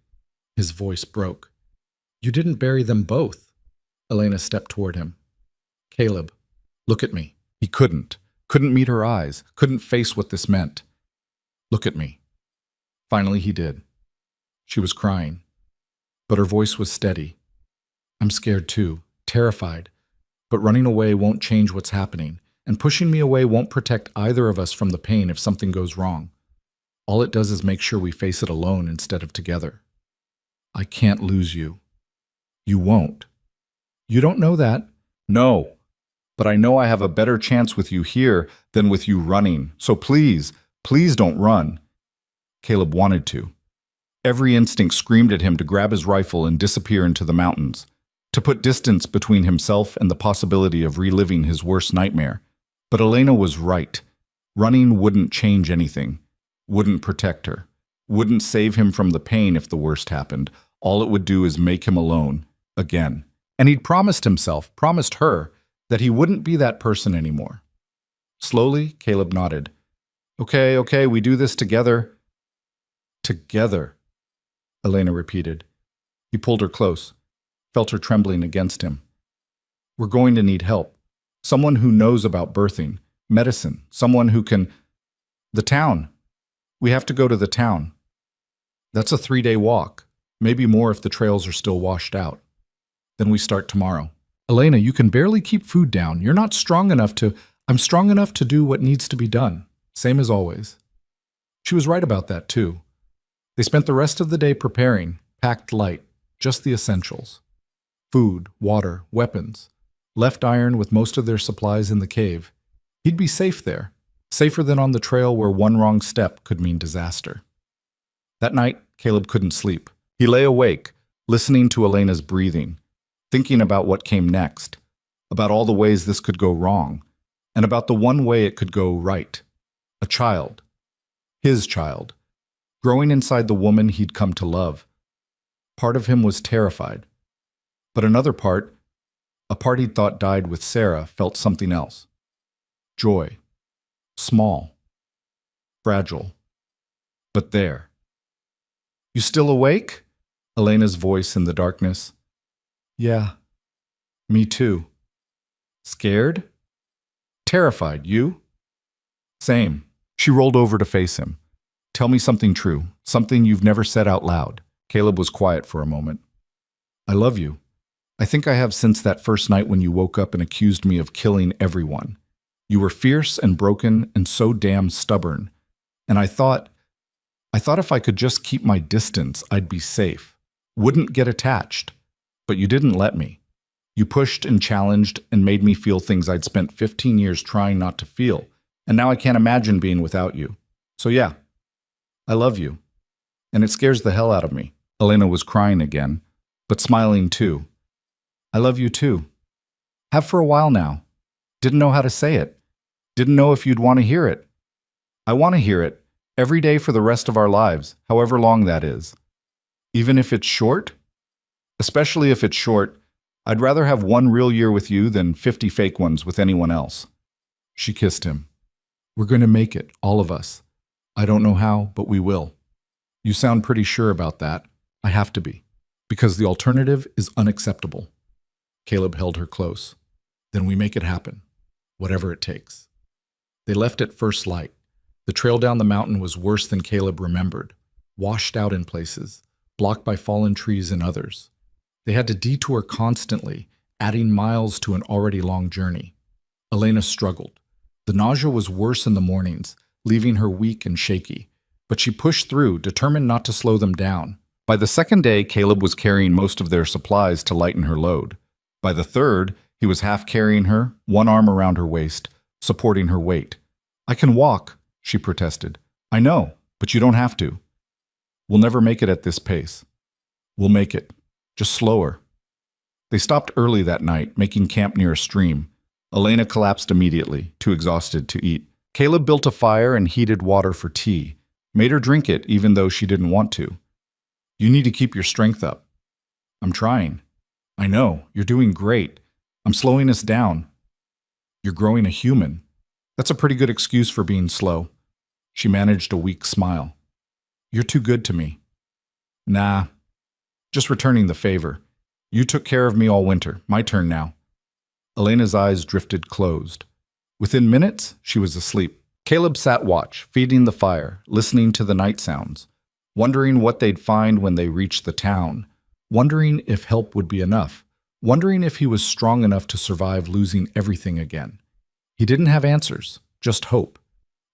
A: His voice broke. "You didn't bury them both." Elena stepped toward him. "Caleb, look at me." He couldn't meet her eyes, couldn't face what this meant. "Look at me." Finally he did. She was crying, but her voice was steady. "I'm scared too, terrified, but running away won't change what's happening, and pushing me away won't protect either of us from the pain if something goes wrong. All it does is make sure we face it alone instead of together. I can't lose you. You won't. You don't know that." "No. But I know I have a better chance with you here than with you running. So please, please don't run." Caleb wanted to. Every instinct screamed at him to grab his rifle and disappear into the mountains, to put distance between himself and the possibility of reliving his worst nightmare. But Elena was right. Running wouldn't change anything, wouldn't protect her, wouldn't save him from the pain if the worst happened. All it would do is make him alone, again. And he'd promised himself, promised her, that he wouldn't be that person anymore. Slowly, Caleb nodded. Okay, we do this together." "Together," Elena repeated. He pulled her close, felt her trembling against him. "We're going to need help. Someone who knows about birthing, medicine, someone who can... The town. We have to go to the town. That's a 3-day walk, maybe more if the trails are still washed out. Then we start tomorrow." "Elena, you can barely keep food down. You're not strong enough to..." "I'm strong enough to do what needs to be done, same as always." She was right about that, too. They spent the rest of the day preparing, packed light, just the essentials. Food, water, weapons. Left Iron with most of their supplies in the cave. He'd be safe there, safer than on the trail where one wrong step could mean disaster. That night, Caleb couldn't sleep. He lay awake, listening to Elena's breathing, thinking about what came next, about all the ways this could go wrong, and about the one way it could go right. A child. His child. Growing inside the woman he'd come to love. Part of him was terrified. But another part, a part he'd thought died with Sarah, felt something else. Joy. Small. Fragile. But there. "You still awake?" Elena's voice in the darkness. "Yeah. Me too." "Scared?" "Terrified. You?" "Same." She rolled over to face him. "Tell me something true, something you've never said out loud." Caleb was quiet for a moment. "I love you. I think I have since that first night when you woke up and accused me of killing everyone. You were fierce and broken and so damn stubborn. And I thought if I could just keep my distance, I'd be safe. Wouldn't get attached. But you didn't let me. You pushed and challenged and made me feel things I'd spent 15 years trying not to feel. And now I can't imagine being without you. So yeah, I love you. And it scares the hell out of me." Elena was crying again, but smiling too. "I love you too. Have for a while now. Didn't know how to say it. Didn't know if you'd want to hear it. I want to hear it, every day for the rest of our lives, however long that is. Even if it's short? Especially if it's short, I'd rather have 1 real year with you than 50 fake ones with anyone else." She kissed him. "We're going to make it, all of us. I don't know how, but we will." "You sound pretty sure about that." "I have to be, because the alternative is unacceptable." Caleb held her close. "Then we make it happen, whatever it takes." They left at first light. The trail down the mountain was worse than Caleb remembered, washed out in places, blocked by fallen trees in others. They had to detour constantly, adding miles to an already long journey. Elena struggled. The nausea was worse in the mornings, leaving her weak and shaky. But she pushed through, determined not to slow them down. By the second day, Caleb was carrying most of their supplies to lighten her load. By the third, he was half carrying her, one arm around her waist, supporting her weight. "I can walk," she protested. "I know, but you don't have to. We'll never make it at this pace. We'll make it. Just slower." They stopped early that night, making camp near a stream. Elena collapsed immediately, too exhausted to eat. Caleb built a fire and heated water for tea, made her drink it even though she didn't want to. "You need to keep your strength up." "I'm trying." "I know, you're doing great. I'm slowing us down." "You're growing a human." "That's a pretty good excuse for being slow." She managed a weak smile. "You're too good to me." "Nah, just returning the favor. You took care of me all winter. My turn now." Elena's eyes drifted closed. Within minutes, she was asleep. Caleb sat watch, feeding the fire, listening to the night sounds, wondering what they'd find when they reached the town, wondering if help would be enough, wondering if he was strong enough to survive losing everything again. He didn't have answers, just hope.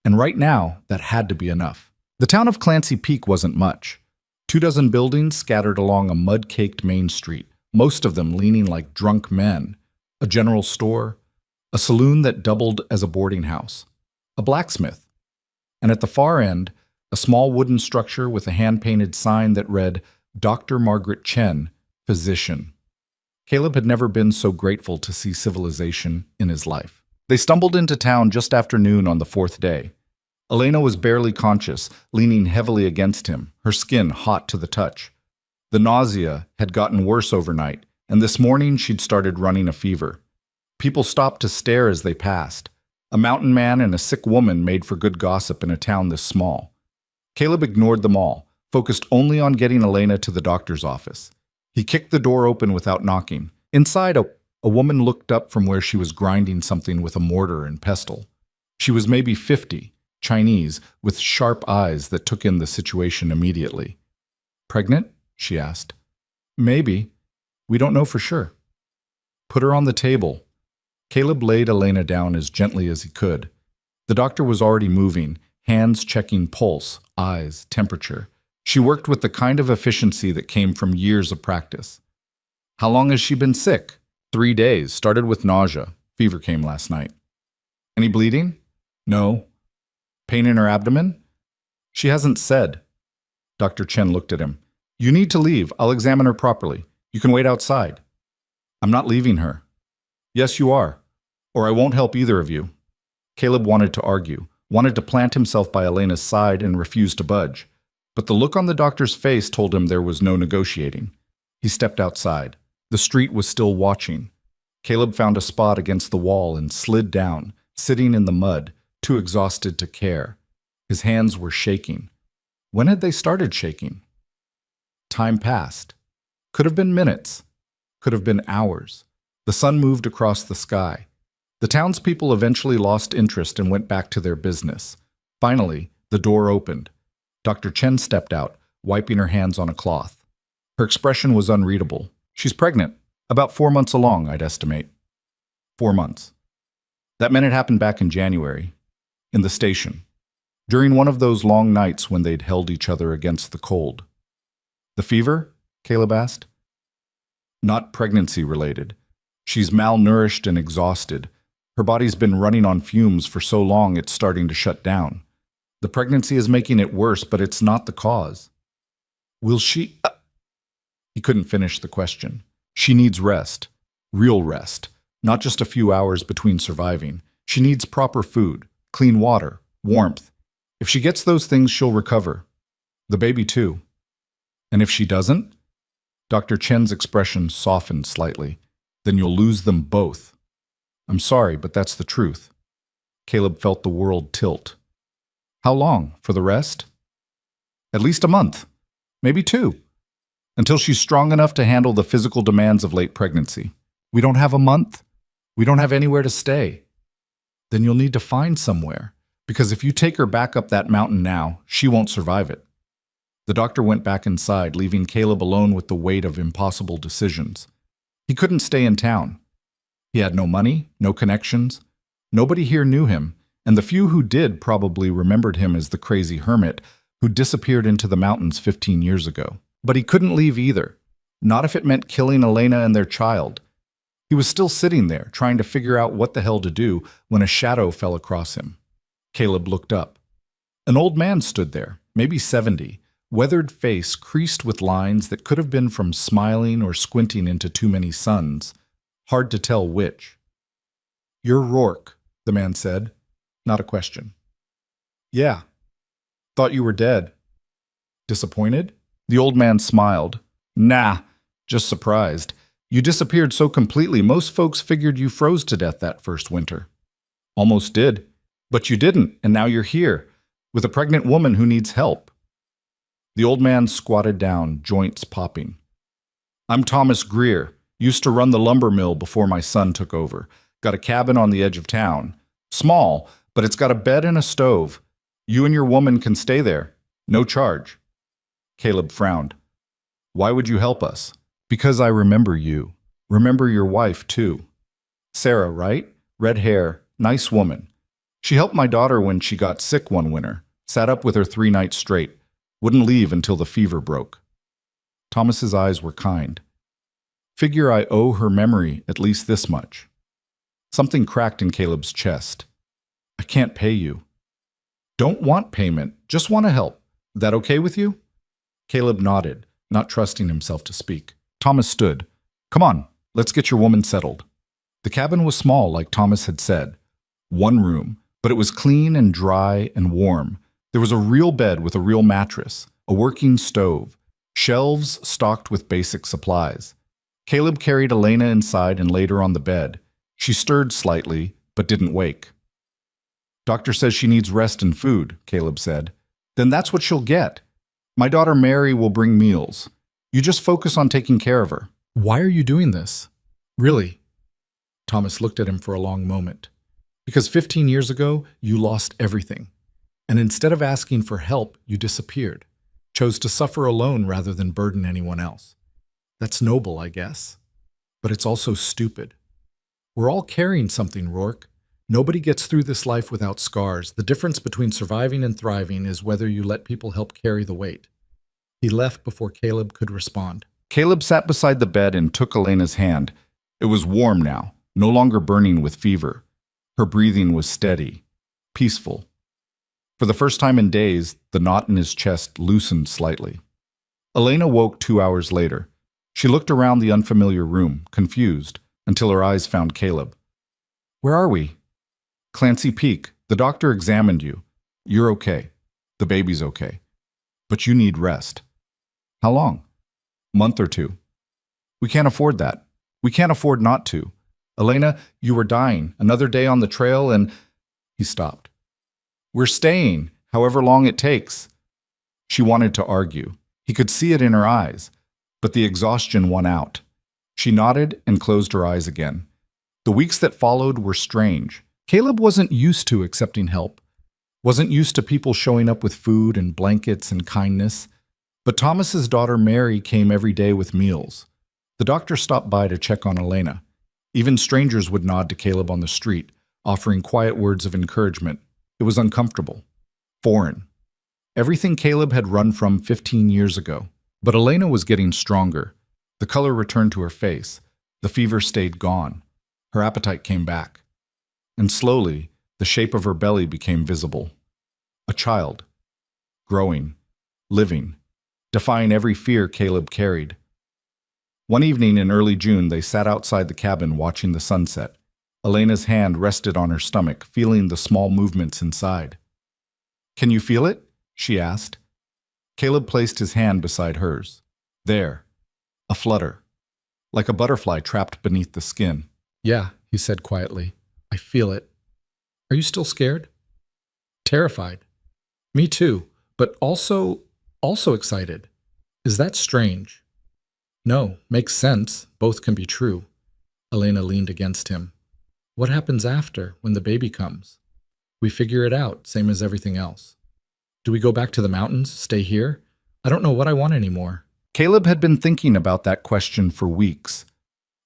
A: And right now, that had to be enough. The town of Clancy Peak wasn't much. 24 buildings scattered along a mud-caked main street, most of them leaning like drunk men. A general store, a saloon that doubled as a boarding house, a blacksmith, and at the far end, a small wooden structure with a hand-painted sign that read, "Dr. Margaret Chen, Physician." Caleb had never been so grateful to see civilization in his life. They stumbled into town just after noon on the fourth day. Elena was barely conscious, leaning heavily against him, her skin hot to the touch. The nausea had gotten worse overnight, and this morning she'd started running a fever. People stopped to stare as they passed. A mountain man and a sick woman made for good gossip in a town this small. Caleb ignored them all, focused only on getting Elena to the doctor's office. He kicked the door open without knocking. Inside, a woman looked up from where she was grinding something with a mortar and pestle. She was maybe 50, Chinese, with sharp eyes that took in the situation immediately. "Pregnant?" she asked. "Maybe. We don't know for sure." "Put her on the table." Caleb laid Elena down as gently as he could. The doctor was already moving, hands checking pulse, eyes, temperature. She worked with the kind of efficiency that came from years of practice. "How long has she been sick?" 3 days, started with nausea. Fever came last night." "Any bleeding?" "No." "Pain in her abdomen?" "She hasn't said." Dr. Chen looked at him. "You need to leave. I'll examine her properly. You can wait outside." "I'm not leaving her." "Yes, you are. Or I won't help either of you." Caleb wanted to argue, wanted to plant himself by Elena's side and refused to budge. But the look on the doctor's face told him there was no negotiating. He stepped outside. The street was still watching. Caleb found a spot against the wall and slid down, sitting in the mud, too exhausted to care. His hands were shaking. When had they started shaking? Time passed. Could have been minutes. Could have been hours. The sun moved across the sky. The townspeople eventually lost interest and went back to their business. Finally, the door opened. Dr. Chen stepped out, wiping her hands on a cloth. Her expression was unreadable. "She's pregnant. About 4 months along, I'd estimate." 4 months. That meant it happened back in January, in the station, during one of those long nights when they'd held each other against the cold. "The fever?" Caleb asked. "Not pregnancy-related. She's malnourished and exhausted. Her body's been running on fumes for so long it's starting to shut down. The pregnancy is making it worse, but it's not the cause." "Will she—" He couldn't finish the question. "She needs rest. Real rest. Not just a few hours between surviving. She needs proper food, clean water, warmth. If she gets those things, she'll recover. The baby too. And if she doesn't?" Dr. Chen's expression softened slightly. "Then you'll lose them both." "I'm sorry, but that's the truth." Caleb felt the world tilt. "How long? For the rest?" "At least a month. Maybe 2. Until she's strong enough to handle the physical demands of late pregnancy." "We don't have a month. We don't have anywhere to stay." "Then you'll need to find somewhere. Because if you take her back up that mountain now, she won't survive it." The doctor went back inside, leaving Caleb alone with the weight of impossible decisions. He couldn't stay in town. He had no money, no connections. Nobody here knew him, and the few who did probably remembered him as the crazy hermit who disappeared into the mountains 15 years ago. But he couldn't leave either, not if it meant killing Elena and their child. He was still sitting there, trying to figure out what the hell to do, when a shadow fell across him. Caleb looked up. An old man stood there, maybe 70, weathered face creased with lines that could have been from smiling or squinting into too many suns. Hard to tell which. "You're Rourke," the man said. Not a question. "Yeah. Thought you were dead." "Disappointed?" The old man smiled. "Nah, just surprised. You disappeared so completely, most folks figured you froze to death that first winter." "Almost did. But you didn't, and now you're here, with a pregnant woman who needs help." The old man squatted down, joints popping. "I'm Thomas Greer. Used to run the lumber mill before my son took over. Got a cabin on the edge of town. Small, but it's got a bed and a stove. You and your woman can stay there. No charge." Caleb frowned. "Why would you help us?" "Because I remember you. Remember your wife, too. Sarah, right? Red hair, nice woman. She helped my daughter when she got sick one winter. Sat up with her 3 nights straight. Wouldn't leave until the fever broke." Thomas's eyes were kind. "Figure I owe her memory at least this much." Something cracked in Caleb's chest. "I can't pay you." "Don't want payment, just want to help. That okay with you?" Caleb nodded, not trusting himself to speak. Thomas stood. "Come on, let's get your woman settled." The cabin was small, like Thomas had said. 1 room, but it was clean and dry and warm. There was a real bed with a real mattress, a working stove, shelves stocked with basic supplies. Caleb carried Elena inside and laid her on the bed. She stirred slightly, but didn't wake. "Doctor says she needs rest and food," Caleb said. "Then that's what she'll get. My daughter Mary will bring meals. You just focus on taking care of her." "Why are you doing this? Really?" Thomas looked at him for a long moment. "Because 15 years ago, you lost everything. And instead of asking for help, you disappeared. Chose to suffer alone rather than burden anyone else. That's noble, I guess. But it's also stupid. We're all carrying something, Rourke. Nobody gets through this life without scars. The difference between surviving and thriving is whether you let people help carry the weight." He left before Caleb could respond. Caleb sat beside the bed and took Elena's hand. It was warm now, no longer burning with fever. Her breathing was steady, peaceful. For the first time in days, the knot in his chest loosened slightly. Elena woke 2 hours later. She looked around the unfamiliar room, confused, until her eyes found Caleb. "Where are we?" "Clancy Peak. The doctor examined you. You're okay. The baby's okay. But you need rest." "How long?" "Month or 2. "We can't afford that. We can't afford not to. Elena, you were dying. Another day on the trail and—" He stopped. "We're staying, however long it takes." She wanted to argue. He could see it in her eyes, but the exhaustion won out. She nodded and closed her eyes again. The weeks that followed were strange. Caleb wasn't used to accepting help, wasn't used to people showing up with food and blankets and kindness. But Thomas's daughter Mary came every day with meals. The doctor stopped by to check on Elena. Even strangers would nod to Caleb on the street, offering quiet words of encouragement. It was uncomfortable, foreign. Everything Caleb had run from 15 years ago. But Elena was getting stronger. The color returned to her face. The fever stayed gone. Her appetite came back. And slowly, the shape of her belly became visible. A child. Growing. Living. Defying every fear Caleb carried. One evening in early June, they sat outside the cabin watching the sunset. Elena's hand rested on her stomach, feeling the small movements inside. "Can you feel it?" she asked. Caleb placed his hand beside hers. There. A flutter. Like a butterfly trapped beneath the skin. "Yeah," he said quietly. "I feel it. Are you still scared?" "Terrified." "Me too, but also excited. Is that strange?" "No, makes sense. Both can be true." Elena leaned against him. "What happens after, when the baby comes?" "We figure it out, same as everything else." "Do we go back to the mountains, stay here? I don't know what I want anymore." Caleb had been thinking about that question for weeks.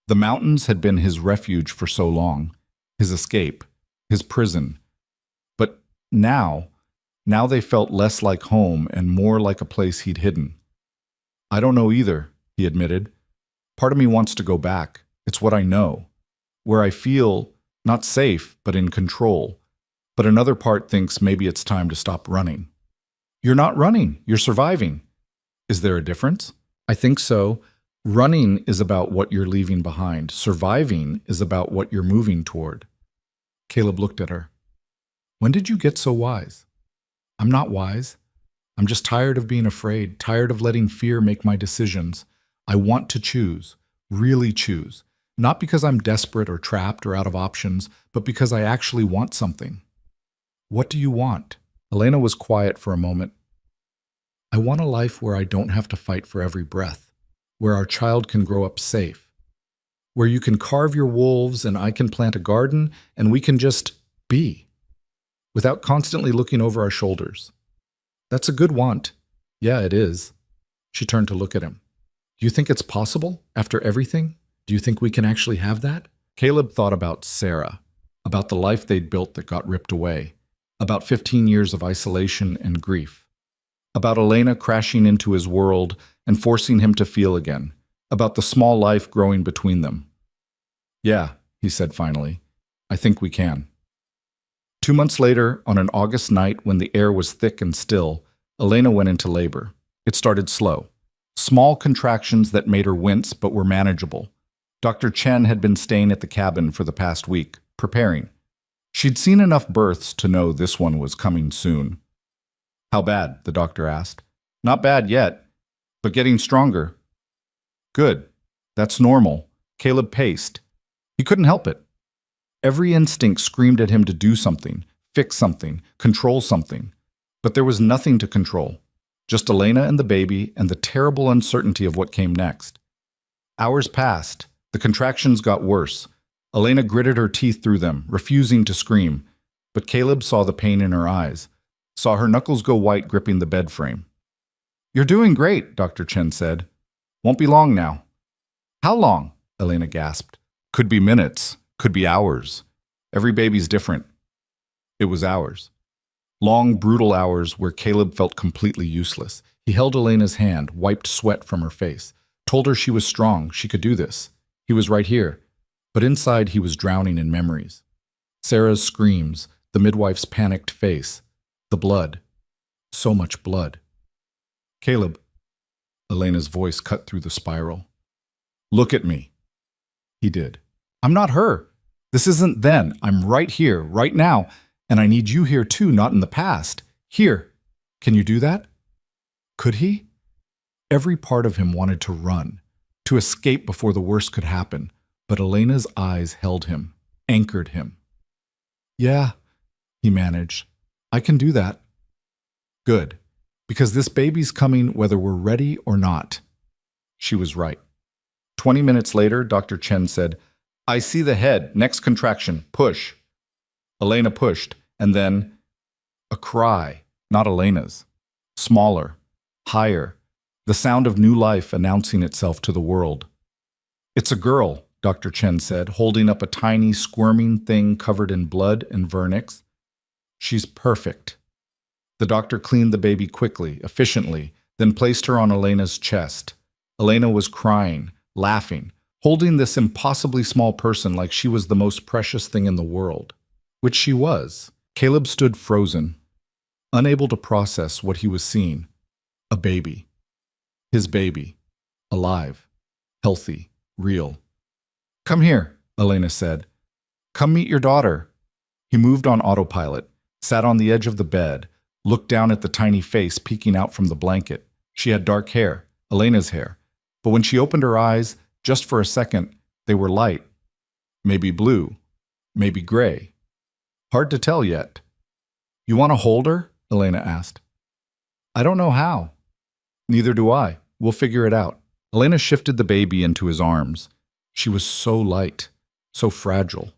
A: The mountains had been his refuge for so long, his escape, his prison. now they felt less like home and more like a place he'd hidden. I don't know either, he admitted. Part of me wants to go back. It's what I know, where I feel not safe, but in control. But another part thinks maybe it's time to stop running. You're not running, you're surviving. Is there a difference? I think so. Running is about what you're leaving behind. Surviving is about what you're moving toward. Caleb looked at her. When did you get so wise? I'm not wise. I'm just tired of being afraid, tired of letting fear make my decisions. I want to choose, really choose. Not because I'm desperate or trapped or out of options, but because I actually want something. What do you want? Elena was quiet for a moment. I want a life where I don't have to fight for every breath, where our child can grow up safe, where you can carve your wolves and I can plant a garden and we can just be, without constantly looking over our shoulders. That's a good want. Yeah, it is. She turned to look at him. Do you think it's possible, after everything? Do you think we can actually have that? Caleb thought about Sarah, about the life they'd built that got ripped away, about 15 years of isolation and grief, about Elena crashing into his world and forcing him to feel again, about the small life growing between them. Yeah, he said finally, I think we can. 2 months later, on an August night when the air was thick and still, Elena went into labor. It started slow. Small contractions that made her wince but were manageable. Dr. Chen had been staying at the cabin for the past week, preparing. She'd seen enough births to know this one was coming soon. How bad? The doctor asked. Not bad yet, but getting stronger. Good. That's normal. Caleb paced. He couldn't help it. Every instinct screamed at him to do something, fix something, control something. But there was nothing to control. Just Elena and the baby and the terrible uncertainty of what came next. Hours passed. The contractions got worse. Elena gritted her teeth through them, refusing to scream. But Caleb saw the pain in her eyes, saw her knuckles go white gripping the bed frame. You're doing great, Dr. Chen said. Won't be long now. How long? Elena gasped. Could be minutes, could be hours. Every baby's different. It was hours. Long, brutal hours where Caleb felt completely useless. He held Elena's hand, wiped sweat from her face, told her she was strong, she could do this. He was right here, but inside he was drowning in memories. Sarah's screams, the midwife's panicked face, the blood. So much blood. Caleb. Elena's voice cut through the spiral. Look at me. He did. I'm not her. This isn't then. I'm right here, right now, and I need you here too, not in the past. Here. Can you do that? Could he? Every part of him wanted to run, to escape before the worst could happen, but Elena's eyes held him, anchored him. Yeah, he managed. I can do that. Good, because this baby's coming whether we're ready or not. She was right. 20 minutes later, Dr. Chen said, I see the head, next contraction, push. Elena pushed, and then a cry, not Elena's. Smaller, higher, the sound of new life announcing itself to the world. It's a girl, Dr. Chen said, holding up a tiny, squirming thing covered in blood and vernix. She's perfect. The doctor cleaned the baby quickly, efficiently, then placed her on Elena's chest. Elena was crying, laughing, holding this impossibly small person like she was the most precious thing in the world. Which she was. Caleb stood frozen, unable to process what he was seeing. A baby. His baby. Alive. Healthy. Real. Come here, Elena said. Come meet your daughter. He moved on autopilot, sat on the edge of the bed, looked down at the tiny face peeking out from the blanket. She had dark hair, Elena's hair, but when she opened her eyes, just for a second, they were light. Maybe blue, maybe gray. Hard to tell yet. You want to hold her? Elena asked. I don't know how. Neither do I. We'll figure it out. Elena shifted the baby into his arms. She was so light, so fragile.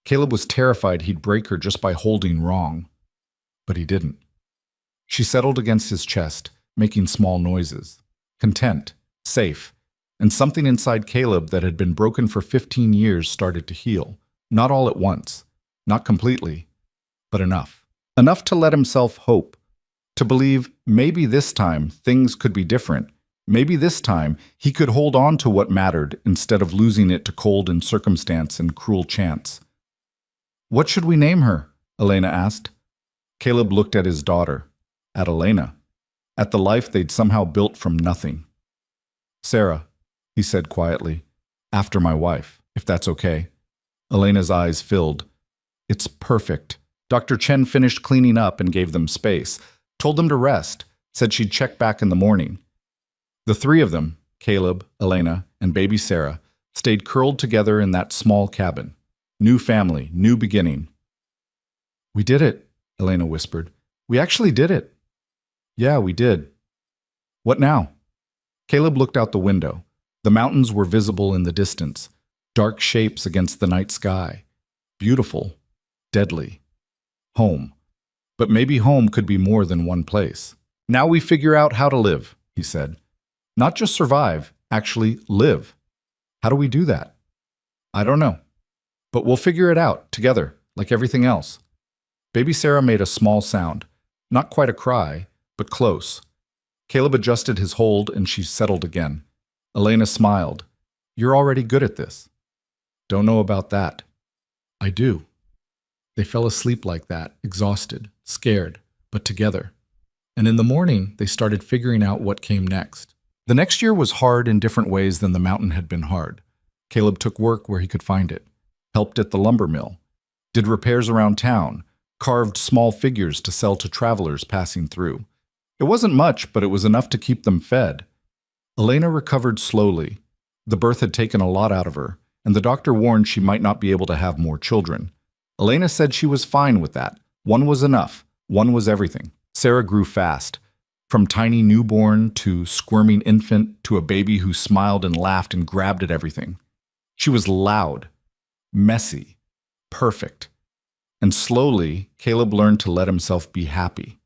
A: Caleb was terrified he'd break her just by holding wrong. But he didn't. She settled against his chest, making small noises. Content, safe, and something inside Caleb that had been broken for 15 years started to heal. Not all at once, not completely, but enough. Enough to let himself hope, to believe maybe this time things could be different. Maybe this time he could hold on to what mattered instead of losing it to cold and circumstance and cruel chance. "What should we name her?" Elena asked. Caleb looked at his daughter, at Elena, at the life they'd somehow built from nothing. "Sarah," he said quietly, "after my wife, if that's okay." Elena's eyes filled. "It's perfect." Dr. Chen finished cleaning up and gave them space, told them to rest, said she'd check back in the morning. The three of them, Caleb, Elena, and baby Sarah, stayed curled together in that small cabin. New family, new beginning. "We did it," Elena whispered. "We actually did it." "Yeah, we did." "What now?" Caleb looked out the window. The mountains were visible in the distance, dark shapes against the night sky. Beautiful, deadly. Home. But maybe home could be more than one place. "Now we figure out how to live," he said. "Not just survive, actually live. How do we do that?" "I don't know. But we'll figure it out, together, like everything else." Baby Sarah made a small sound. Not quite a cry, but close. Caleb adjusted his hold and she settled again. Elena smiled. "You're already good at this." "Don't know about that." "I do." They fell asleep like that, exhausted, scared, but together. And in the morning, they started figuring out what came next. The next year was hard in different ways than the mountain had been hard. Caleb took work where he could find it, helped at the lumber mill, did repairs around town, carved small figures to sell to travelers passing through. It wasn't much, but it was enough to keep them fed. Elena recovered slowly. The birth had taken a lot out of her, and the doctor warned she might not be able to have more children. Elena said she was fine with that. One was enough. One was everything. Sarah grew fast. From tiny newborn to squirming infant to a baby who smiled and laughed and grabbed at everything. She was loud, messy, perfect. And slowly, Caleb learned to let himself be happy.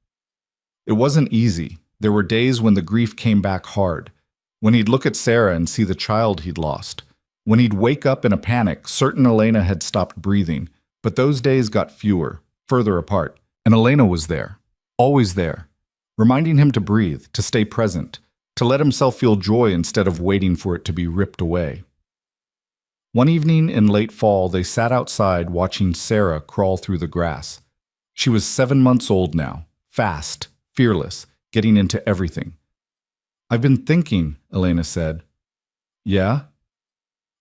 A: It wasn't easy. There were days when the grief came back hard. When he'd look at Sarah and see the child he'd lost. When he'd wake up in a panic, certain Elena had stopped breathing. But those days got fewer, further apart. And Elena was there, always there, reminding him to breathe, to stay present, to let himself feel joy instead of waiting for it to be ripped away. One evening in late fall, they sat outside watching Sarah crawl through the grass. She was 7 months old now, fast, fearless, getting into everything. "I've been thinking," Elena said. "Yeah?"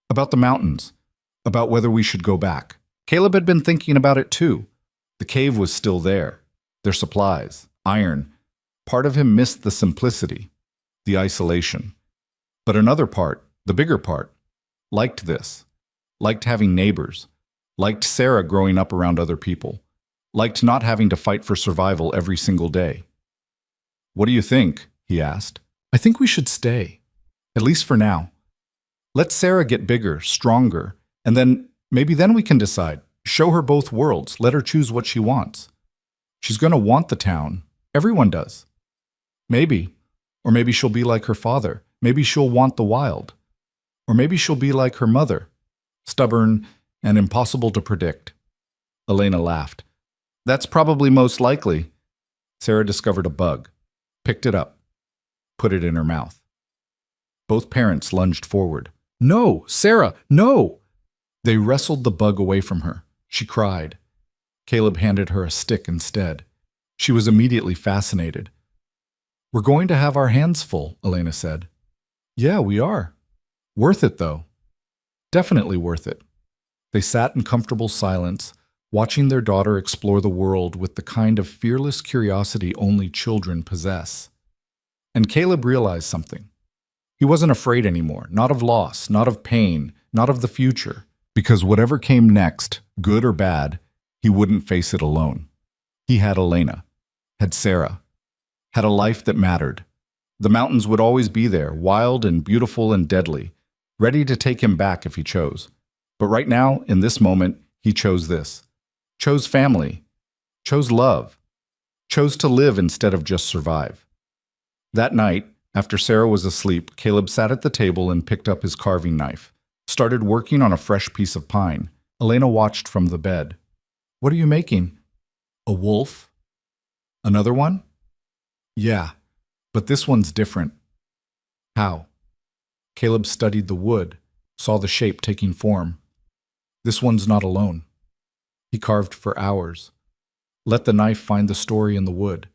A: "About the mountains, about whether we should go back." Caleb had been thinking about it too. The cave was still there, their supplies, iron. Part of him missed the simplicity, the isolation. But another part, the bigger part, liked this, liked having neighbors, liked Sarah growing up around other people, liked not having to fight for survival every single day. "What do you think?" he asked. "I think we should stay, at least for now. Let Sarah get bigger, stronger, and then maybe then we can decide. Show her both worlds, let her choose what she wants. She's going to want the town. Everyone does. Maybe. Or maybe she'll be like her father. Maybe she'll want the wild. Or maybe she'll be like her mother, stubborn and impossible to predict." Elena laughed. "That's probably most likely." Sarah discovered a bug, picked it up, put it in her mouth. Both parents lunged forward. "No, Sarah, no!" They wrestled the bug away from her. She cried. Caleb handed her a stick instead. She was immediately fascinated. "We're going to have our hands full," Elena said. "Yeah, we are. Worth it, though. Definitely worth it." They sat in comfortable silence, watching their daughter explore the world with the kind of fearless curiosity only children possess. And Caleb realized something. He wasn't afraid anymore, not of loss, not of pain, not of the future. Because whatever came next, good or bad, he wouldn't face it alone. He had Elena, had Sarah, had a life that mattered. The mountains would always be there, wild and beautiful and deadly, ready to take him back if he chose. But right now, in this moment, he chose this. Chose family, chose love, chose to live instead of just survive. That night, after Sarah was asleep, Caleb sat at the table and picked up his carving knife. Started working on a fresh piece of pine. Elena watched from the bed. "What are you making?" "A wolf," Another one? Yeah, but this one's different. How? Caleb studied the wood, saw the shape taking form. This one's not alone. He carved for hours. Let the knife find the story in the wood.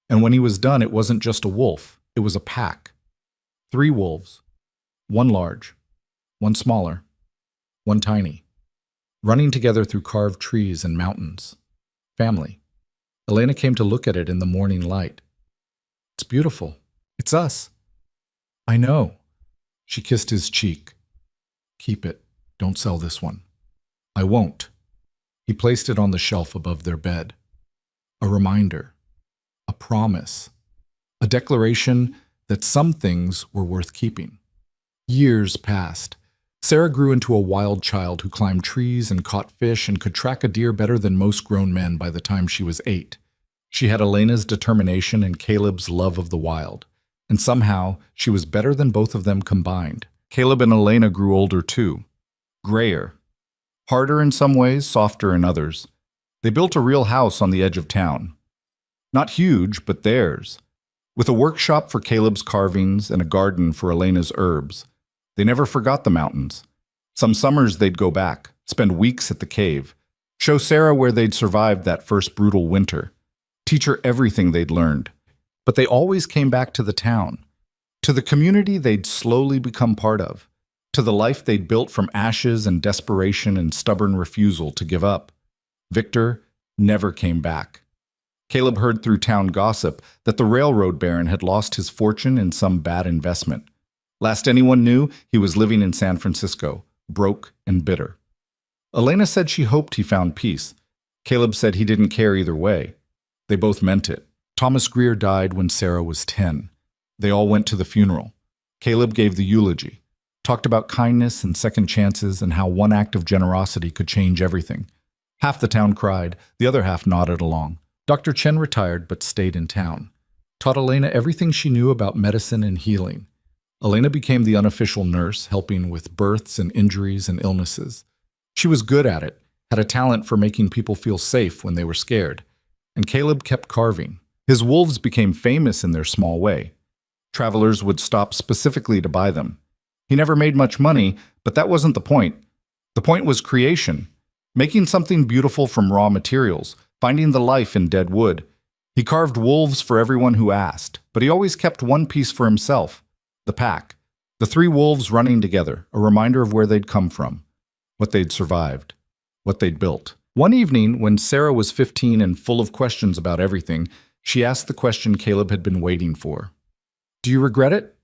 A: And when he was done, it wasn't just a wolf, it was a pack. 3 wolves. One large, one smaller, one tiny. Running together through carved trees and mountains. Family. Elena came to look at it in the morning light. It's beautiful. It's us. I know. She kissed his cheek. Keep it. Don't sell this one. I won't. He placed it on the shelf above their bed. A reminder. A promise. A declaration that some things were worth keeping. Years passed. Sarah grew into a wild child who climbed trees and caught fish and could track a deer better than most grown men by the time she was 8. She had Elena's determination and Caleb's love of the wild. And somehow, she was better than both of them combined. Caleb and Elena grew older too. Grayer. Harder in some ways, softer in others. They built a real house on the edge of town. Not huge, but theirs. With a workshop for Caleb's carvings and a garden for Elena's herbs. They never forgot the mountains. Some summers they'd go back, spend weeks at the cave, show Sarah where they'd survived that first brutal winter, teach her everything they'd learned. But they always came back to the town, to the community they'd slowly become part of, to the life they'd built from ashes and desperation and stubborn refusal to give up. Victor never came back. Caleb heard through town gossip that the railroad baron had lost his fortune in some bad investment. Last anyone knew, he was living in San Francisco, broke and bitter. Elena said she hoped he found peace. Caleb said he didn't care either way. They both meant it. Thomas Greer died when Sarah was 10. They all went to the funeral. Caleb gave the eulogy, talked about kindness and second chances and how one act of generosity could change everything. Half the town cried, the other half nodded along. Dr. Chen retired but stayed in town. Taught Elena everything she knew about medicine and healing. Elena became the unofficial nurse, helping with births and injuries and illnesses. She was good at it, had a talent for making people feel safe when they were scared. And Caleb kept carving. His wolves became famous in their small way. Travelers would stop specifically to buy them. He never made much money, but that wasn't the point. The point was creation, making something beautiful from raw materials, finding the life in dead wood. He carved wolves for everyone who asked, but he always kept one piece for himself. The pack. The 3 wolves running together, a reminder of where they'd come from, what they'd survived, what they'd built. One evening, when Sarah was 15 and full of questions about everything, she asked the question Caleb had been waiting for. Do you regret it?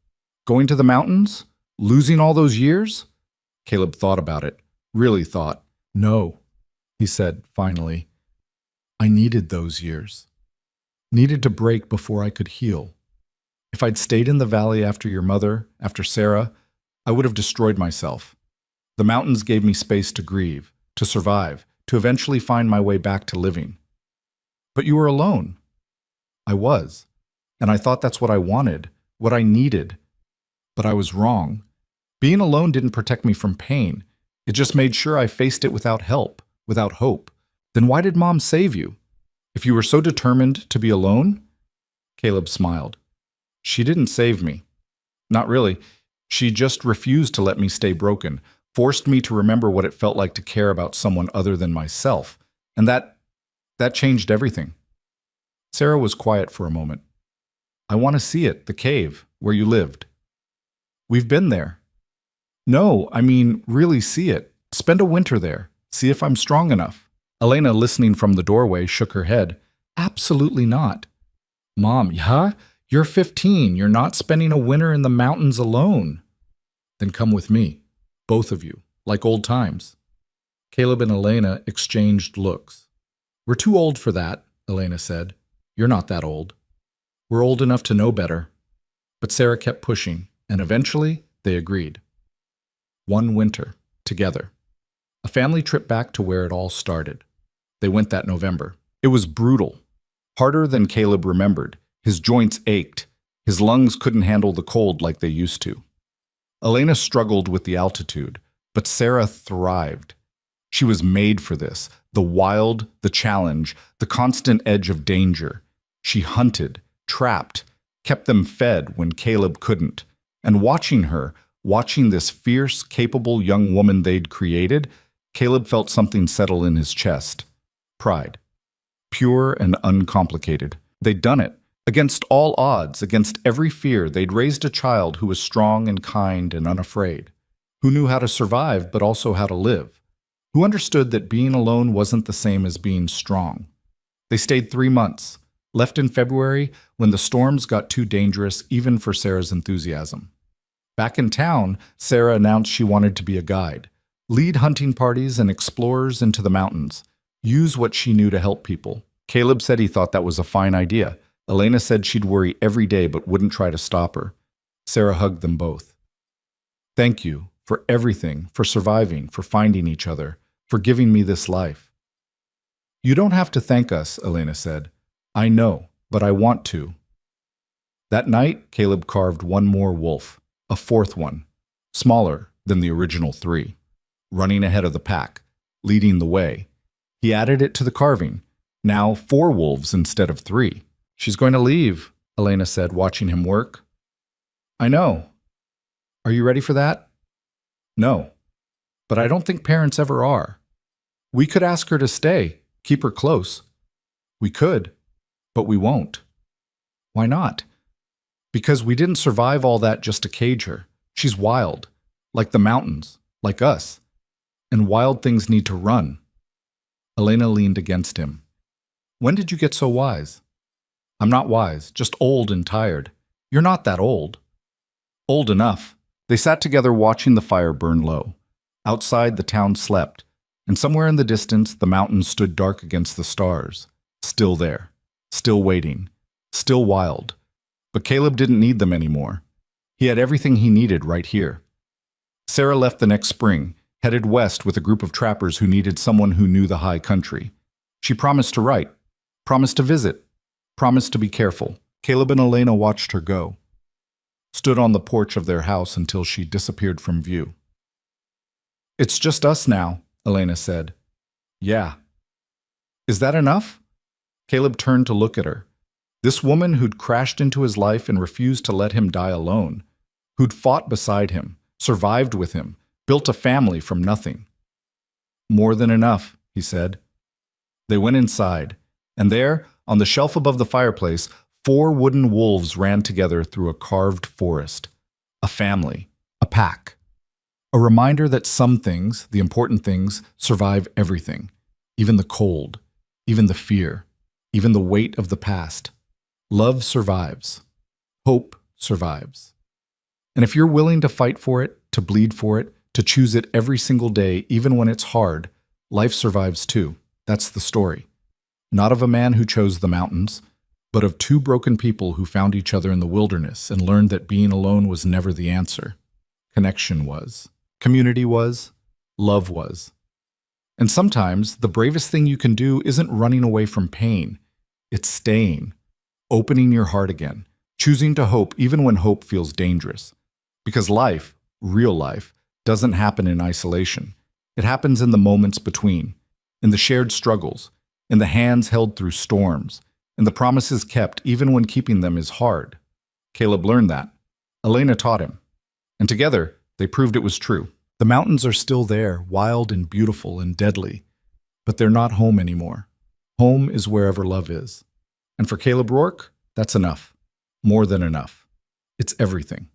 A: Going to the mountains? Losing all those years? Caleb thought about it, really thought. No, he said, finally. I needed those years. Needed to break before I could heal. If I'd stayed in the valley after your mother, after Sarah, I would have destroyed myself. The mountains gave me space to grieve, to survive, to eventually find my way back to living. But you were alone. I was. And I thought that's what I wanted, what I needed. But I was wrong. Being alone didn't protect me from pain. It just made sure I faced it without help, without hope. Then why did Mom save you? If you were so determined to be alone? Caleb smiled. She didn't save me. Not really. She just refused to let me stay broken, forced me to remember what it felt like to care about someone other than myself. And that changed everything. Sarah was quiet for a moment. I want to see it, the cave, where you lived. We've been there. No, I mean, really see it. Spend a winter there. See if I'm strong enough. Elena, listening from the doorway, shook her head. Absolutely not. Mom, yeah? You're 15. You're not spending a winter in the mountains alone. Then come with me, both of you, like old times. Caleb and Elena exchanged looks. We're too old for that, Elena said. You're not that old. We're old enough to know better. But Sarah kept pushing, and eventually they agreed. One winter, together. A family trip back to where it all started. They went that November. It was brutal. Harder than Caleb remembered. His joints ached. His lungs couldn't handle the cold like they used to. Elena struggled with the altitude, but Sarah thrived. She was made for this, the wild, the challenge, the constant edge of danger. She hunted, trapped, kept them fed when Caleb couldn't. And watching her, watching this fierce, capable young woman they'd created, Caleb felt something settle in his chest. Pride. Pure and uncomplicated. They'd done it. Against all odds, against every fear, they'd raised a child who was strong and kind and unafraid, who knew how to survive but also how to live, who understood that being alone wasn't the same as being strong. They stayed 3 months, left in February when the storms got too dangerous even for Sarah's enthusiasm. Back in town, Sarah announced she wanted to be a guide, lead hunting parties and explorers into the mountains, use what she knew to help people. Caleb said he thought that was a fine idea. Elena said she'd worry every day but wouldn't try to stop her. Sarah hugged them both. Thank you for everything, for surviving, for finding each other, for giving me this life. You don't have to thank us, Elena said. I know, but I want to. That night, Caleb carved one more wolf, a fourth one, smaller than the original 3, running ahead of the pack, leading the way. He added it to the carving, now 4 wolves instead of 3. She's going to leave, Elena said, watching him work. I know. Are you ready for that? No. But I don't think parents ever are. We could ask her to stay, keep her close. We could, but we won't. Why not? Because we didn't survive all that just to cage her. She's wild, like the mountains, like us. And wild things need to run. Elena leaned against him. When did you get so wise? I'm not wise, just old and tired. You're not that old. Old enough. They sat together watching the fire burn low. Outside, the town slept, and somewhere in the distance, the mountains stood dark against the stars. Still there, still waiting, still wild. But Caleb didn't need them anymore. He had everything he needed right here. Sarah left the next spring, headed west with a group of trappers who needed someone who knew the high country. She promised to write, promised to visit, promised to be careful. Caleb and Elena watched her go, stood on the porch of their house until she disappeared from view. It's just us now, Elena said. Yeah. Is that enough? Caleb turned to look at her. This woman who'd crashed into his life and refused to let him die alone, who'd fought beside him, survived with him, built a family from nothing. More than enough, he said. They went inside, and there, on the shelf above the fireplace, 4 wooden wolves ran together through a carved forest. A family, a pack. A reminder that some things, the important things, survive everything. Even the cold, even the fear, even the weight of the past. Love survives. Hope survives. And if you're willing to fight for it, to bleed for it, to choose it every single day, even when it's hard, life survives too. That's the story. Not of a man who chose the mountains, but of 2 broken people who found each other in the wilderness and learned that being alone was never the answer. Connection was. Community was. Love was. And sometimes the bravest thing you can do isn't running away from pain. It's staying, opening your heart again, choosing to hope even when hope feels dangerous. Because life, real life, doesn't happen in isolation. It happens in the moments between, in the shared struggles, in the hands held through storms, in the promises kept even when keeping them is hard. Caleb learned that. Elena taught him. And together, they proved it was true. The mountains are still there, wild and beautiful and deadly, but they're not home anymore. Home is wherever love is. And for Caleb Rourke, that's enough. More than enough. It's everything.